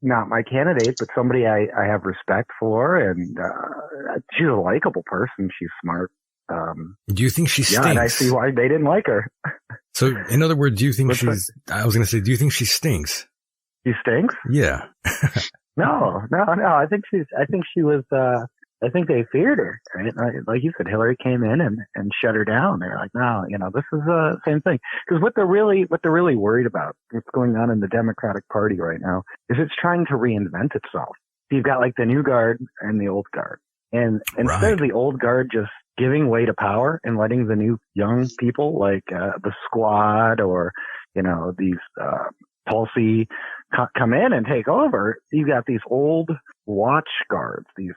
not my candidate, but somebody I have respect for, and she's a likable person. She's smart. Do you think she stinks? Yeah, and I see why they didn't like her. So, in other words, do you think What's she's? I was going to say, do you think she stinks? She stinks? Yeah. No. I think she was. I think they feared her. Right? Like you said, Hillary came in and shut her down. They're like, no, this is the same thing. Because what they're really worried about, what's going on in the Democratic Party right now, is it's trying to reinvent itself. So you've got like the new guard and the old guard, and instead of the old guard just giving way to power and letting the new young people like the Squad or these Tulsi come in and take over, you got these old watch guards, these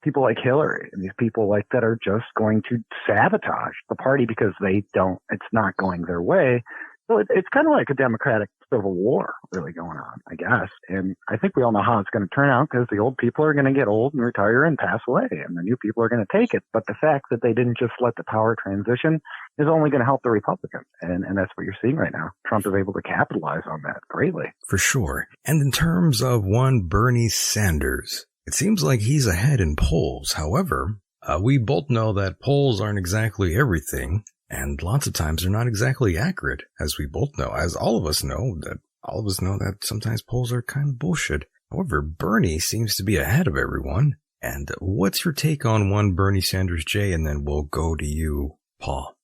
people like Hillary and these people like that are just going to sabotage the party because it's not going their way. So it's kind of like a Democratic civil war really going on, I guess. And I think we all know how it's going to turn out because the old people are going to get old and retire and pass away, and the new people are going to take it. But the fact that they didn't just let the power transition is only going to help the Republicans. And that's what you're seeing right now. Trump is able to capitalize on that greatly. For sure. And in terms of one Bernie Sanders, it seems like he's ahead in polls. However, we both know that polls aren't exactly everything. And lots of times they're not exactly accurate, as we both know, as all of us know that sometimes polls are kind of bullshit. However, Bernie seems to be ahead of everyone. And what's your take on one Bernie Sanders, Jay? And then we'll go to you, Paul.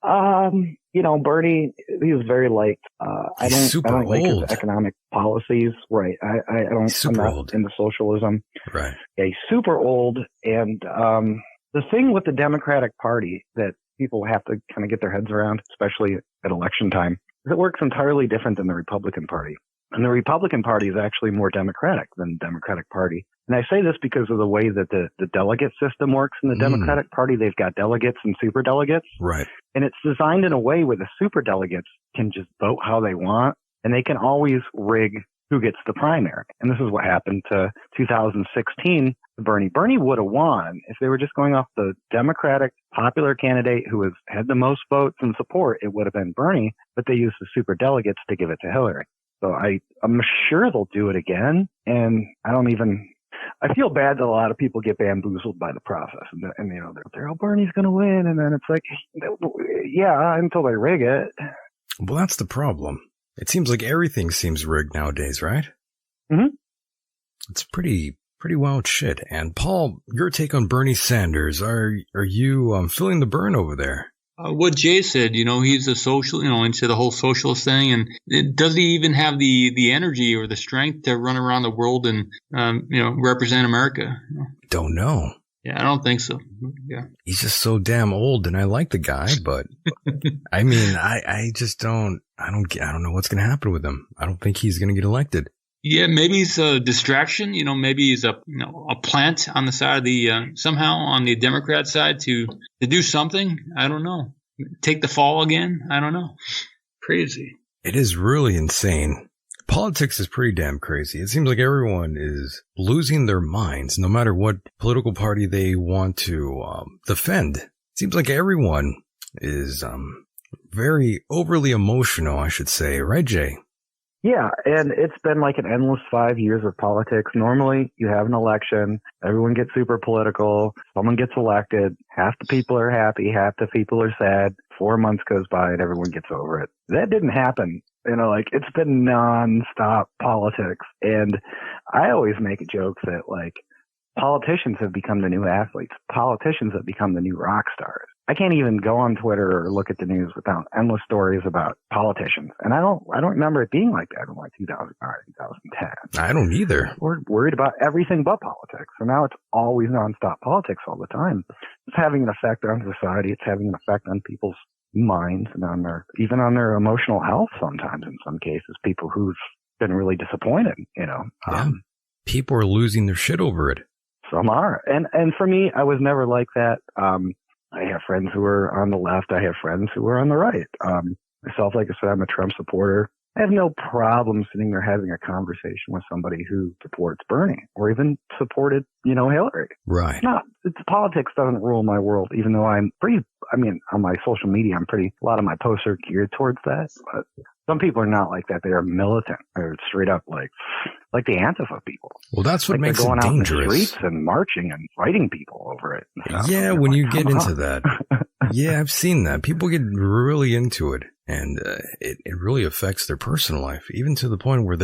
Bernie, he was very liked. I don't like his economic policies. Right. I'm not old. into socialism. Right. Yeah, he's super old. And the thing with the Democratic Party that people have to kind of get their heads around, especially at election time, is it works entirely different than the Republican Party. And the Republican Party is actually more democratic than the Democratic Party. And I say this because of the way that the delegate system works in the Democratic Party. They've got delegates and superdelegates. Right. And it's designed in a way where the superdelegates can just vote how they want, and they can always rig who gets the primary. And this is what happened to 2016 to Bernie. Bernie would have won if they were just going off the Democratic popular candidate who had the most votes and support. It would have been Bernie, but they used the superdelegates to give it to Hillary. So I'm sure they'll do it again. And I feel bad that a lot of people get bamboozled by the process, and they're Bernie's going to win. And then it's like, yeah, until they rig it. Well, that's the problem. It seems like everything seems rigged nowadays, right? Mm-hmm. It's pretty wild shit. And Paul, your take on Bernie Sanders? Are you feeling the burn over there? What Jay said, he's a social, into the whole socialist thing, and does he even have the energy or the strength to run around the world and represent America? Don't know. Yeah, I don't think so. Yeah, he's just so damn old, and I like the guy, but I mean, I just don't know what's going to happen with him. I don't think he's going to get elected. Yeah, maybe he's a distraction. Maybe he's a plant on the side of the somehow on the Democrat side to do something. I don't know. Take the fall again. I don't know. Crazy. It is really insane. Politics is pretty damn crazy. It seems like everyone is losing their minds, no matter what political party they want to defend. It seems like everyone is very overly emotional, I should say. Right, Jay? Yeah, and it's been like an endless 5 years of politics. Normally, you have an election, everyone gets super political, someone gets elected, half the people are happy, half the people are sad, 4 months goes by and everyone gets over it. That didn't happen. It's been nonstop politics. And I always make a joke that, politicians have become the new athletes. Politicians have become the new rock stars. I can't even go on Twitter or look at the news without endless stories about politicians. And I don't remember it being like that in 2009, 2010. I don't either. We're worried about everything but politics. So now it's always nonstop politics all the time. It's having an effect on society. It's having an effect on people's minds and even on their emotional health sometimes in some cases. People who've been really disappointed, Yeah. People are losing their shit over it. Some are. And for me, I was never like that. I have friends who are on the left. I have friends who are on the right. Myself, like I said, I'm a Trump supporter. I have no problem sitting there having a conversation with somebody who supports Bernie or even supported, Hillary. Right. No, politics doesn't rule my world, even though on my social media, a lot of my posts are geared towards that. But some people are not like that. They are militant. They're straight up like the Antifa people. Well, that's what makes they're going it out dangerous. in the streets and marching and fighting people over it. Yeah, when you get into that. Yeah, I've seen that. People get really into it, and it really affects their personal life, even to the point where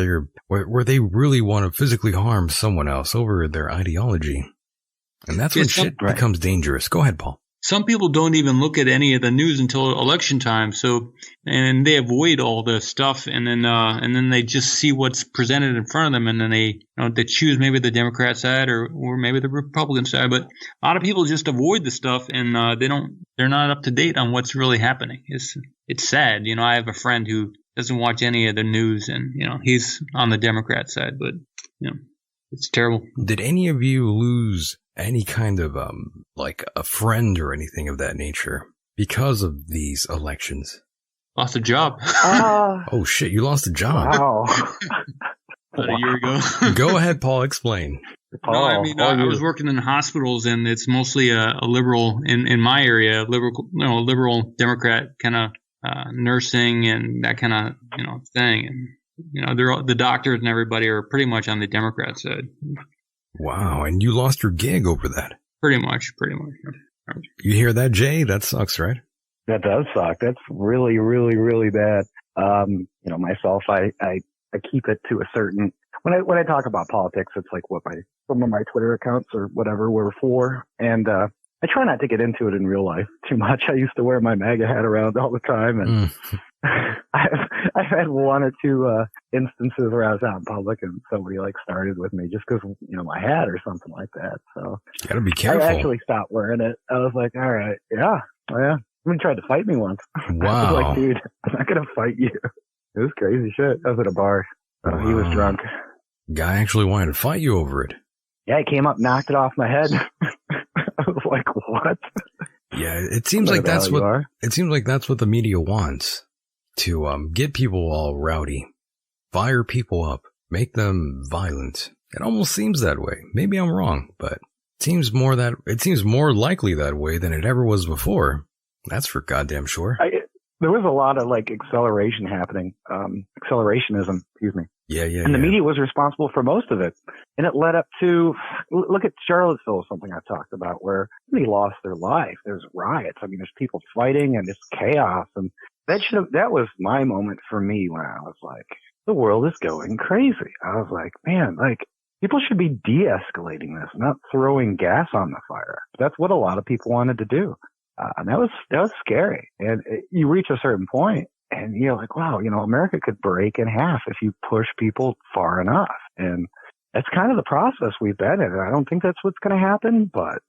they really want to physically harm someone else over their ideology. And that's when shit becomes dangerous. Go ahead, Paul. Some people don't even look at any of the news until election time. And they avoid all the stuff, and then they just see what's presented in front of them, and then they choose maybe the Democrat side or maybe the Republican side. But a lot of people just avoid the stuff, and they're not up to date on what's really happening. It's sad. I have a friend who doesn't watch any of the news, and he's on the Democrat side, but it's terrible. Did any of you lose any kind of like a friend or anything of that nature because of these elections? Lost a job. Oh shit, you lost a job. Wow. About a year ago. Go ahead, Paul, explain. I was working in hospitals, and it's mostly a liberal in my area, liberal Democrat kind of nursing and that kind of thing. And they're the doctors and everybody are pretty much on the Democrat side. Wow, and you lost your gig over that. Pretty much. You hear that, Jay? That sucks, right? That does suck. That's really, really, really bad. Myself, I keep it to a certain, when I talk about politics, it's like what some of my Twitter accounts or whatever were for. And, I try not to get into it in real life too much. I used to wear my MAGA hat around all the time, and I've had one or two instances where I was out in public and somebody started with me just because my hat or something like that. So you gotta be careful. I actually stopped wearing it. I was like, all right, yeah. Somebody tried to fight me once. Wow. I was like, dude, I'm not gonna fight you. It was crazy shit. I was at a bar. He was drunk. Guy actually wanted to fight you over it. Yeah, he came up, knocked it off my head. I was like, what? Yeah, it seems like that's what the media wants, to get people all rowdy, fire people up, make them violent. It almost seems that way. Maybe I'm wrong, but it seems more likely that way than it ever was before. That's for goddamn sure. There was a lot of acceleration happening, accelerationism, excuse me. Yeah. And the media was responsible for most of it. And it led up to, look at Charlottesville, something I talked about, where somebody lost their life. There's riots. I mean, there's people fighting and it's chaos. And that was my moment for me when I was like, the world is going crazy. I was like, man, people should be de-escalating this, not throwing gas on the fire. That's what a lot of people wanted to do. And that was scary. And you reach a certain point and you're like, wow, America could break in half if you push people far enough. And that's kind of the process we've been in. I don't think that's what's going to happen, but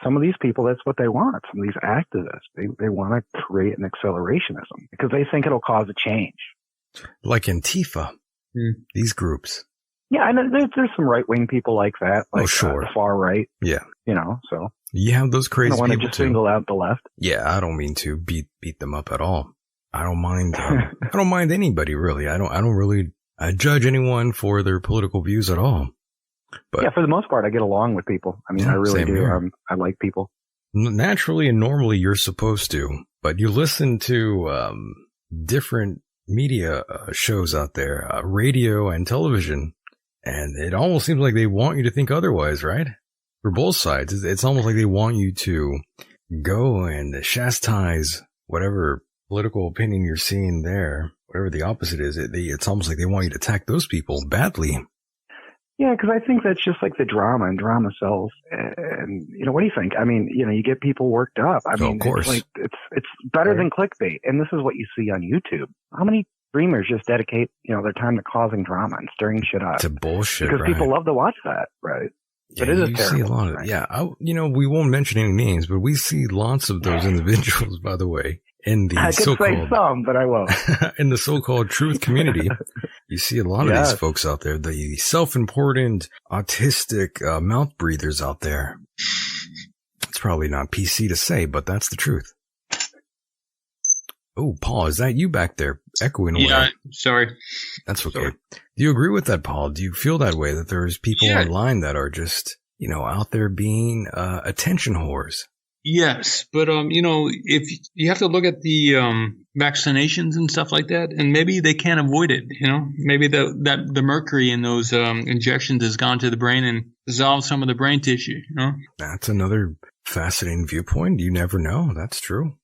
some of these people, that's what they want. Some of these activists, they want to create an accelerationism because they think it'll cause a change. Like Antifa, these groups. Yeah, and there's some right-wing people like that, sure. The far right. Yeah. So. You have those crazy people, I don't want to just single out the left. Yeah, I don't mean to beat them up at all. I don't mind. I don't mind anybody really. I don't really judge anyone for their political views at all. But yeah, for the most part, I get along with people. I mean, I really do. I like people. Naturally and normally, you're supposed to. But you listen to different media shows out there, radio and television, and it almost seems like they want you to think otherwise, right? For both sides, it's almost like they want you to go and chastise whatever political opinion you're seeing there, whatever the opposite is. It's almost like they want you to attack those people badly. Yeah, because I think that's just like the drama, and drama sells. And what do you think? I mean, you get people worked up. I mean, of course. It's better than clickbait, and this is what you see on YouTube. How many streamers just dedicate their time to causing drama and stirring shit up? To bullshit, because people love to watch that, right? Yeah, but it is you terrible, see a lot of right? Yeah, we won't mention any names, but we see lots of those individuals, by the way, in the I could say some, but I won't. In the so-called truth community, you see a lot of these folks out there, the self-important, autistic mouth breathers out there. It's probably not PC to say, but that's the truth. Oh, Paul, is that you back there echoing away? Yeah, sorry. That's okay. Sorry. Do you agree with that, Paul? Do you feel that way, that there's people online that are just, out there being attention whores? Yes, but if you have to look at the vaccinations and stuff like that, and maybe they can't avoid it. Maybe the mercury in those injections has gone to the brain and dissolved some of the brain tissue. That's another fascinating viewpoint. You never know. That's true.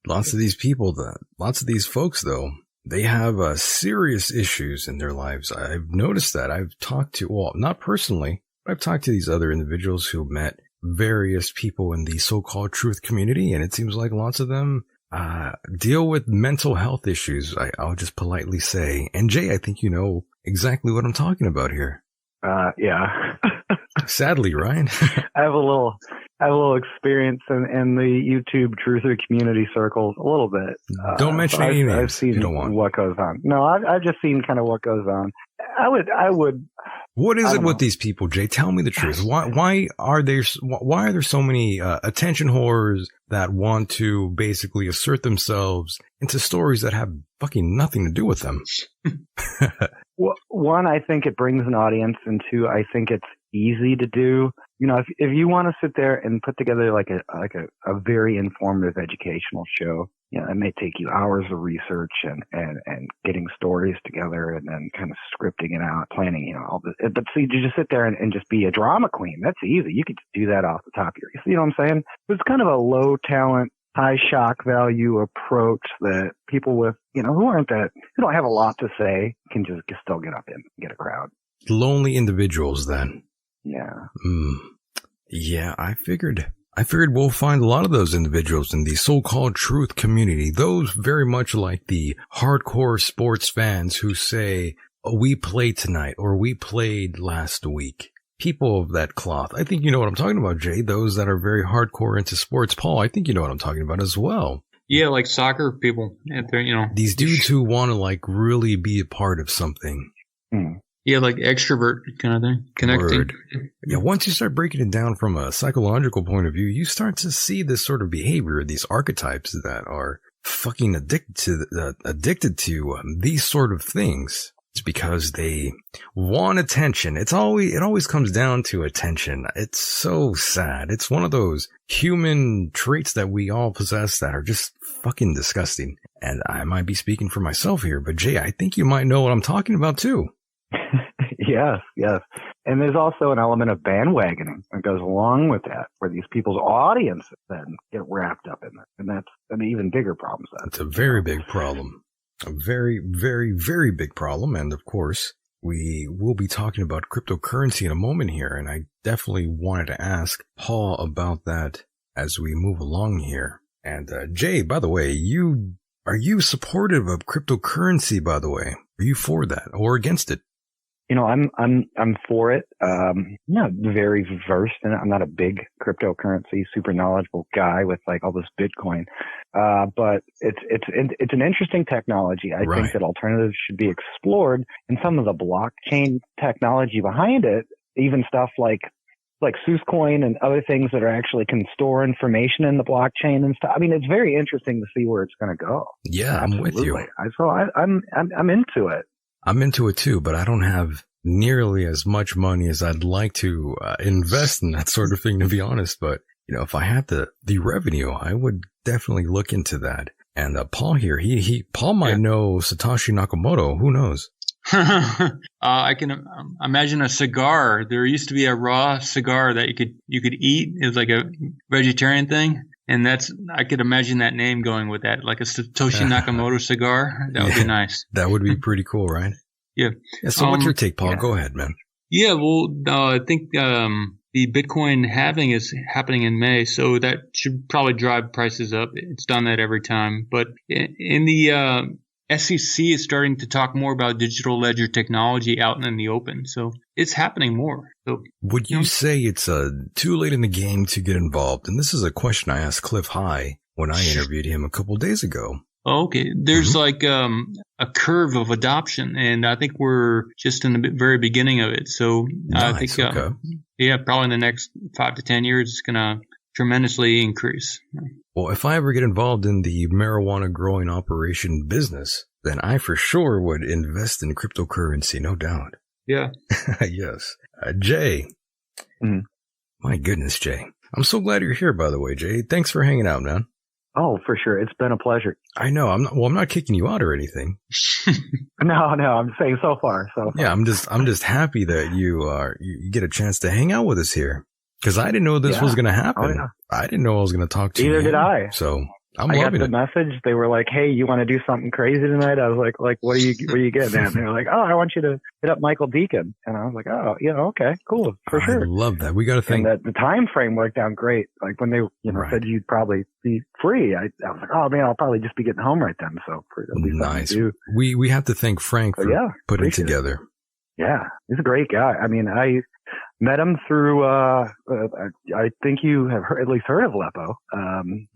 Lots of these people, lots of these folks, though, they have serious issues in their lives. I've noticed that. I've talked to, well, not personally, but I've talked to these other individuals who met various people in the so-called truth community, and it seems like lots of them deal with mental health issues, I'll just politely say. And Jay, I think you know exactly what I'm talking about here. Yeah. Sadly, right? I have a little experience in the YouTube truther community circles, a little bit. Don't mention any names. I've seen you don't want. what goes on. No, I've just seen kind of what goes on. I would. What is it with these people, Jay? Tell me the truth. Why are there so many attention whores that want to basically assert themselves into stories that have fucking nothing to do with them? Well, one, I think it brings an audience, and two, I think it's easy to do. If you want to sit there and put together like a very informative educational show, it may take you hours of research and getting stories together and then kind of scripting it out, planning, all this. But see, you just sit there and just be a drama queen. That's easy. You could just do that off the top of your, you know what I'm saying? It's kind of a low talent, high shock value approach that people with, who don't have a lot to say can just still get up and get a crowd. Lonely individuals then. Yeah. Yeah, I figured we'll find a lot of those individuals in the so-called truth community. Those very much like the hardcore sports fans who say, oh, we played tonight or we played last week. People of that cloth. I think you know what I'm talking about, Jay. Those that are very hardcore into sports. Paul, I think you know what I'm talking about as well. Yeah, like soccer people. These dudes who want to really be a part of something. Yeah, like extrovert kind of thing. Connecting. Word. Yeah, once you start breaking it down from a psychological point of view, you start to see this sort of behavior, these archetypes that are fucking addicted to these sort of things. It's because they want attention. It always comes down to attention. It's so sad. It's one of those human traits that we all possess that are just fucking disgusting. And I might be speaking for myself here, but Jay, I think you might know what I'm talking about too. Yes. And there's also an element of bandwagoning that goes along with that, where these people's audiences then get wrapped up in it. And that's an even bigger problem. It's a very big problem. A very, very, very big problem. And of course, we will be talking about cryptocurrency in a moment here. And I definitely wanted to ask Paul about that as we move along here. And Jay, by the way, are you supportive of cryptocurrency, by the way? Are you for that or against it? I'm for it. I'm not very versed in it. I'm not a big cryptocurrency, super knowledgeable guy with all this Bitcoin. But it's an interesting technology. I think that alternatives should be explored, and some of the blockchain technology behind it, even stuff like Suzcoin and other things that are actually can store information in the blockchain and stuff. I mean, it's very interesting to see where it's going to go. Yeah, I'm with you. So I'm into it. I'm into it too, but I don't have nearly as much money as I'd like to invest in that sort of thing, to be honest. But, if I had the revenue, I would definitely look into that. And Paul here, Paul might know Satoshi Nakamoto. Who knows? I can imagine a cigar. There used to be a raw cigar that you could eat. It was like a vegetarian thing. And I could imagine that name going with that, like a Satoshi Nakamoto cigar. That would be nice. That would be pretty cool, right? Yeah. So what's your take, Paul? Go ahead, man. Yeah, well, I think the Bitcoin halving is happening in May, so that should probably drive prices up. It's done that every time. But in the SEC is starting to talk more about digital ledger technology out in the open. So it's happening more. So, would you say it's too late in the game to get involved? And this is a question I asked Cliff High when I interviewed him a couple of days ago. Okay. There's a curve of adoption, and I think we're just in the very beginning of it. So nice. I think, probably in the next 5 to 10 years, it's going to tremendously increase. Well, if I ever get involved in the marijuana growing operation business, then I for sure would invest in cryptocurrency, no doubt. Yeah. Yes. Jay. Mhm. My goodness, Jay. I'm so glad you're here, by the way, Jay. Thanks for hanging out, man. Oh, for sure. It's been a pleasure. I know. I'm not kicking you out or anything. No, I'm saying so far. Yeah, I'm just happy that you get a chance to hang out with us here. Because I didn't know this was going to happen. Oh, yeah. I didn't know I was going to talk to you. Either did I. So I got loving the it. message. They were like, "Hey, you want to do something crazy tonight?" I was like, "What are you getting at?" And they were like, "Oh, I want you to hit up Michael Decon." And I was like, "Oh, yeah, okay, cool, for sure." I love that. We got to think. And the time frame worked out great. Like when they, Right. said you'd probably be free, I was like, "Oh man, I'll probably just be getting home right then." So it'll be something Nice. to do. We have to thank Frank So, for yeah, putting it appreciate it. together. Yeah, he's a great guy. I mean, I met him through. I think you have at least heard of Lepo.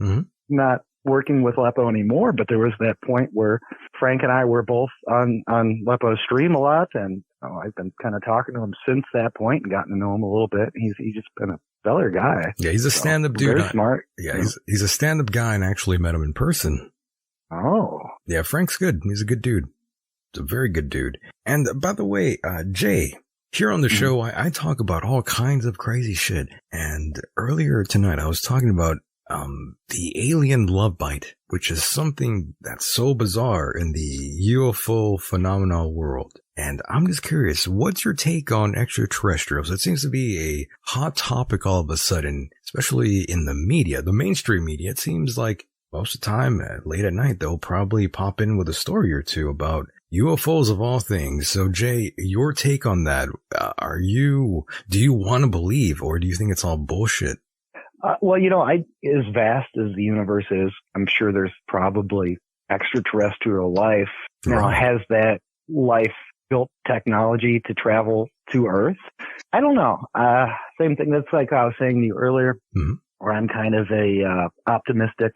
Mhm. Not working with Lepo anymore, but there was that point where Frank and I were both on Lepo's stream a lot, and I've been kind of talking to him since that point and gotten to know him a little bit. He's just been a stellar guy. Yeah, he's a stand-up dude. Very smart. Yeah, he's a stand-up guy, and I actually met him in person. Oh, Yeah, Frank's good. He's a good dude. He's a very good dude. And by the way, Jay, here on the show, I talk about all kinds of crazy shit. And earlier tonight, I was talking about the alien love bite, which is something that's so bizarre in the UFO phenomenal world. And I'm just curious, what's your take on extraterrestrials? It seems to be a hot topic all of a sudden, especially in the media, the mainstream media. It seems like most of the time, late at night, they'll probably pop in with a story or two about UFOs of all things. So, Jay, your take on that, do you want to believe, or do you think it's all bullshit? well, as vast as the universe is, I'm sure there's probably extraterrestrial life. Now, Right. has that life built technology to travel to Earth? I don't know. Same thing. That's like I was saying to you earlier, Mhm. where I'm kind of a optimistic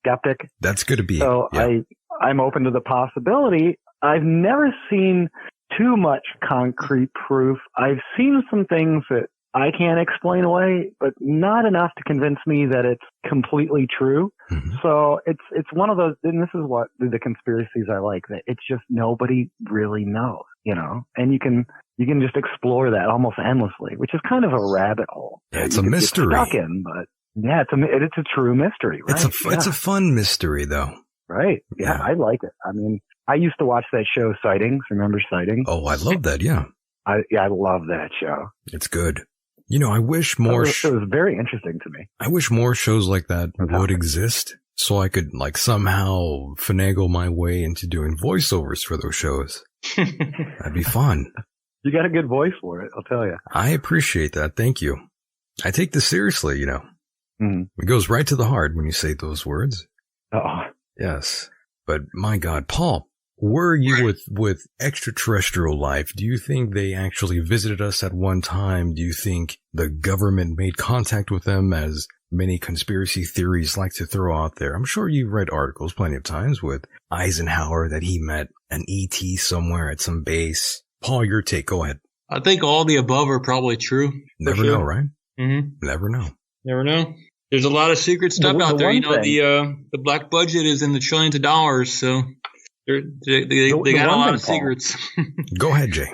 skeptic. That's good to be. So Yeah. I'm open to the possibility. I've never seen too much concrete proof. I've seen some things that I can't explain away, but not enough to convince me that it's completely true. Mhm. So it's one of those, and this is what the conspiracies I like, that it's just nobody really knows, and you can just explore that almost endlessly, which is kind of a rabbit hole. Yeah, it's that a you could get mystery. stuck in, but yeah, it's a true mystery, right? It's a fun mystery, though. Right. Yeah, Yeah. I like it. I mean, I used to watch that show Sightings. Remember Sightings? Oh, I love that. Yeah, I love that show. it's good. I wish It more. was very interesting to me. I wish more shows like that Okay. would exist, so I could somehow finagle my way into doing voiceovers for those shows. That'd be fun. You got a good voice for it, I'll tell you. I appreciate that. Thank you. I take this seriously. Mm-hmm. It goes right to the heart when you say those words. Oh, Yes. But my God, Paul, were you with extraterrestrial life? Do you think they actually visited us at one time? Do you think the government made contact with them, as many conspiracy theories like to throw out there? I'm sure you've read articles plenty of times with Eisenhower that he met an ET somewhere at some base. Paul, your take. Go ahead. I think all the above are probably true. Never know, right? Mm-hmm. Never know. Never know. There's a lot of secret stuff out there. The black budget is in the trillions of dollars, so they got a lot of secrets. Go ahead, Jay.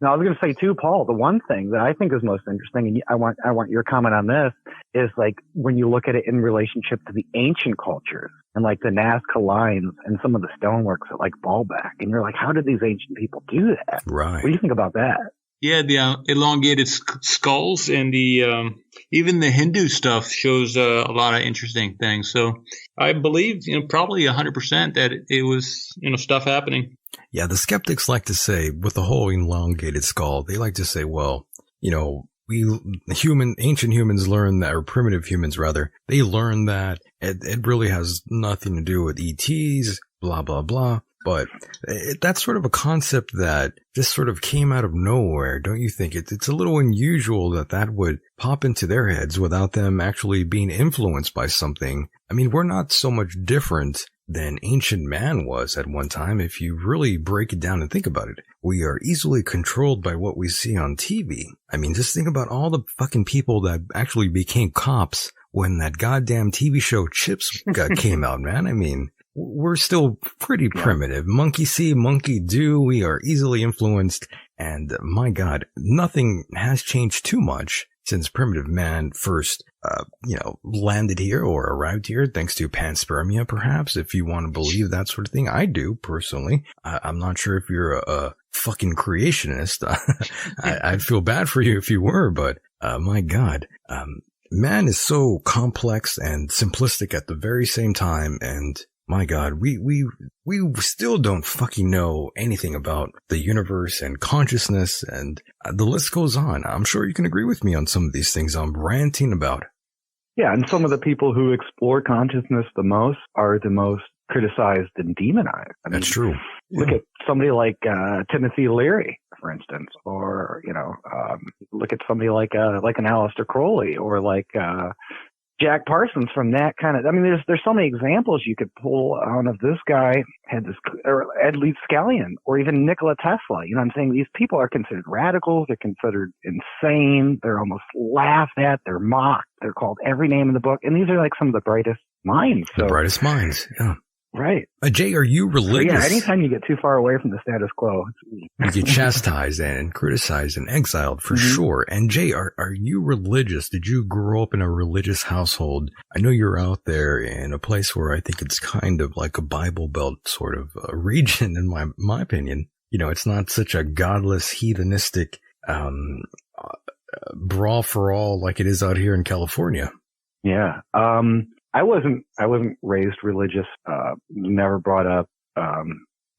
now I was going to say too, Paul. The one thing that I think is most interesting, and I want your comment on this, is like when you look at it in relationship to the ancient cultures and like the Nazca lines and some of the stoneworks at like Baalbek, and you're like, how did these ancient people do that? Right. What do you think about that? Yeah, the elongated skulls and the even the Hindu stuff shows a lot of interesting things. So I believe probably 100% that it was stuff happening. Yeah, the skeptics like to say, with the whole elongated skull, they like to say, well, ancient humans learned that, or primitive humans rather, they learned that it really has nothing to do with ETs, blah, blah, blah. But that's sort of a concept that just sort of came out of nowhere, don't you think? It's a little unusual that would pop into their heads without them actually being influenced by something. I mean, we're not so much different than ancient man was at one time. If you really break it down and think about it, we are easily controlled by what we see on TV. I mean, just think about all the fucking people that actually became cops when that goddamn TV show Chips came out, man. I mean, we're still pretty primitive. Monkey see, monkey do. We are easily influenced. And my God, nothing has changed too much since primitive man first, landed here or arrived here, thanks to panspermia, perhaps, if you want to believe that sort of thing. I do, personally. I'm not sure if you're a fucking creationist. I'd feel bad for you if you were, but, my God, man is so complex and simplistic at the very same time. And my God, we still don't fucking know anything about the universe and consciousness, and the list goes on. I'm sure you can agree with me on some of these things I'm ranting about. Yeah, and some of the people who explore consciousness the most are the most criticized and demonized. That's true. Look at somebody like Timothy Leary, for instance, or look at somebody like an Aleister Crowley, or like Jack Parsons from that kind of. I mean, there's so many examples you could pull out of this guy. Had this, or Ed Leeds Scallion, or even Nikola Tesla. You know what I'm saying? These people are considered radicals. They're considered insane. They're almost laughed at. They're mocked. They're called every name in the book. And these are like some of the brightest minds. The brightest minds, yeah. Right. Jay, are you religious? So yeah, anytime you get too far away from the status quo, you get chastised and criticized and exiled for sure. And Jay, are you religious? Did you grow up in a religious household? I know you're out there in a place where I think it's kind of like a Bible Belt sort of region, in my opinion. You know, it's not such a godless, heathenistic brawl for all like it is out here in California. Yeah. I wasn't raised religious, never brought up. I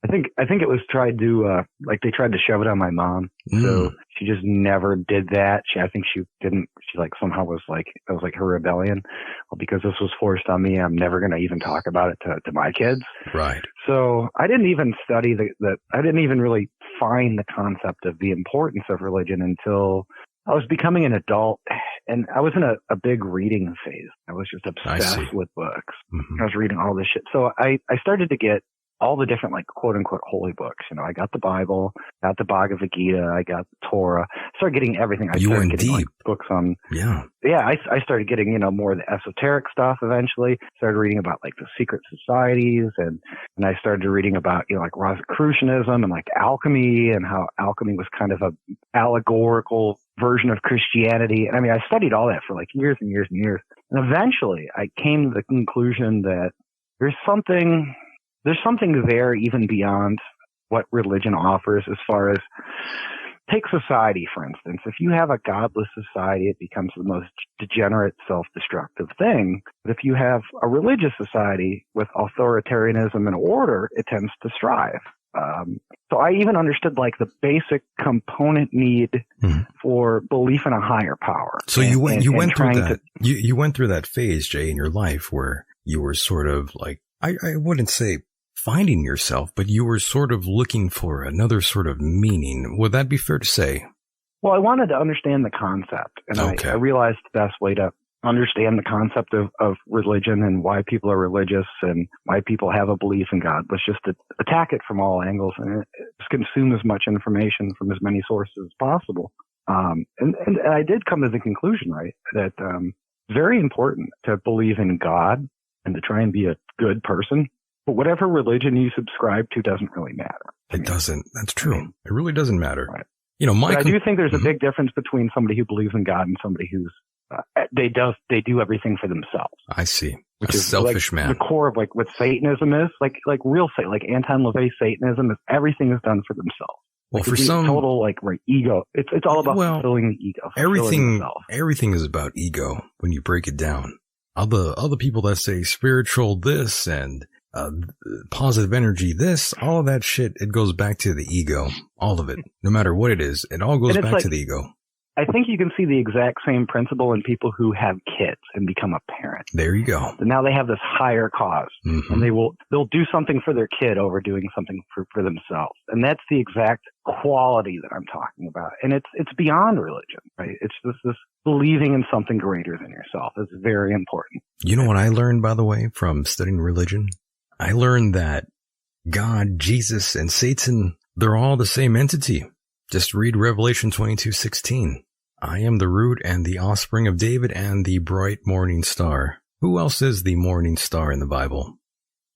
think it was tried to, they tried to shove it on my mom. So she just never did that. I think she somehow was like, it was like her rebellion. Well, because this was forced on me, I'm never going to even talk about it to my kids. Right. So I didn't even study I didn't even really find the concept of the importance of religion until I was becoming an adult, and I was in a big reading phase. I was just obsessed with books. I was reading all this shit. So I started to get all the different, like, quote unquote, holy books. You know, I got the Bible, got the Bhagavad Gita, I got the Torah. I started getting everything. I started getting like, books on. Yeah. Yeah. I started getting, more of the esoteric stuff eventually. Started reading about like the secret societies, and I started reading about, like Rosicrucianism and like alchemy, and how alchemy was kind of a allegorical version of Christianity. And I mean, I studied all that for like years and years and years. And eventually I came to the conclusion that there's something there even beyond what religion offers, as far as, take society, for instance. If you have a godless society, it becomes the most degenerate, self-destructive thing. But if you have a religious society with authoritarianism and order, it tends to strive. So I even understood like the basic component need for belief in a higher power. So you went through that. You went through that phase, Jay, in your life where you were sort of like, I wouldn't say finding yourself, but you were sort of looking for another sort of meaning. Would that be fair to say? Well, I wanted to understand the concept, and I realized the best way to understand the concept of religion and why people are religious and why people have a belief in God was just to attack it from all angles and just consume as much information from as many sources as possible. And I did come to the conclusion, right, that it's very important to believe in God and to try and be a good person. But whatever religion you subscribe to doesn't really matter. It doesn't. That's true. It really doesn't matter. Right. Mike. I do think there's a big difference between somebody who believes in God and somebody who's they do everything for themselves. I see. Which is selfish, like man. The core of like what Satanism is, like real Satan, like Anton LaVey Satanism is everything is done for themselves. Well, like for some total like ego, it's all about fulfilling the ego. Everything is about ego when you break it down. Other people that say spiritual this and positive energy this, all of that shit, it goes back to the ego. All of it, no matter what it is, it all goes back to the ego. I think you can see the exact same principle in people who have kids and become a parent. There you go. So now they have this higher cause, and they'll do something for their kid over doing something for themselves. And that's the exact quality that I'm talking about. And it's beyond religion, right? It's just this believing in something greater than yourself. It's very important. You know what I learned, by the way, from studying religion? I learned that God, Jesus, and Satan, they're all the same entity. Just read Revelation 22:16. I am the root and the offspring of David and the bright morning star. Who else is the morning star in the Bible?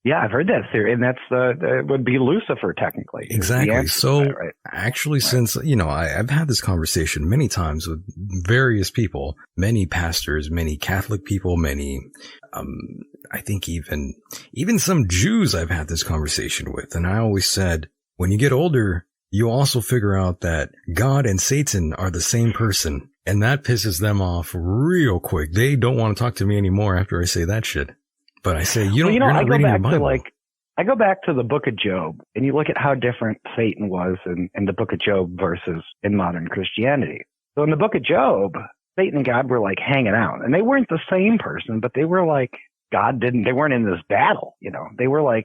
Yeah, I've heard that theory, and that would be Lucifer, technically. Exactly. So, that, right? actually, since, I've had this conversation many times with various people, many pastors, many Catholic people, many, I think even some Jews I've had this conversation with. And I always said, when you get older, you also figure out that God and Satan are the same person. And that pisses them off real quick. They don't want to talk to me anymore after I say that shit. But I say, you're not reading the Bible. I go back to the book of Job, and you look at how different Satan was in the book of Job versus in modern Christianity. So in the book of Job, Satan and God were like hanging out, and they weren't the same person, but they were like, they weren't in this battle, they were like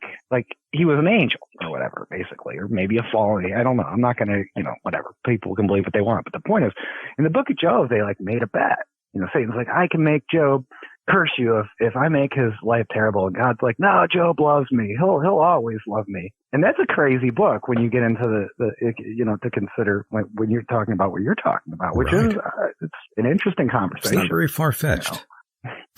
he was an angel or whatever, basically, or maybe a fallen, I don't know. I'm not going to, whatever. People can believe what they want. But the point is, in the book of Job, they like made a bet. Satan's like, I can make Job curse you if I make his life terrible. And God's like, no, Job loves me. He'll always love me. And that's a crazy book when you get into to consider when you're talking about what you're talking about, which is it's an interesting conversation. It's not very far-fetched.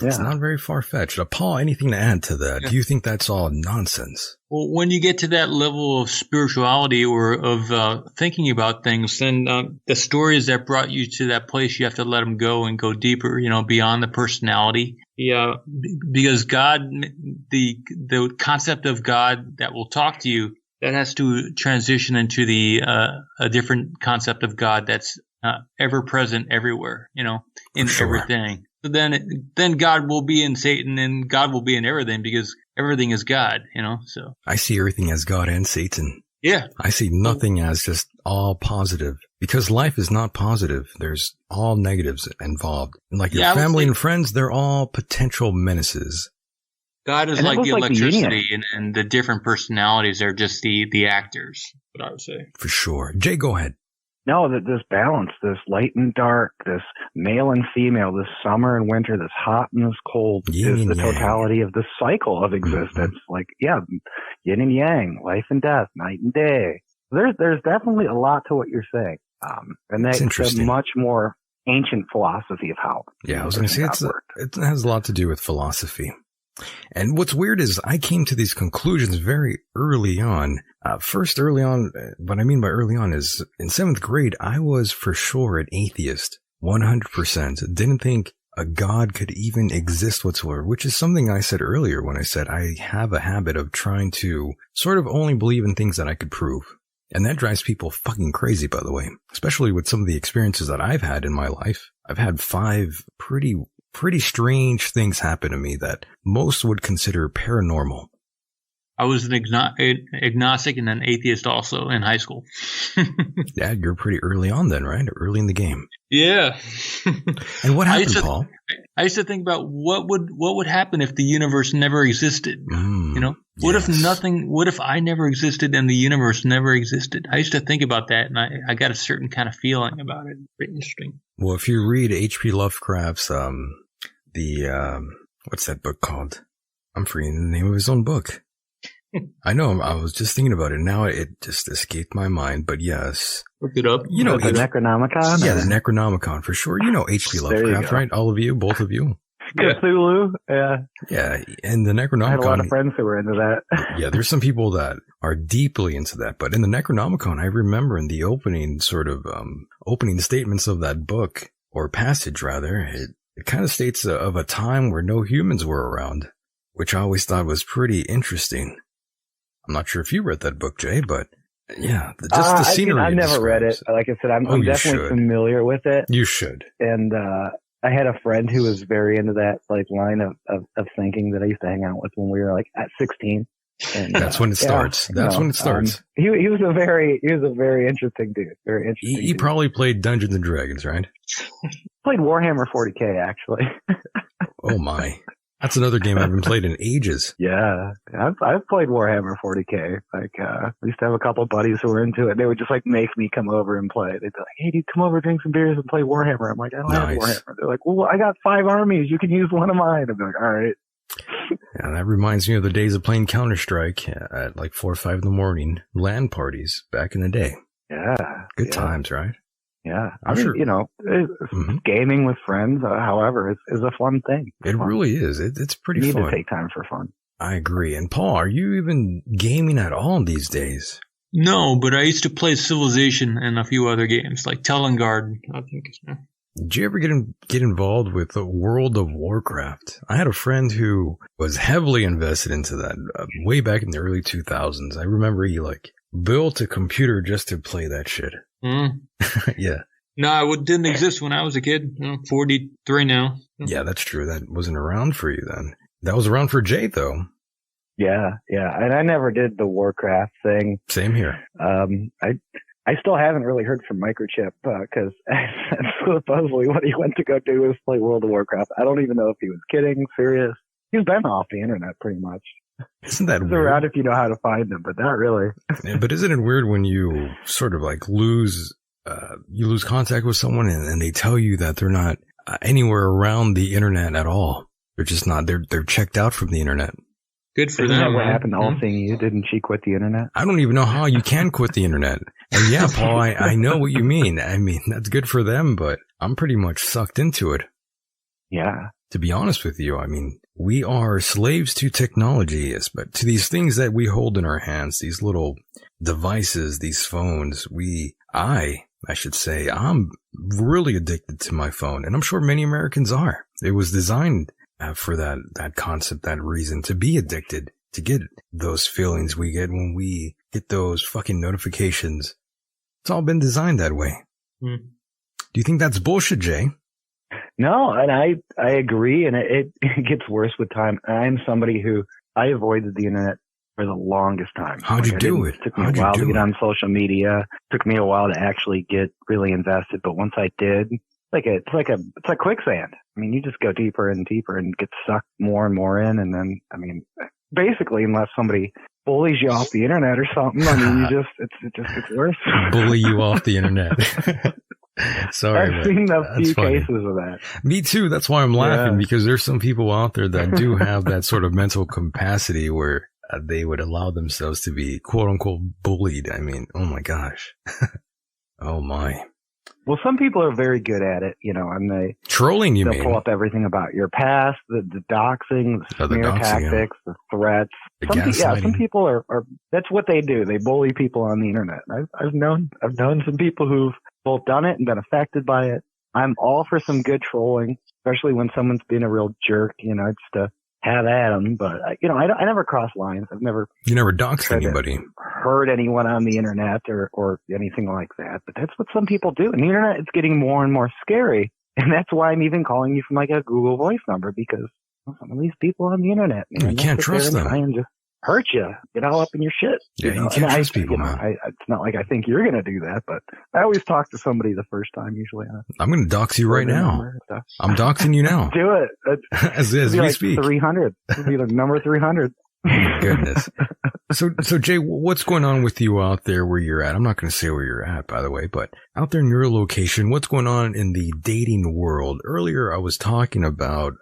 It's not very far-fetched. Paul, anything to add to that? Do you think that's all nonsense? Well, when you get to that level of spirituality or of thinking about things, then the stories that brought you to that place, you have to let them go and go deeper, beyond the personality. Yeah, because God, the concept of God that will talk to you, that has to transition into a different concept of God that's ever present everywhere, in everything. So then God will be in Satan and God will be in everything because everything is God, so. I see everything as God and Satan. Yeah. I see nothing as just all positive because life is not positive. There's all negatives involved. And like your family and friends, they're all potential menaces. God is like the electricity and the different personalities are just the actors, what I would say. For sure. Jay, go ahead. No, that this balance, this light and dark, this male and female, this summer and winter, this hot and this cold, is the totality of the cycle of existence. Like, yin and yang, life and death, night and day. There's definitely a lot to what you're saying. And that's a much more ancient philosophy of how. Yeah, I was going to say it has a lot to do with philosophy. And what's weird is I came to these conclusions very early on. Early on, what I mean by early on is in 7th grade, I was for sure an atheist, 100%. Didn't think a God could even exist whatsoever, which is something I said earlier when I said I have a habit of trying to sort of only believe in things that I could prove. And that drives people fucking crazy, by the way, especially with some of the experiences that I've had in my life. I've had 5 pretty strange things happen to me that most would consider paranormal. I was an agnostic and an atheist also in high school. Yeah, you're pretty early on then, right? Early in the game. Yeah. And what happened, Paul? I used to think about what would happen if the universe never existed. What if I never existed and the universe never existed? I used to think about that, and I got a certain kind of feeling about it. Pretty interesting. Well, if you read H.P. Lovecraft's what's that book called? I'm forgetting the name of his own book. I know, I was just thinking about it. Now it just escaped my mind, but yes. Look it up. The Necronomicon? Yeah, the Necronomicon, for sure. H.P. Lovecraft, right? All of you, both of you. Cthulhu, yeah. Yeah, and the Necronomicon. I had a lot of friends who were into that. Yeah, there's some people that are deeply into that, but in the Necronomicon, I remember in the opening opening statements of that book, or passage rather, it kind of states of a time where no humans were around, which I always thought was pretty interesting. I'm not sure if you read that book, Jay, but yeah, just the scenery. I've never read it. Like I said, I'm definitely familiar with it. You should. And I had a friend who was very into that line of thinking that I used to hang out with when we were like at 16. And that's when it starts. When it starts. He was a very interesting dude. Very interesting. He probably played Dungeons and Dragons, right? Played Warhammer 40K actually. Oh my. That's another game I haven't played in ages. Yeah, I've played Warhammer 40K. Like, we used to have a couple of buddies who were into it. They would just like make me come over and play. They'd be like, "Hey, dude, come over, drink some beers, and play Warhammer." I'm like, "I don't have Warhammer." They're like, "Well, I got 5 armies. You can use one of mine." I'm like, "All right." Yeah, that reminds me of the days of playing Counter-Strike at like 4 or 5 in the morning. LAN parties back in the day. Yeah, good times, right? Yeah. I'm sure. Gaming with friends, however, is a fun thing. It really is. It's pretty fun. You fun. need to take time for fun. I agree. And Paul, are you even gaming at all these days? No, but I used to play Civilization and a few other games, like Telengard, I think it's now. Did you ever get involved with the World of Warcraft? I had a friend who was heavily invested into that way back in the early 2000s. I remember he built a computer just to play that shit. Mm. Yeah. No, it didn't exist when I was a kid. 43 now. Yeah, that's true. That wasn't around for you then. That was around for Jay, though. Yeah. And I never did the Warcraft thing. Same here. I still haven't really heard from Microchip because supposedly what he went to go do was play World of Warcraft. I don't even know if he was kidding, serious. He's been off the internet pretty much. Isn't that He's weird? around if you know how to find him, but not really. Yeah, but isn't it weird when you sort of lose contact with someone and they tell you that they're not anywhere around the internet at all? They're just not. They're checked out from the internet. Good for Isn't them. that what man. happened to All Seeing You? Didn't she quit the internet? I don't even know how you can quit the internet. And yeah, Paul, I know what you mean. I mean, that's good for them, but I'm pretty much sucked into it. Yeah. To be honest with you, I mean, we are slaves to technology, but to these things that we hold in our hands, these little devices, these phones, I should say, I'm really addicted to my phone, and I'm sure many Americans are. It was designed for that concept, that reason, to be addicted, to get those feelings we get when we get those fucking notifications. It's all been designed that way. Mm. Do you think that's bullshit, Jay? No, and I agree, and it gets worse with time. I'm somebody who I avoided the internet for the longest time. How'd you do it? It took me a while to get on social media. It took me a while to actually get really invested, but once I did, it's like quicksand. I mean, you just go deeper and deeper and get sucked more and more in, and then, I mean, basically, unless somebody bullies you off the internet or something, I mean, it just gets worse. Bully you off the internet. Sorry, I've seen a few cases of that. Me too. That's why I'm laughing, because there's some people out there that do have that sort of mental capacity where they would allow themselves to be quote unquote bullied. I mean, oh my gosh. Oh my. Well, some people are very good at it, and trolling, they'll pull up everything about your past, the doxing, the smear tactics, the threats. Some people are, that's what they do. They bully people on the internet. I've known some people who've both done it and been affected by it. I'm all for some good trolling, especially when someone's being a real jerk, just to have at them. But, I never cross lines. You never doxed anybody. Hurt anyone on the internet or anything like that. But that's what some people do. And the internet is getting more and more scary. And that's why I'm even calling you from a Google Voice number, because some of these people on the internet, man, you can't trust them. Try and just hurt you, get all up in your shit. Yeah, you can't trust people, man. It's not like I think you're going to do that, but I always talk to somebody the first time usually. I'm going to dox you right now. I'm doxing you now. Do it. As we speak. 300. It'll be the number 300. Oh my goodness. So Jay, what's going on with you out there where you're at? I'm not going to say where you're at, by the way, but out there in your location, what's going on in the dating world? Earlier, I was talking about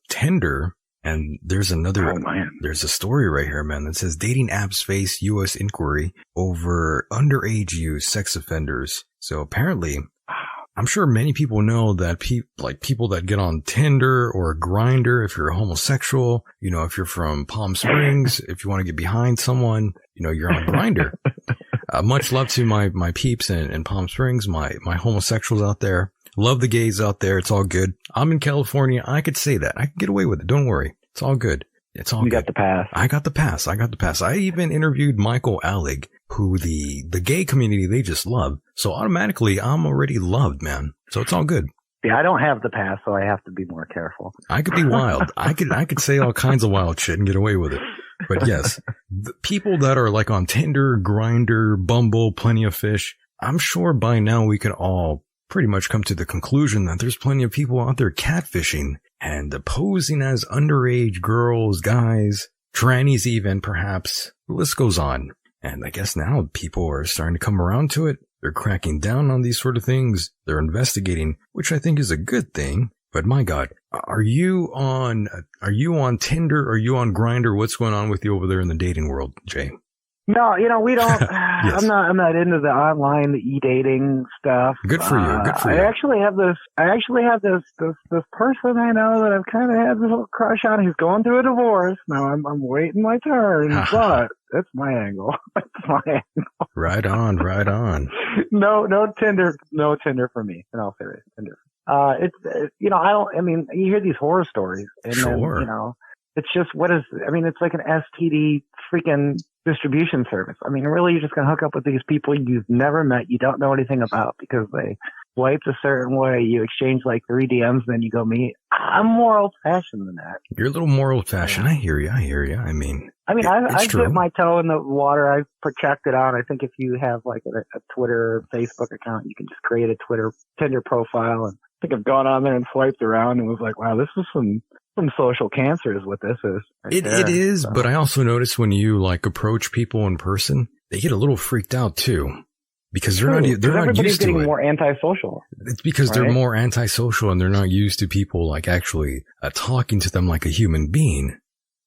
Tinder, and there's there's a story right here, man, that says dating apps face U.S. inquiry over underage use sex offenders. So apparently, I'm sure many people know that people that get on Tinder or Grindr, if you're a homosexual, if you're from Palm Springs, if you want to get behind someone, you're on Grindr. Much love to my peeps in Palm Springs, my homosexuals out there. Love the gays out there. It's all good. I'm in California. I could say that. I can get away with it. Don't worry. It's all good. It's all good. You got the pass. I got the pass. I even interviewed Michael Allig, who the gay community, they just love. So automatically, I'm already loved, man. So it's all good. Yeah, I don't have the pass, so I have to be more careful. I could be wild. I could say all kinds of wild shit and get away with it. But yes, the people that are on Tinder, Grindr, Bumble, Plenty of Fish, I'm sure by now we can all pretty much come to the conclusion that there's plenty of people out there catfishing and posing as underage girls, guys, trannies even, perhaps. The list goes on. And I guess now people are starting to come around to it. They're cracking down on these sort of things. They're investigating, which I think is a good thing. But my God, are you on Tinder? Are you on Grindr? What's going on with you over there in the dating world, Jay? No, we don't. Yes. I'm not into the online e-dating stuff. Good for you. Good for you. I actually have this person I know that I've kind of had this little crush on. He's going through a divorce. Now I'm waiting my turn, but that's my angle. That's my angle. Right on. Right on. No Tinder for me. In all seriousness, Tinder. You hear these horror stories and Sure. then, it's just, it's like an STD freaking distribution service. I mean, really, you're just going to hook up with these people you've never met, you don't know anything about because they swiped a certain way, you exchange like 3 DMs, then you go meet. I'm more old-fashioned than that. You're a little more old-fashioned. Yeah. I hear you. I mean, I've dipped my toe in the water. I've projected out. I think if you have like a Twitter, Facebook account, you can just create a Tinder profile. And I think I've gone on there and swiped around and was like, wow, this is some social cancer is what this is. It is, so. But I also notice when you like approach people in person, they get a little freaked out too. Because they're not used to it. Everybody's getting more antisocial. It's because they're more antisocial and they're not used to people like actually talking to them like a human being.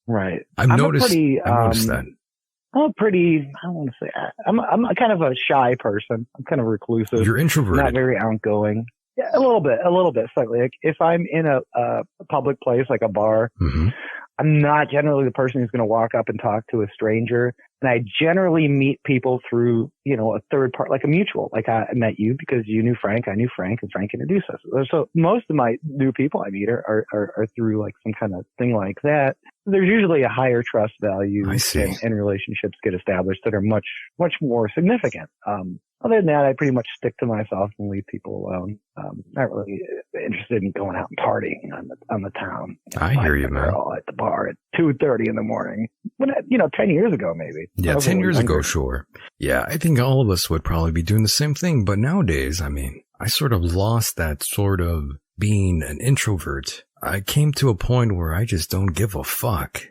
Right. I've noticed that. I don't want to say, I'm a kind of a shy person. I'm kind of reclusive. You're introverted. Not very outgoing. Yeah, a little bit, slightly. Like if I'm in a public place like a bar, mm-hmm. I'm not generally the person who's going to walk up and talk to a stranger. And I generally meet people through, a third part, like a mutual. Like I met you because you knew Frank, I knew Frank, and Frank introduced us. So most of my new people I meet are through like some kind of thing like that. There's usually a higher trust value and relationships get established that are much, much more significant. Other than that, I pretty much stick to myself and leave people alone. Not really interested in going out and partying on the town. I hear you, man. At the bar at 2:30 in the morning. When 10 years ago, maybe. Yeah, 10 years ago, sure. Yeah, I think all of us would probably be doing the same thing. But nowadays, I sort of lost that sort of being an introvert. I came to a point where I just don't give a fuck.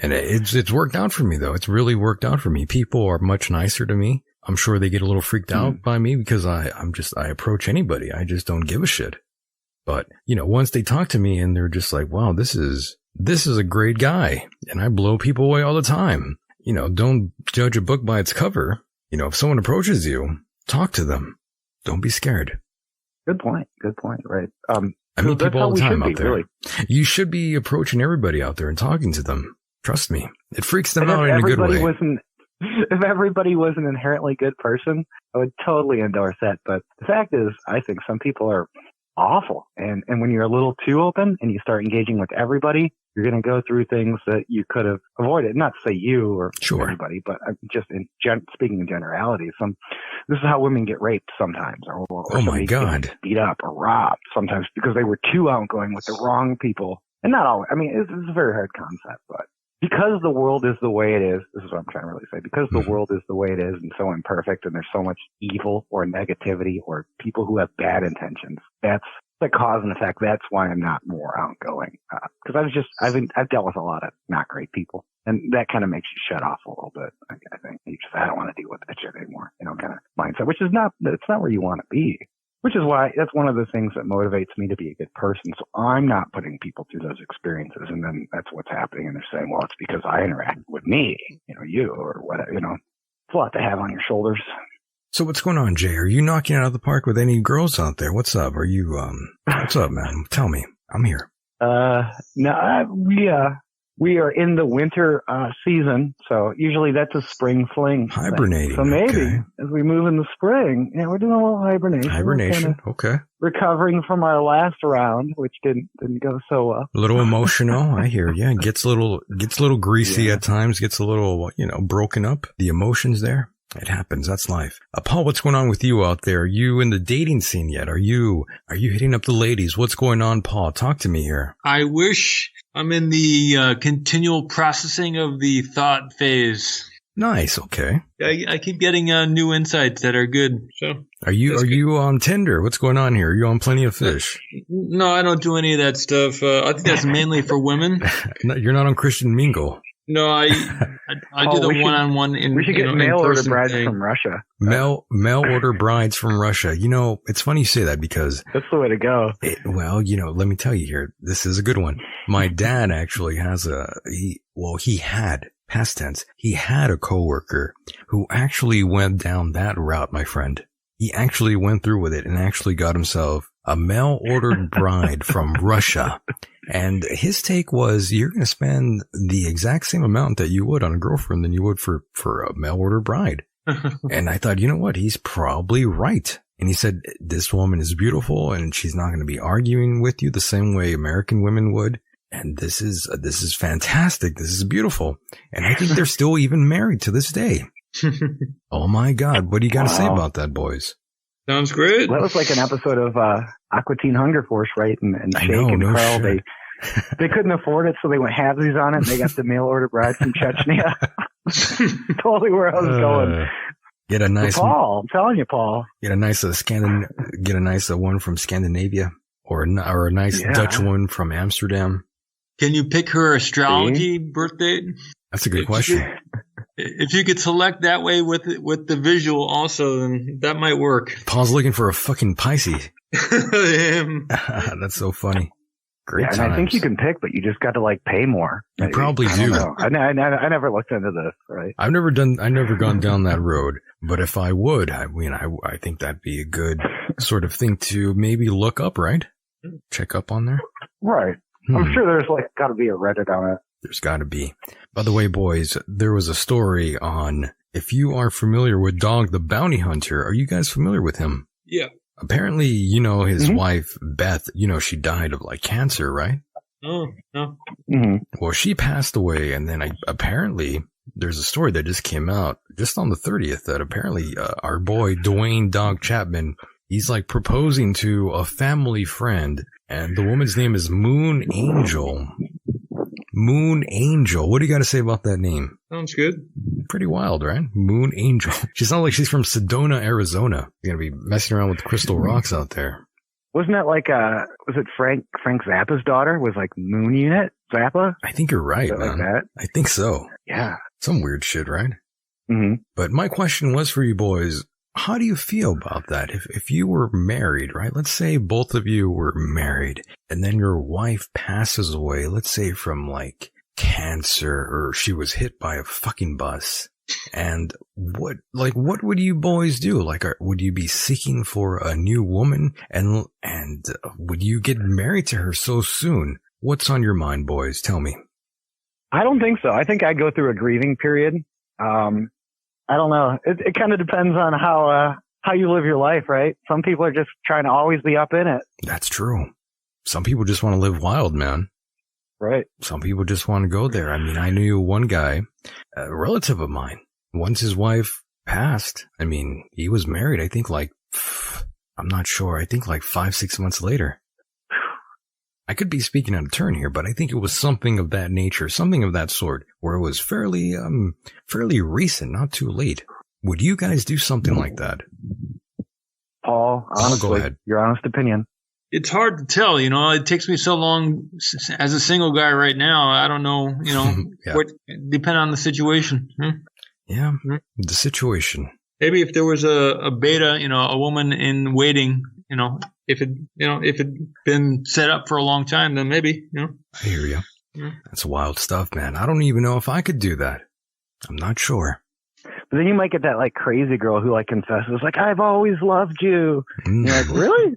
And it's worked out for me, though. It's really worked out for me. People are much nicer to me. I'm sure they get a little freaked out by me because I approach anybody. I just don't give a shit. But, once they talk to me and they're just like, wow, this is a great guy. And I blow people away all the time. Don't judge a book by its cover. If someone approaches you, talk to them. Don't be scared. Good point. Right. I meet people all the time out there. Really. You should be approaching everybody out there and talking to them. Trust me. It freaks them out in a good way. If everybody was an inherently good person, I would totally endorse that. But the fact is, I think some people are awful. And when you're a little too open and you start engaging with everybody, you're going to go through things that you could have avoided. Not to say you or anybody, but just speaking in generality. This is how women get raped sometimes, or oh my God, beat up or robbed sometimes because they were too outgoing with the wrong people. And not always. It's a very hard concept, but because the world is the way it is, this is what I'm trying to really say, because the world is the way it is and so imperfect and there's so much evil or negativity or people who have bad intentions, that's the cause and effect. That's why I'm not more outgoing. Because I've dealt with a lot of not great people, and that kind of makes you shut off a little bit. I think I don't want to deal with that shit anymore, kind of mindset, which is it's not where you want to be. Which is why that's one of the things that motivates me to be a good person. So I'm not putting people through those experiences, and then that's what's happening. And they're saying, well, it's because I interact with me, you or whatever, It's a lot to have on your shoulders. So what's going on, Jay? Are you knocking it out of the park with any girls out there? What's up? Are you, what's up, man? Tell me. I'm here. No, we are in the winter season, so usually that's a spring fling. Hibernating. So maybe as we move in the spring, we're doing a little hibernation. Hibernation, okay. Recovering from our last round, which didn't go so well. A little emotional, I hear you. Gets a little greasy at times. Gets a little, broken up. The emotions there. It happens. That's life. Paul, what's going on with you out there? Are you in the dating scene yet? Are you hitting up the ladies? What's going on, Paul? Talk to me here. I wish I'm in the continual processing of the thought phase. Nice. Okay. I keep getting new insights that are good. So are you on Tinder? What's going on here? Are you on Plenty of Fish? No, I don't do any of that stuff. I think that's mainly for women. No, you're not on Christian Mingle. No, I do the one-on-one in. We should get mail order brides from Russia. Mail order brides from Russia. It's funny you say that because that's the way to go. Let me tell you here. This is a good one. My dad actually has he had past tense, he had a coworker who actually went down that route, my friend. He actually went through with it and actually got himself a mail-ordered bride from Russia. And his take was, you're going to spend the exact same amount that you would on a girlfriend than you would for a mail-order bride. And I thought, you know what? He's probably right. And he said, this woman is beautiful and she's not going to be arguing with you the same way American women would. And this is fantastic. This is beautiful. And I think they're still even married to this day. Oh my God. What do you got to say about that, boys? Sounds great. That was like an episode of Aqua Teen Hunger Force, right? And Shake and Carl, they couldn't afford it, so they went halvesies on it, and they got the mail order bride from Chechnya. Totally where I was going. Get a nice Paul. I'm telling you, Paul. Get a nice one from Scandinavia, or a nice Dutch one from Amsterdam. Can you pick her astrology birth date? That's a good question. If you could select that way with the visual also, then that might work. Paul's looking for a fucking Pisces. That's so funny. Great times. And I think you can pick, but you just got to like pay more. You probably do. I never looked into this, right? I've never gone down that road, but if I would, I think that'd be a good sort of thing to maybe look up, right? Check up on there. Right. I'm sure there's like got to be a Reddit on it. There's got to be. By the way, boys, there was a story on, if you are familiar with Dog the Bounty Hunter, are you guys familiar with him? Yeah. Apparently, his wife, Beth, she died of like cancer, right? Oh, no. Mm-hmm. Well, she passed away, and then apparently there's a story that just came out just on the 30th that apparently our boy Dwayne Dog Chapman, he's like proposing to a family friend, and the woman's name is Moon Angel. Moon Angel. What do you got to say about that name? Sounds good. Pretty wild, right? Moon Angel. She sounds like she's from Sedona, Arizona. You're going to be messing around with crystal rocks out there. Wasn't that like, was it Frank Zappa's daughter was like Moon Unit Zappa? I think you're right, man. Like that? I think so. Yeah. Some weird shit, right? Mm-hmm. But my question was for you boys, how do you feel about that? If you were married, right? Let's say both of you were married and then your wife passes away, let's say from like cancer, or she was hit by a fucking bus. And what would you boys do? Like, would you be seeking for a new woman, and would you get married to her so soon? What's on your mind, boys? Tell me. I don't think so. I think I'd go through a grieving period. I don't know. It kind of depends on how you live your life, right? Some people are just trying to always be up in it. That's true. Some people just want to live wild, man. Right. Some people just want to go there. I mean, I knew one guy, a relative of mine, once his wife passed, I mean, he was married, I think I'm not sure. I think like 5-6 months later. I could be speaking out of turn here, but I think it was something of that nature, something of that sort, where it was fairly recent, not too late. Would you guys do something like that? Paul, honestly, go ahead. Your honest opinion. It's hard to tell, It takes me so long as a single guy right now. I don't know, Yeah. what depend on the situation. Yeah, the situation. Maybe if there was a beta, a woman in waiting, if it been set up for a long time, then maybe, I hear you. Yeah. That's wild stuff, man. I don't even know if I could do that. I'm not sure. But then you might get that like crazy girl who like confesses like, I've always loved you. You're like, really?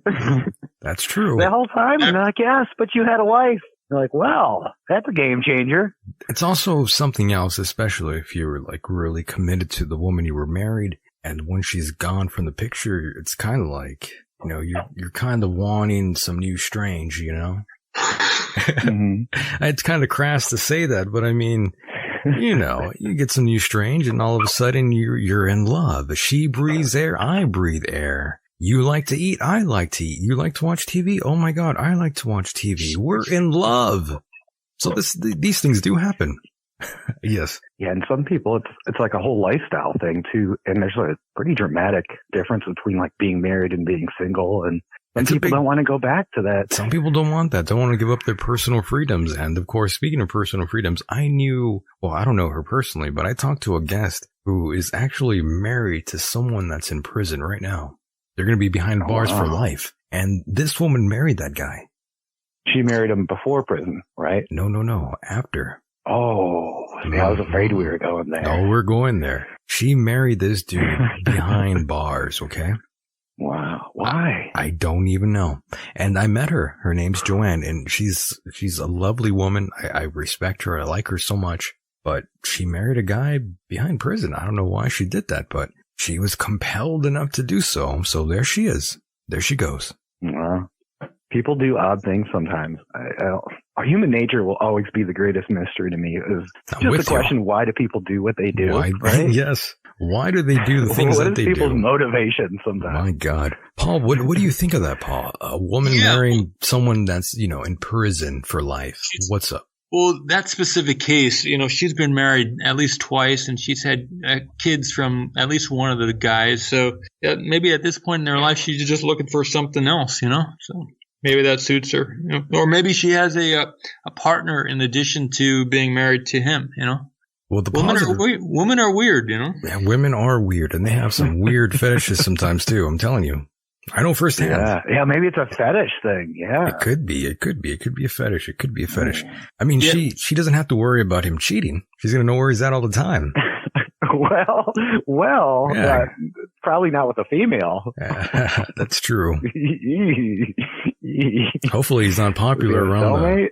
That's true. The whole time? And they're like, yes, but you had a wife. You're like, well, that's a game changer. It's also something else, especially if you were like really committed to the woman you were married, and when she's gone from the picture, it's kind of like, you're kind of wanting some new strange, Mm-hmm. It's kind of crass to say that, but I mean, you get some new strange and all of a sudden you're in love. She breathes air, I breathe air. You like to eat, I like to eat. You like to watch TV? Oh my God, I like to watch TV. We're in love. So these things do happen. Yes. Yeah, and some people, it's like a whole lifestyle thing too. And there's a pretty dramatic difference between like being married and being single. And some people don't want to go back to that. Some people don't want that. Don't want to give up their personal freedoms. And of course, speaking of personal freedoms, I don't know her personally, but I talked to a guest who is actually married to someone that's in prison right now. They're going to be behind bars for life. And this woman married that guy. She married him before prison, right? No. After. Oh, I was afraid we were going there. Oh, we're going there. She married this dude behind bars, okay? Wow. Why? I don't even know. And I met her. Her name's Joanne, and she's a lovely woman. I respect her. I like her so much. But she married a guy behind prison. I don't know why she did that, but she was compelled enough to do so. So there she is. There she goes. Well, people do odd things sometimes. Our human nature will always be the greatest mystery to me. It's just a question, why do people do what they do? Why, right? Yes. Why do they do the things that they do? What is people's motivation sometimes? My God. Paul, what do you think of that, Paul? A woman marrying someone that's, in prison for life. What's up? Well, that specific case, she's been married at least twice, and she's had kids from at least one of the guys. So maybe at this point in her life, she's just looking for something else, So maybe that suits her. Or maybe she has a partner in addition to being married to him, Well, women are weird, Yeah, women are weird, and they have some weird fetishes sometimes too. I'm telling you, I know firsthand. Yeah, maybe it's a fetish thing. Yeah, it could be a fetish. It could be a fetish. I mean, she doesn't have to worry about him cheating. She's gonna know where he's at all the time. well, probably not with a female. That's true. Hopefully, he's not popular around.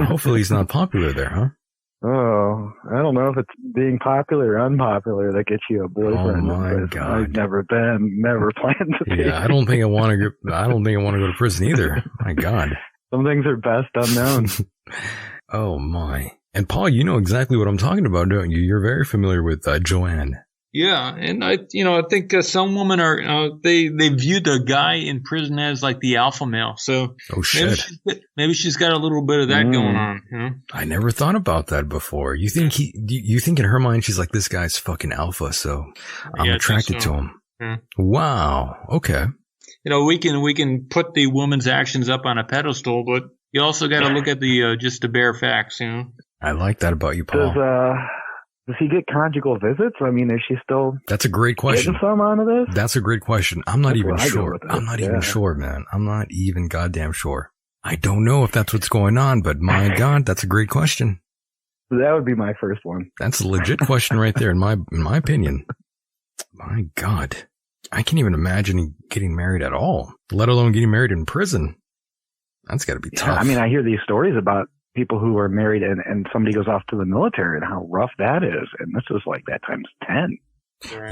Hopefully, he's not popular there, huh? Oh, I don't know if it's being popular or unpopular that gets you a boyfriend. Oh my God! I've never planned to be. Yeah, I don't think I want to go to prison either. My God. Some things are best unknown. Oh my! And Paul, you know exactly what I'm talking about, don't you? You're very familiar with Joanne. Yeah, and I think some women are they view the guy in prison as like the alpha male. So maybe she's got a little bit of that going on. I never thought about that before. You think you think in her mind she's like, this guy's fucking alpha, so I'm attracted to him. Yeah. Wow. Okay. We can put the woman's actions up on a pedestal, but you also got to look at the just the bare facts. I like that about you, Paul. Does he get conjugal visits? I mean, is she still? That's a great question. Getting some out of this? That's a great question. I'm not even sure. I'm not even sure, man. I'm not even goddamn sure. I don't know if that's what's going on, but my God, that's a great question. That would be my first one. That's a legit question right there, in my opinion. My God, I can't even imagine getting married at all, let alone getting married in prison. That's got to be tough. I mean, I hear these stories about people who are married and somebody goes off to the military and how rough that is. And this is like that times 10.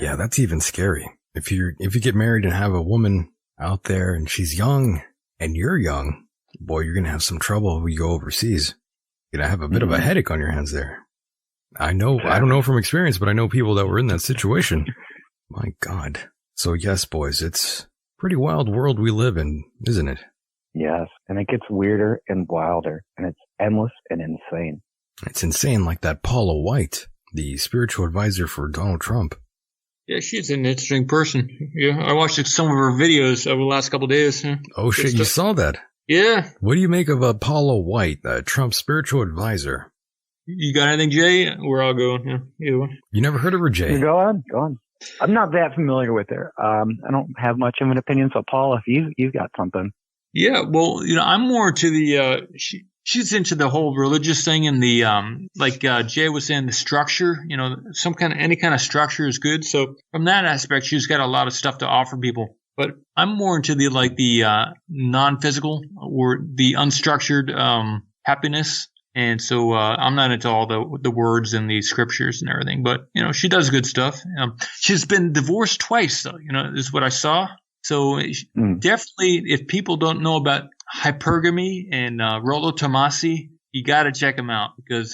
Yeah, that's even scary. If you get married and have a woman out there and she's young and you're young, boy, you're going to have some trouble when you go overseas. You're going to have a bit of a headache on your hands there. I know, I don't know from experience, but I know people that were in that situation. My God. So yes, boys, it's a pretty wild world we live in, isn't it? Yes, and it gets weirder and wilder, and it's endless and insane. It's insane, like that Paula White, the spiritual advisor for Donald Trump. Yeah, she's an interesting person. Yeah, I watched some of her videos over the last couple of days. Oh, shit, you saw that? Yeah. What do you make of Paula White, Trump's spiritual advisor? You got anything, Jay? We're all going. Yeah, either one. You never heard of her, Jay? Go on. I'm not that familiar with her. I don't have much of an opinion, so Paul, if you've got something. Yeah, well, I'm more to the she's into the whole religious thing and the like Jay was saying, the structure, any kind of structure is good. So from that aspect, she's got a lot of stuff to offer people. But I'm more into the non-physical or the unstructured happiness. And so I'm not into all the words and the scriptures and everything. But she does good stuff. She's been divorced twice, though. Is what I saw. So definitely, if people don't know about hypergamy and Rollo Tomasi, you got to check him out because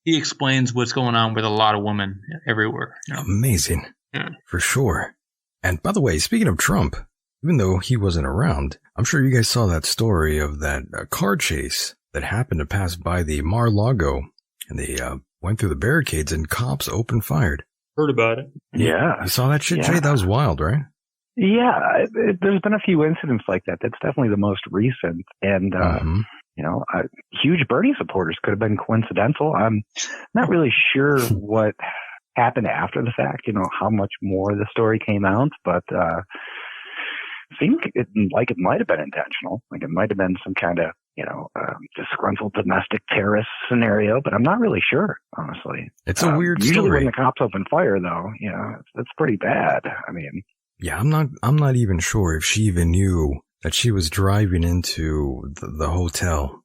he explains what's going on with a lot of women everywhere. Amazing. Yeah. For sure. And by the way, speaking of Trump, even though he wasn't around, I'm sure you guys saw that story of that car chase that happened to pass by the Mar-a-Lago, and they went through the barricades and cops opened fired. Heard about it. Yeah. You saw that shit, Jay? That was wild, right? Yeah, there's been a few incidents like that. That's definitely the most recent. And, huge Bernie supporters could have been coincidental. I'm not really sure what happened after the fact, how much more the story came out, but I think it might have been intentional. Like it might have been some kind of disgruntled domestic terrorist scenario, but I'm not really sure, honestly. It's a weird usually story. When the cops open fire, though, it's pretty bad. I mean, yeah, I'm not even sure if she even knew that she was driving into the hotel,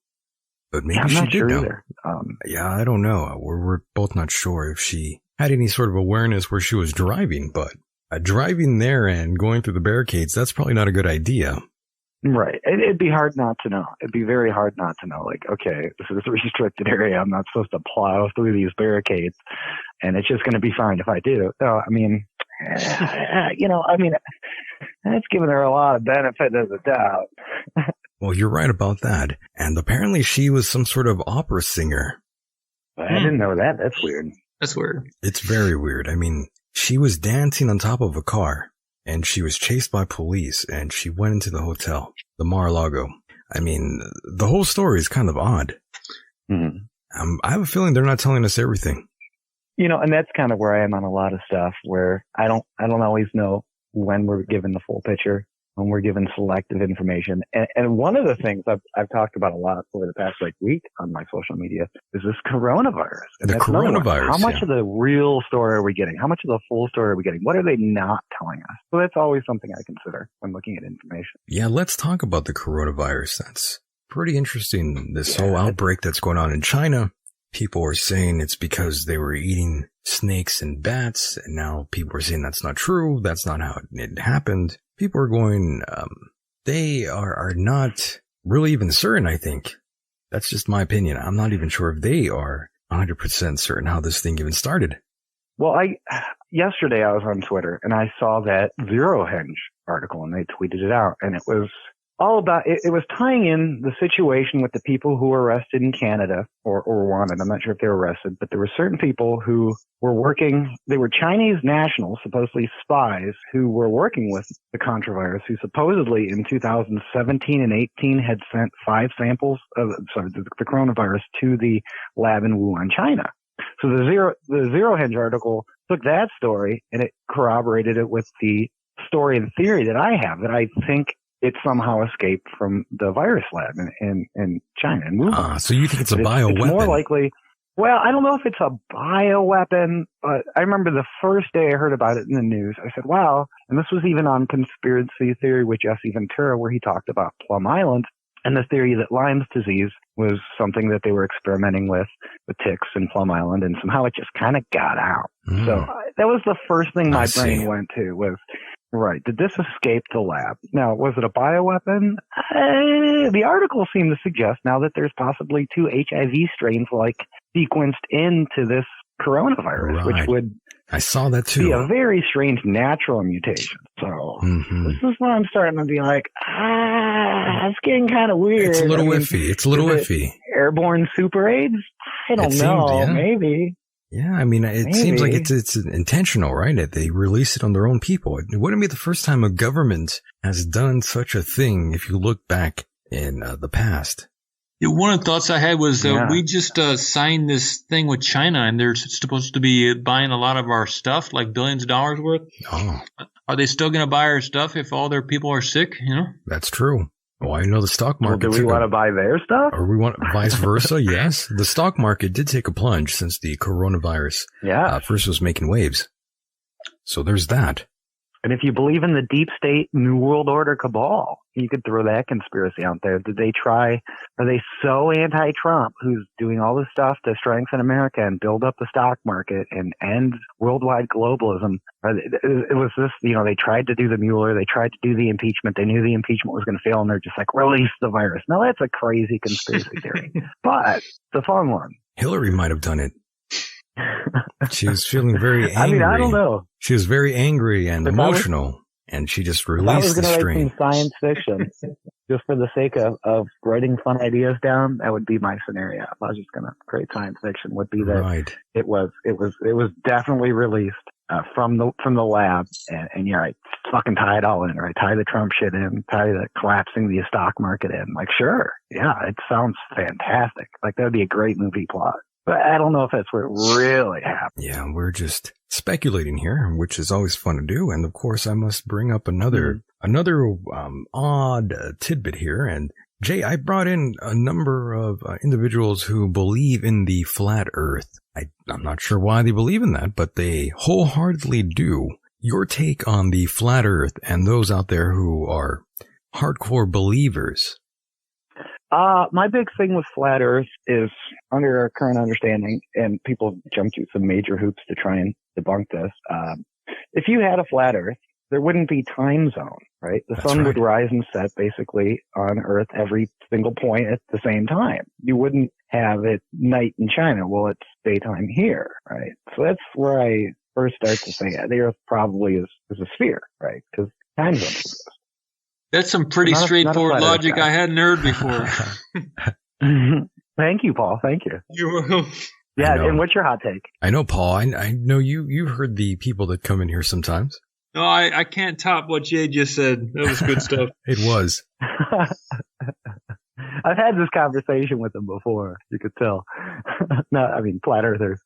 but maybe she did know. Either. Yeah, I don't know. We're both not sure if she had any sort of awareness where she was driving, but driving there and going through the barricades, that's probably not a good idea. Right. It'd be hard not to know. It'd be very hard not to know. Like, okay, this is a restricted area. I'm not supposed to plow through these barricades, and it's just going to be fine if I do. So, I mean, that's giving her a lot of benefit of the doubt. Well, you're right about that. And apparently she was some sort of opera singer. I didn't know that. That's weird. That's weird. It's very weird. I mean, she was dancing on top of a car, and she was chased by police, and she went into the hotel, the Mar-a-Lago. I mean, the whole story is kind of odd. Mm-hmm. I have a feeling they're not telling us everything. And that's kind of where I am on a lot of stuff, where I don't always know when we're given the full picture, when we're given selective information. And one of the things I've talked about a lot over the past week on my social media is this coronavirus. And the coronavirus. How much of the real story are we getting? How much of the full story are we getting? What are they not telling us? So that's always something I consider when looking at information. Yeah, let's talk about the coronavirus. That's pretty interesting. This whole outbreak that's going on in China. People are saying it's because they were eating snakes and bats, and now people are saying that's not true. That's not how it happened. People are going, they are not really even certain, I think. That's just my opinion. I'm not even sure if they are 100% certain how this thing even started. Well, yesterday I was on Twitter, and I saw that Zero Henge article, and they tweeted it out, and it was all about, it was tying in the situation with the people who were arrested in Canada or wanted. I'm not sure if they were arrested, but there were certain people who were working, they were Chinese nationals, supposedly spies, who were working with the contravirus, who supposedly in 2017 and 18 had sent 5 samples of the coronavirus to the lab in Wuhan, China. So the Zero Henge article took that story and it corroborated it with the story and theory that I have, that I think it somehow escaped from the virus lab in China and Wuhan. So you think it's a bioweapon? It's more likely. Well, I don't know if it's a bioweapon, but I remember the first day I heard about it in the news, I said, wow. And this was even on Conspiracy Theory with Jesse Ventura, where he talked about Plum Island and the theory that Lyme's disease was something that they were experimenting with ticks in Plum Island, and somehow it just kind of got out. So that was the first thing my brain went to was, right, did this escape the lab? Now, was it a bioweapon? The article seemed to suggest now that there's possibly 2 HIV strains sequenced into this coronavirus, which would I saw that too. Be a very strange natural mutation. So this is where I'm starting to be like, it's getting kind of weird. It's a little iffy. It's a little iffy. Airborne super AIDS? I don't know. Maybe. Yeah, I mean, it seems like it's intentional, right? That they release it on their own people. It wouldn't be the first time a government has done such a thing if you look back in the past. Yeah, one of the thoughts I had was we just signed this thing with China, and they're supposed to be buying a lot of our stuff, like billions of dollars worth. Oh. Are they still going to buy our stuff if all their people are sick? That's true. Well, I know the stock market. Do we want to buy their stuff? Or we want vice versa? Yes. The stock market did take a plunge since the coronavirus first was making waves. So there's that. And if you believe in the deep state New World Order cabal, you could throw that conspiracy out there. Are they so anti-Trump, who's doing all this stuff to strengthen America and build up the stock market and end worldwide globalism? It was this, they tried to do the Mueller, they tried to do the impeachment, they knew the impeachment was going to fail, and they're just like, release the virus. Now that's a crazy conspiracy theory, but it's a fun one. Hillary might have done it. She was feeling very angry. I mean, I don't know. She was very angry and emotional, and she just released the strain. If I was going to write some science fiction, just for the sake of writing fun ideas down, that would be my scenario. If I was just going to create science fiction, would be that it was definitely released from the lab, and fucking tie it all in, right? Tie the Trump shit in, tie the collapsing the stock market in. Like, sure, yeah, it sounds fantastic. Like that would be a great movie plot. But I don't know if that's where it really happened. Yeah, we're just speculating here, which is always fun to do. And of course, I must bring up another odd tidbit here. And Jay, I brought in a number of individuals who believe in the flat earth. I'm not sure why they believe in that, but they wholeheartedly do. Your take on the flat earth and those out there who are hardcore believers? My big thing with flat earth is, under our current understanding, and people jump through some major hoops to try and debunk this, if you had a flat earth, there wouldn't be time zone, right? The sun would rise and set basically on Earth every single point at the same time. You wouldn't have it night in China. Well, it's daytime here, right? So that's where I first start to say the Earth probably is a sphere, right? Because time zones exist. That's some pretty straightforward logic I hadn't heard before. Thank you, Paul. Thank you. You're welcome. Yeah, and what's your hot take? I know, Paul. I know you've heard the people that come in here sometimes. No, I can't top what Jay just said. That was good stuff. It was. I've had this conversation with them before. You could tell. No, I mean, flat earthers.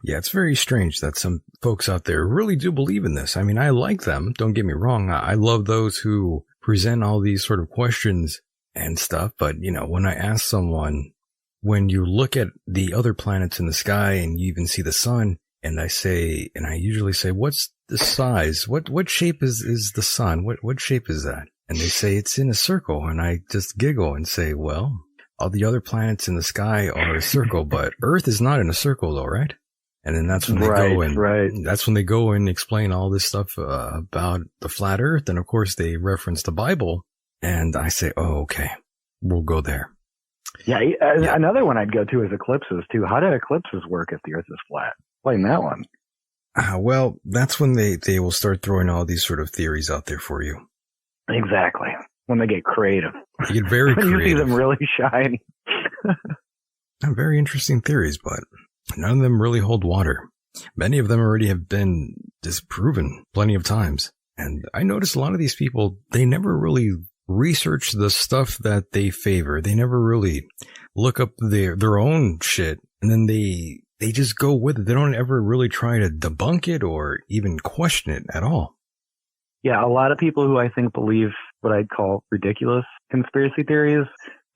Yeah, it's very strange that some folks out there really do believe in this. I mean, I like them. Don't get me wrong. I love those who present all these sort of questions and stuff. But, when I ask someone, when you look at the other planets in the sky and you even see the sun, and I usually say, what's the size? What shape is the sun? What shape is that? And they say it's in a circle. And I just giggle and say, well, all the other planets in the sky are a circle, but Earth is not in a circle though, right? And then that's when they go and that's when they go and explain all this stuff about the flat Earth. And of course they reference the Bible. And I say, oh, okay, we'll go there. Yeah. Another one I'd go to is eclipses too. How do eclipses work if the Earth is flat? Explain that one. Well, that's when they will start throwing all these sort of theories out there for you. Exactly. When they get creative. They get very creative. You see them really shine. Very interesting theories, but none of them really hold water. Many of them already have been disproven plenty of times. And I noticed a lot of these people, they never really research the stuff that they favor. They never really look up their own shit, and then they just go with it. They don't ever really try to debunk it or even question it at all. Yeah, a lot of people who I think believe what I'd call ridiculous conspiracy theories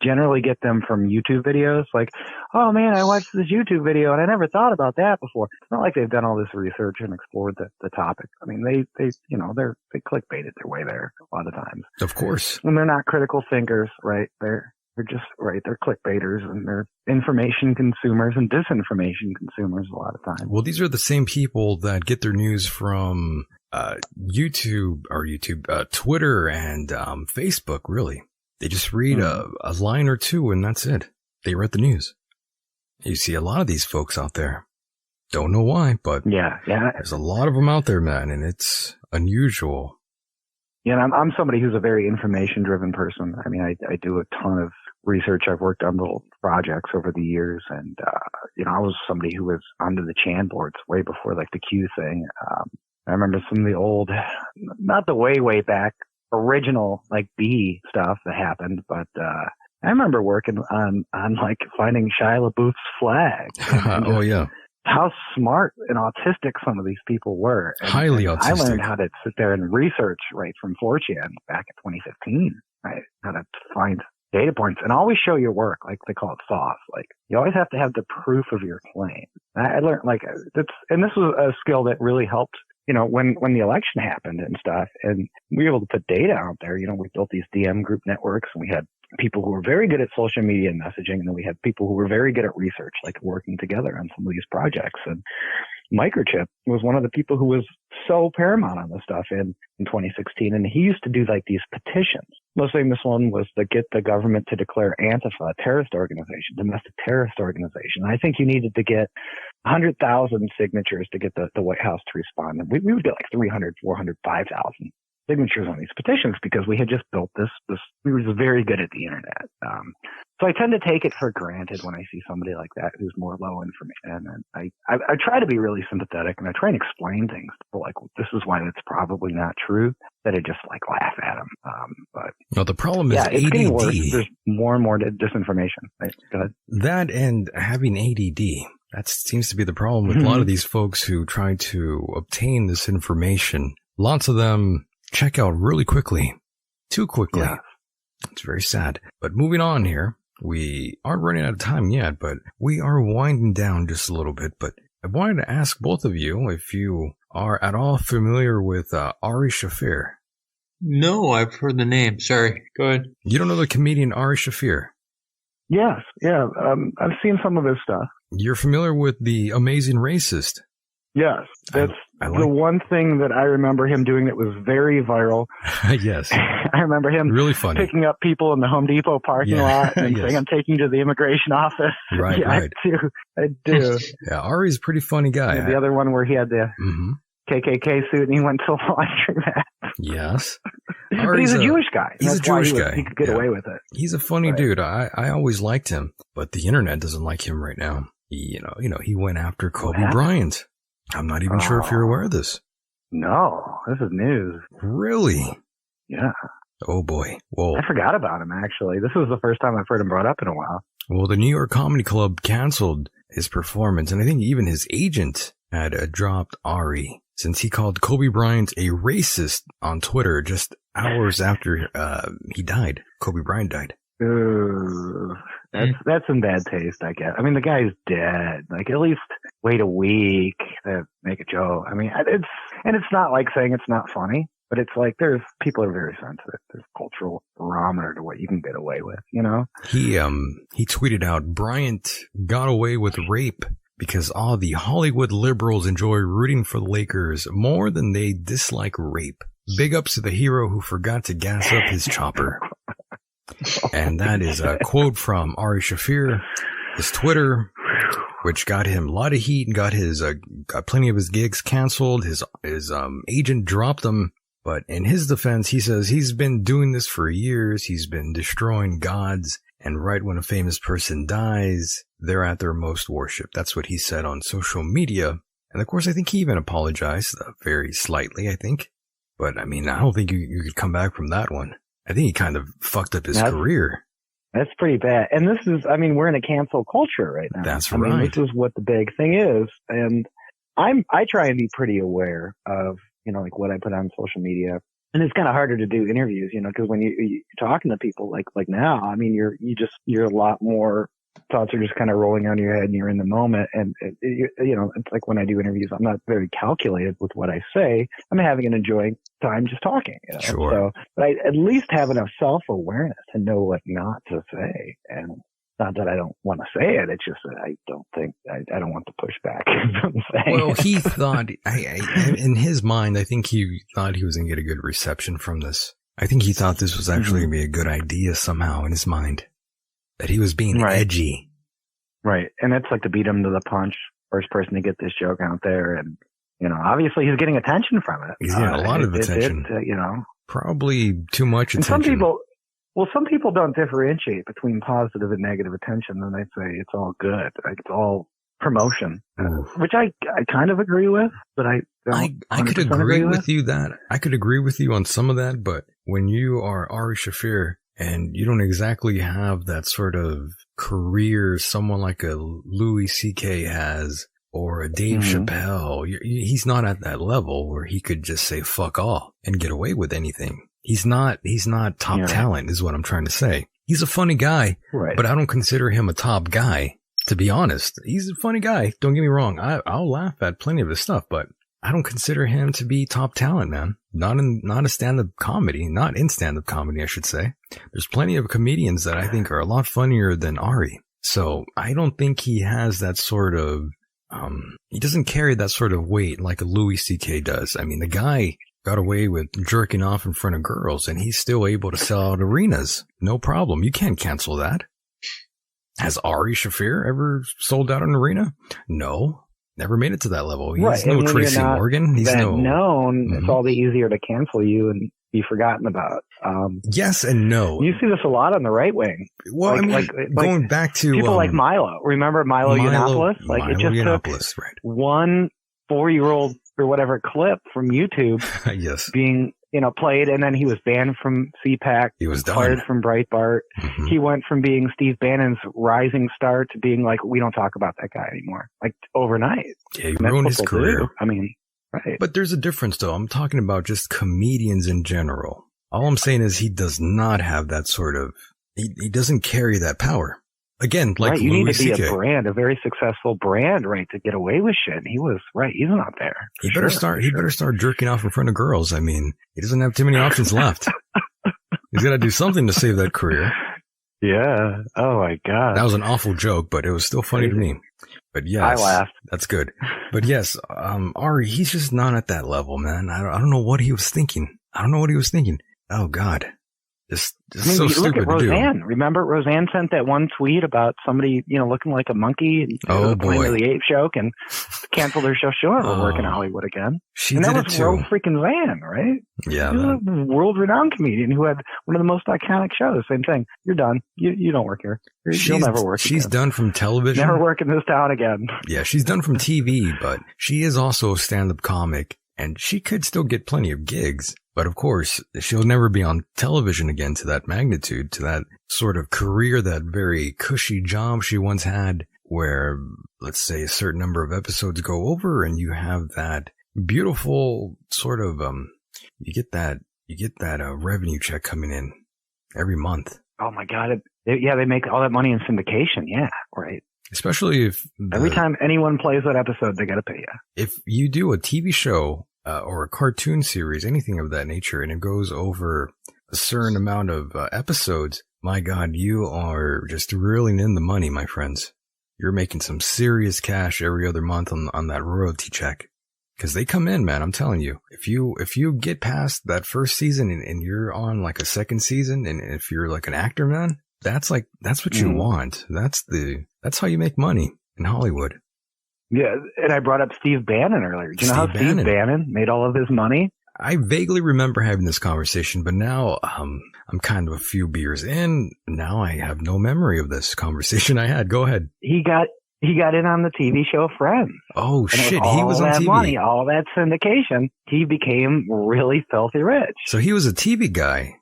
generally get them from YouTube videos. Like, oh man, I watched this YouTube video and I never thought about that before. It's not like they've done all this research and explored the topic. I mean, they clickbaited their way there a lot of times. Of course. And they're not critical thinkers, right? They're just, right, they're clickbaiters and they're information consumers and disinformation consumers a lot of times. Well, these are the same people that get their news from Twitter and Facebook, really. They just read a line or two and that's it. They read the news. You see a lot of these folks out there. Don't know why, but yeah, there's a lot of them out there, man, and it's unusual. Yeah, and I'm somebody who's a very information-driven person. I mean, I do a ton of research. I've worked on little projects over the years, and I was somebody who was onto the Chan boards way before like the Q thing. I remember some of the old, not the way back, original like B stuff that happened, but I remember working on like finding Shia LaBeouf's flag. Oh yeah. How smart and autistic some of these people were. Highly autistic. I learned how to sit there and research right from 4chan back in 2015, right? How to find data points and always show your work, like they call it sauce. Like you always have to have the proof of your claim. I learned like and this was a skill that really helped, when the election happened and stuff, and we were able to put data out there. We built these DM group networks, and we had people who were very good at social media and messaging, and then we had people who were very good at research, like working together on some of these projects. And Microchip was one of the people who was so paramount on this stuff in 2016, and he used to do like these petitions. Most famous one was to get the government to declare Antifa a terrorist organization, domestic terrorist organization. I think you needed to get 100,000 signatures to get the White House to respond. And we would get like 300, 400, 5,000 signatures on these petitions because we had just built this we were just very good at the internet. So I tend to take it for granted when I see somebody like that who's more low information. And I try to be really sympathetic, and I try and explain things to people like, well, this is why that's probably not true, that I just like laugh at them. But no, the problem is it's ADD. Getting worse. There's more and more disinformation. Right? Go ahead. That and having ADD. That seems to be the problem with a lot of these folks who try to obtain this information. Lots of them check out really quickly, too quickly. Yeah. It's very sad. But moving on here, we aren't running out of time yet, but we are winding down just a little bit. But I wanted to ask both of you if you are at all familiar with Ari Shaffir. No, I've heard the name. Sorry. Go ahead. You don't know the comedian Ari Shaffir? Yes, yeah. I've seen some of his stuff. You're familiar with The Amazing Racist? Yes, that's I the one thing that I remember him doing that was very viral. Yes. I remember him really funny. picking up people in the Home Depot parking lot and Yes. saying, I'm taking you to the immigration office. Right, yeah, right. I do. Yeah, Ari's a pretty funny guy. And the other one where he had the Mm-hmm. KKK suit and he went to laundromat. Yes. But he's a Jewish guy. He's That's a why Jewish guy. He could get away with it. He's a funny Right. dude. I always liked him, but the internet doesn't like him right now. He went after Kobe Bryant. I'm not even sure if you're aware of this. No, this is news. Really? Yeah. Oh boy. Well, I forgot about him, actually. This was the first time I've heard him brought up in a while. Well, the New York Comedy Club canceled his performance, and I think even his agent had dropped Ari since he called Kobe Bryant a racist on Twitter just hours after he died. Kobe Bryant died. Ooh, that's in bad taste, I guess. I mean, the guy's dead. Like, at least wait a week to make a joke. I mean, it's not like saying it's not funny, but it's like people are very sensitive. There's cultural barometer to what you can get away with, you know? He tweeted out, Bryant got away with rape because all the Hollywood liberals enjoy rooting for the Lakers more than they dislike rape. Big ups to the hero who forgot to gas up his chopper. And that is a quote from Ari Shaffir, his Twitter, which got him a lot of heat and got plenty of his gigs canceled. His agent dropped him. But in his defense, he says he's been doing this for years. He's been destroying gods. And right when a famous person dies, they're at their most worship. That's what he said on social media. And of course, I think he even apologized very slightly, I think. But I mean, I don't think you could come back from that one. I think he kind of fucked up his career. That's pretty bad. And this is, I mean, we're in a cancel culture right now. That's right. I mean, this is what the big thing is. And I try and be pretty aware of, like what I put on social media. And it's kind of harder to do interviews, because when you're talking to people like now, I mean, you're a lot more, thoughts are just kind of rolling on your head and you're in the moment. And, it's like when I do interviews, I'm not very calculated with what I say. I'm having an enjoying time just talking. Sure. So, but I at least have enough self-awareness to know what not to say. And not that I don't want to say it. It's just that I don't think, I don't want to push back from saying Well, it. he thought, in his mind, I think he thought he was going to get a good reception from this. I think he thought this was actually going to be a good idea somehow in his mind. That he was being edgy. Right. And it's like to beat him to the punch, first person to get this joke out there. And, obviously he's getting attention from it. He's getting a lot of attention. Probably too much attention. And some people don't differentiate between positive and negative attention. And they say it's all good. Like it's all promotion, which I kind of agree with, but I could agree with you that I could agree with you on some of that. But when you are Ari Shaffir, and you don't exactly have that sort of career someone like a Louis C.K. has or a Dave Chappelle. He's not at that level where he could just say fuck all and get away with anything. He's not top talent is what I'm trying to say. He's a funny guy, but I don't consider him a top guy, to be honest. He's a funny guy. Don't get me wrong. I'll laugh at plenty of his stuff, but I don't consider him to be top talent, man. Not in stand-up comedy, I should say. There's plenty of comedians that I think are a lot funnier than Ari. So I don't think he has that sort of, he doesn't carry that sort of weight like a Louis C.K. does. I mean, the guy got away with jerking off in front of girls and he's still able to sell out arenas. No problem. You can't cancel that. Has Ari Shaffir ever sold out an arena? No. Never made it to that level. He's no Tracy Morgan. He's no known. It's all the easier to cancel you and be forgotten about. Yes and no. You see this a lot on the right wing. Well, going back to people like Milo. Remember Milo Yiannopoulos? Like it just took one 4-year-old or whatever clip from YouTube yes. being played, and then he was banned from CPAC. He was fired from Breitbart. He went from being Steve Bannon's rising star to being like, we don't talk about that guy anymore, like overnight. Yeah, he ruined his career. I mean, right. But there's a difference, though. I'm talking about just comedians in general. All I'm saying is he does not have that sort of, he doesn't carry that power. Again, like right, you Louis need to be C.K. a brand, a very successful brand, right, to get away with shit. And he was right. He's not there. He better start jerking off in front of girls. I mean, he doesn't have too many options left. He's got to do something to save that career. Yeah. Oh my God. That was an awful joke, but it was still funny to me. But yes, I laughed. That's good. But yes, Ari, he's just not at that level, man. I don't know what he was thinking. Oh God. Just so look stupid at to do. Roseanne. Remember, Roseanne sent that one tweet about somebody, looking like a monkey and Oh playing boy. the ape joke and canceled her show. She'll never work in Hollywood again. She and did that it was too. Rose freaking Van, right? Yeah. He's man. a world-renowned comedian who had one of the most iconic shows. Same thing. You're done. You don't work here. You'll never work. She's again. done from television. Never work in this town again. Yeah, she's done from TV, but she is also a stand-up comic, and she could still get plenty of gigs. But of course, she'll never be on television again to that magnitude, to that sort of career, that very cushy job she once had, where, let's say, a certain number of episodes go over, and you have that beautiful sort of, you get that revenue check coming in every month. Oh my God. They make all that money in syndication. Yeah, right. Especially if every time anyone plays that episode, they got to pay you. If you do a TV show or a cartoon series, anything of that nature, and it goes over a certain amount of episodes, my God, you are just reeling in the money, my friends. You're making some serious cash every other month on that royalty check. Because they come in, man, I'm telling you. If you get past that first season and you're on like a second season, and if you're like an actor, man, that's what you want. That's how you make money in Hollywood. Yeah, and I brought up Steve Bannon earlier. Do you know how Steve Bannon made all of his money? I vaguely remember having this conversation, but now I'm kind of a few beers in. Now I have no memory of this conversation I had. Go ahead. He got in on the TV show Friends. Oh, and shit. He was on TV. Money, all that syndication. He became really filthy rich. So he was a TV guy.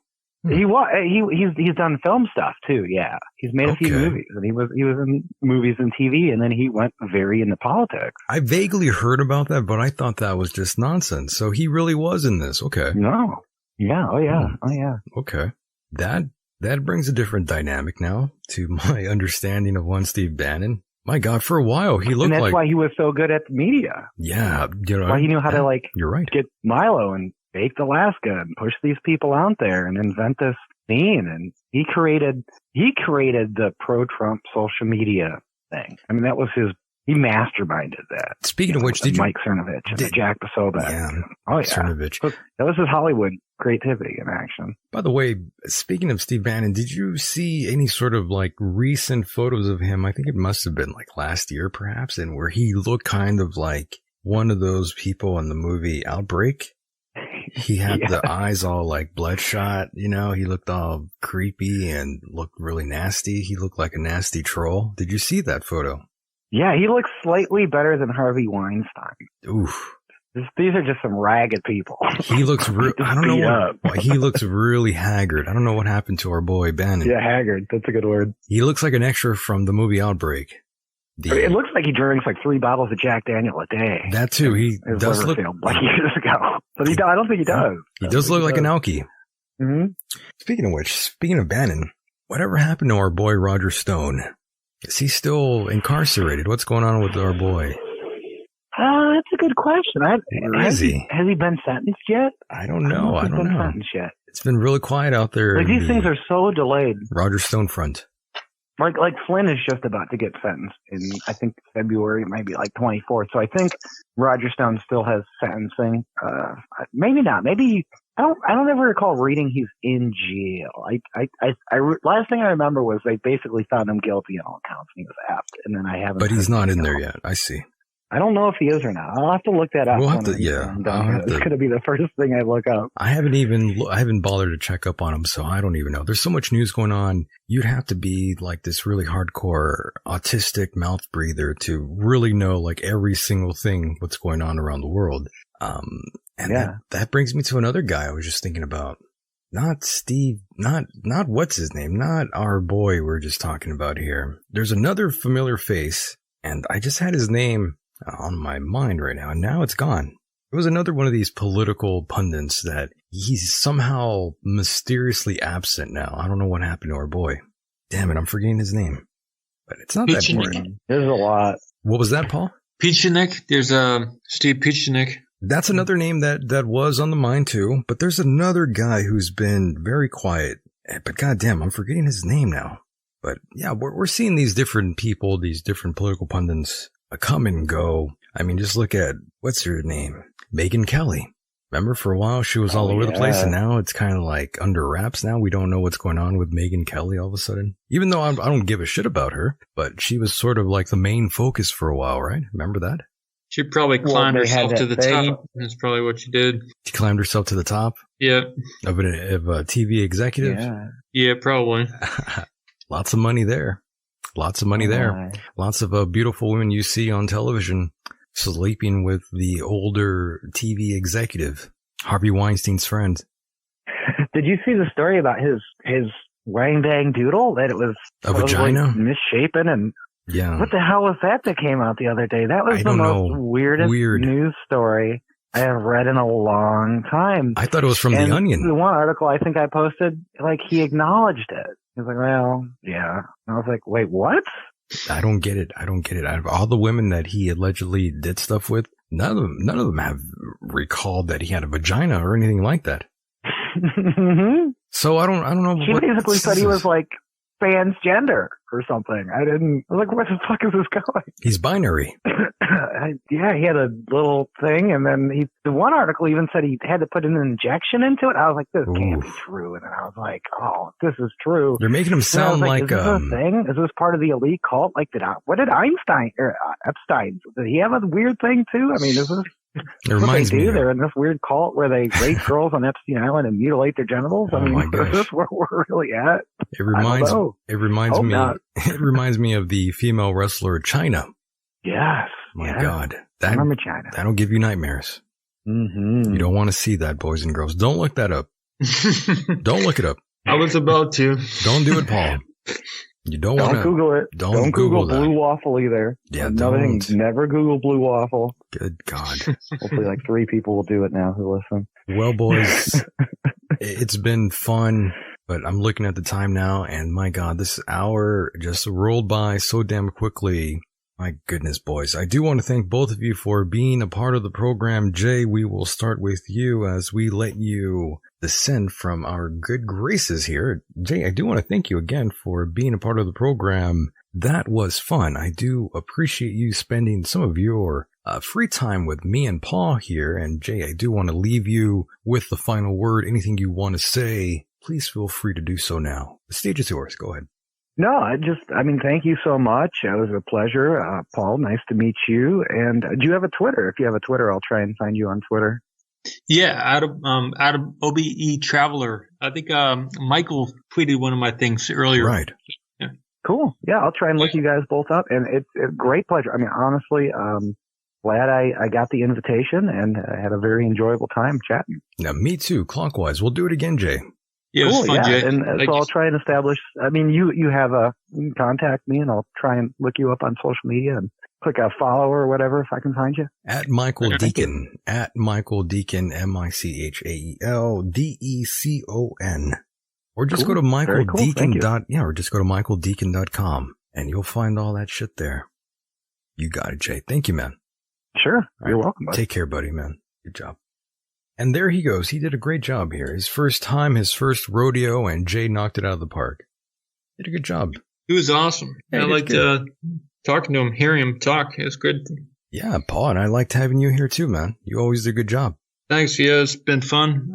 He's done film stuff too. Yeah, he's made a few movies, and he was in movies and TV, and then he went very into politics. I vaguely heard about that, but I thought that was just nonsense. So he really was in this. Okay. No. Yeah. Oh yeah. Okay. That brings a different dynamic now to my understanding of one Steve Bannon. My God, for a while he looked like. And that's why he was so good at the media. Yeah, why he knew how to You're right. Get Milo and baked Alaska and push these people out there and invent this scene. And he created the pro-Trump social media thing. I mean, that was he masterminded that. Speaking of which, Mike Cernovich and Jack Posobiec. Yeah. Oh, yeah. Cernovich. That was his Hollywood creativity in action. By the way, speaking of Steve Bannon, did you see any sort of like recent photos of him? I think it must have been like last year perhaps, and where he looked kind of like one of those people in the movie Outbreak. He had the eyes all like bloodshot, he looked all creepy and looked really nasty. He looked like a nasty troll. Did you see that photo? Yeah, he looks slightly better than Harvey Weinstein. Oof. These are just some ragged people. He looks I don't know what, he looks really haggard. I don't know what happened to our boy Bannon. Yeah, haggard. That's a good word. He looks like an extra from the movie Outbreak. It looks like he drinks like 3 bottles of Jack Daniel a day. That too. He does look like years ago, but I don't think he does. He does look like an alky. Mm-hmm. Speaking of Bannon, whatever happened to our boy Roger Stone? Is he still incarcerated? What's going on with our boy? That's a good question. Has he been sentenced yet? I don't know. I don't know. Sentenced yet. It's been really quiet out there. Like these things are so delayed. Roger Stone front. Like Flynn is just about to get sentenced in, I think, February, maybe like 24th. So I think Roger Stone still has sentencing. Maybe not. Maybe I don't ever recall reading he's in jail. Last thing I remember was they basically found him guilty on all counts and he was apt. And then I haven't. But he's not in there yet. I see. I don't know if he is or not. I'll have to look that up. We'll have to, yeah. It's going to be the first thing I look up. I haven't bothered to check up on him, so I don't even know. There's so much news going on. You'd have to be like this really hardcore autistic mouth breather to really know like every single thing what's going on around the world. That brings me to another guy I was just thinking about. Not Steve, not what's his name, not our boy we're just talking about here. There's another familiar face, and I just had his name on my mind right now, and now it's gone. It was another one of these political pundits that he's somehow mysteriously absent now. I don't know what happened to our boy. Damn it, I'm forgetting his name. But it's not that boring. There's a lot. What was that, Paul? Peachenik. There's Steve Peachenik. That's another name that was on the mind too. But there's another guy who's been very quiet. But goddamn, I'm forgetting his name now. But yeah, we're seeing these different people, these different political pundits come and go. I mean, just look at, what's her name? Megyn Kelly. Remember, for a while she was all over the place, and now it's kind of like under wraps now. We don't know what's going on with Megyn Kelly all of a sudden. Even though I don't give a shit about her, but she was sort of like the main focus for a while, right? Remember that? She probably climbed herself to the top. That's probably what she did. She climbed herself to the top? Yeah. Of a TV executive? Yeah, probably. Lots of money there. Lots of money there. Lots of beautiful women you see on television sleeping with the older TV executive, Harvey Weinstein's friend. Did you see the story about his wang dang doodle? That it was a vagina? Misshapen and what the hell was that came out the other day? That was the most weirdest news story I have read in a long time. I thought it was from The Onion. The one article I think I posted, like, he acknowledged it. He was like, well, yeah. And I was like, wait, what? I don't get it. Out of all the women that he allegedly did stuff with, none of them have recalled that he had a vagina or anything like that. So I don't know. She basically said he was like transgender or something. I was like, where the fuck is this going? He's binary. Yeah, he had a little thing, and then the one article even said he had to put an injection into it. I was like, this can't be true. And then I was like, oh, this is true. You're making him sound like is this a thing? Is this part of the elite cult? Like, what did Epstein? Did he have a weird thing too? I mean, is this it reminds me. They're in this weird cult where they rape girls on Epstein Island and mutilate their genitals. I mean, is this where we're really at? It reminds me of the female wrestler China. Yes. My God. I remember China. That'll give you nightmares. Mm-hmm. You don't want to see that, boys and girls. Don't look that up. Don't look it up. I was about to. Don't do it, Paul. You don't want to. Don't Google it. Don't Google that. Blue waffle either. Yeah, another don't. thing, never Google blue waffle. Good God. Hopefully like 3 people will do it now who listen. Well, boys, it's been fun, but I'm looking at the time now, and my God, this hour just rolled by so damn quickly. My goodness, boys. I do want to thank both of you for being a part of the program. Jay, we will start with you as we let you descend from our good graces here. Jay, I do want to thank you again for being a part of the program. That was fun. I do appreciate you spending some of your free time with me and Paul here. And Jay, I do want to leave you with the final word. Anything you want to say, please feel free to do so now. The stage is yours. Go ahead. No, thank you so much. It was a pleasure. Paul, nice to meet you. And do you have a Twitter? If you have a Twitter, I'll try and find you on Twitter. Yeah, out of OBE Traveler. I think Michael tweeted one of my things earlier. Right. Yeah. Cool. Yeah, I'll try and look you guys both up. And it's a great pleasure. I mean, honestly, glad I got the invitation and had a very enjoyable time chatting. Now, me too. Clockwise. We'll do it again, Jay. Yeah, it was fun, Jay. And so I'll try and establish. I mean, you can contact me, and I'll try and look you up on social media and click a follow or whatever if I can find you. At Michael Decon. At Michael Decon. MichaelDecon. Or just go to michaeldecon. Or just go to michaeldecon.com, and you'll find all that shit there. You got it, Jay. Thank you, man. Sure. You're welcome, buddy. Take care, buddy, man. Good job. And there he goes. He did a great job here. His first time, his first rodeo, and Jay knocked it out of the park. Did a good job. He was awesome. Yeah, I liked talking to him, hearing him talk. It was good. Yeah, Paul, and I liked having you here too, man. You always do a good job. Thanks. Yeah, it's been fun.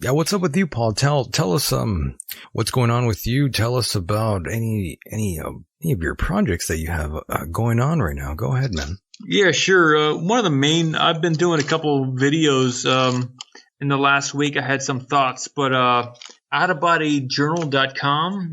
Yeah, what's up with you, Paul? Tell us what's going on with you. Tell us about any of your projects that you have going on right now. Go ahead, man. Yeah, sure. One of the main, I've been doing a couple videos in the last week. I had some thoughts, but outofbodyjournal.com.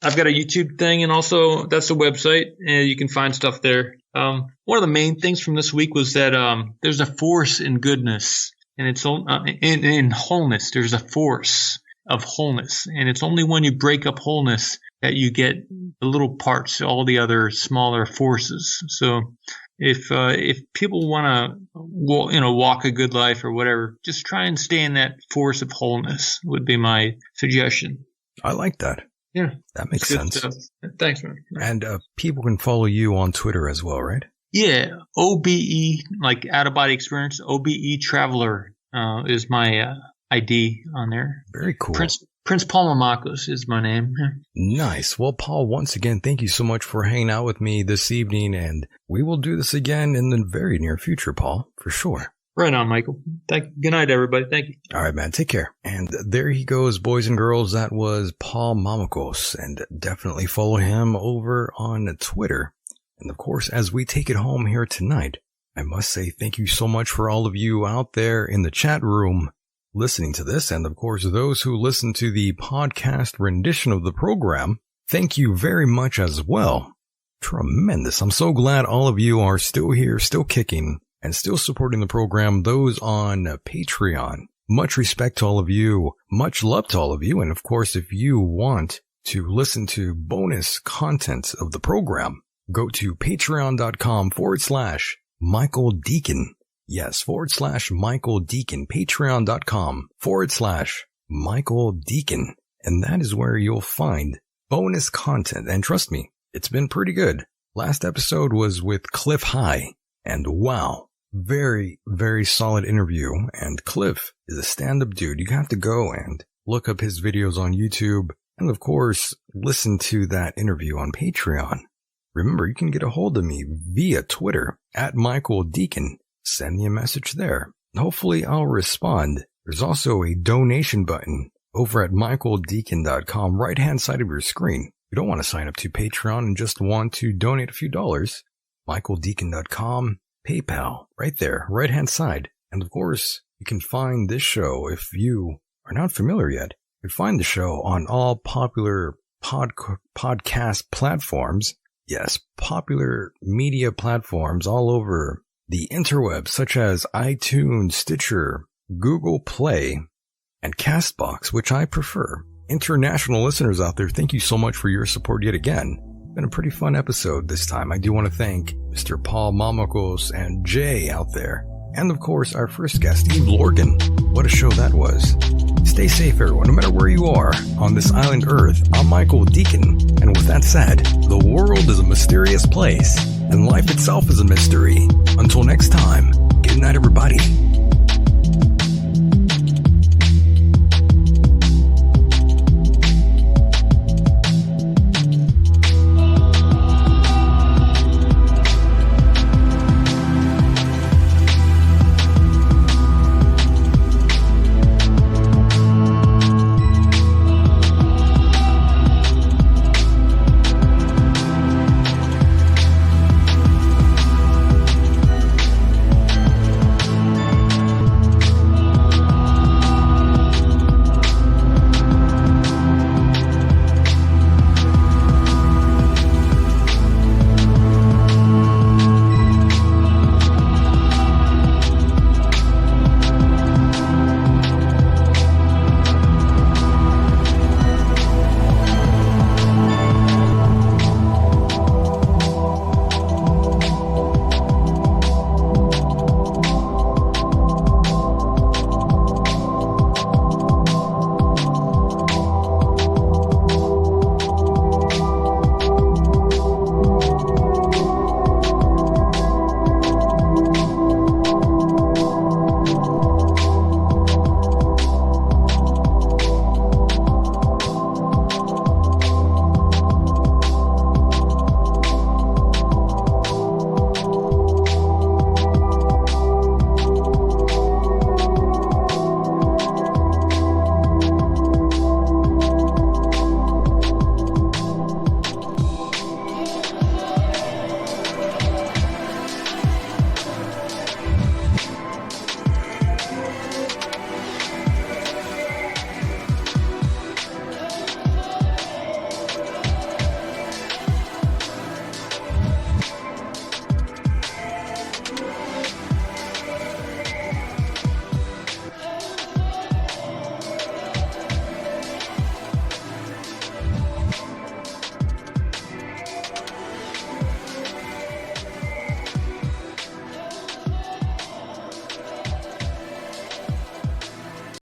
I've got a YouTube thing, and also that's a website, and you can find stuff there. One of the main things from this week was that there's a force in goodness, and it's in wholeness. There's a force of wholeness, and it's only when you break up wholeness that you get the little parts, all the other smaller forces. So if people want to, walk a good life or whatever, just try and stay in that force of wholeness would be my suggestion. I like that. Yeah. That makes Good sense. stuff. Thanks, man. And people can follow you on Twitter as well, right? Yeah. OBE, like out of body experience, OBE Traveler is my ID on there. Very cool. Prince Paul Mamakos is my name. Nice. Well, Paul, once again, thank you so much for hanging out with me this evening, and we will do this again in the very near future, Paul, for sure. Right on, Michael. Good night, everybody. Thank you. All right, man. Take care. And there he goes, boys and girls. That was Paul Mamakos, and definitely follow him over on Twitter. And of course, as we take it home here tonight, I must say thank you so much for all of you out there in the chat room listening to this. And of course, those who listen to the podcast rendition of the program, thank you very much as well. Tremendous. I'm so glad all of you are still here, still kicking, and still supporting the program. Those on Patreon. Much respect to all of you. Much love to all of you. And of course, if you want to listen to bonus content of the program, go to patreon.com/Michael Decon. Yes, /Michael Decon, patreon.com/Michael Decon. And that is where you'll find bonus content. And trust me, it's been pretty good. Last episode was with Cliff High. And wow, very, very solid interview. And Cliff is a stand-up dude. You have to go and look up his videos on YouTube. And of course, listen to that interview on Patreon. Remember, you can get a hold of me via Twitter @Michael Decon. Send me a message there. Hopefully I'll respond. There's also a donation button over at michaeldecon.com, right-hand side of your screen. You don't want to sign up to Patreon and just want to donate a few dollars. michaeldecon.com, PayPal, right there, right-hand side. And of course, you can find this show, if you are not familiar yet, you can find the show on all popular podcast platforms. Yes, popular media platforms all over the interwebs, such as iTunes, Stitcher, Google Play, and Castbox, which I prefer. International listeners out there, thank you so much for your support yet again. Been a pretty fun episode this time. I do want to thank Mr. Paul Mamakos and Jay out there. And of course, our first guest, Lorgen. What a show that was. Stay safe, everyone, no matter where you are on this island Earth. I'm Michael Decon. And with that said, the world is a mysterious place, and life itself is a mystery. Until next time, good night, everybody.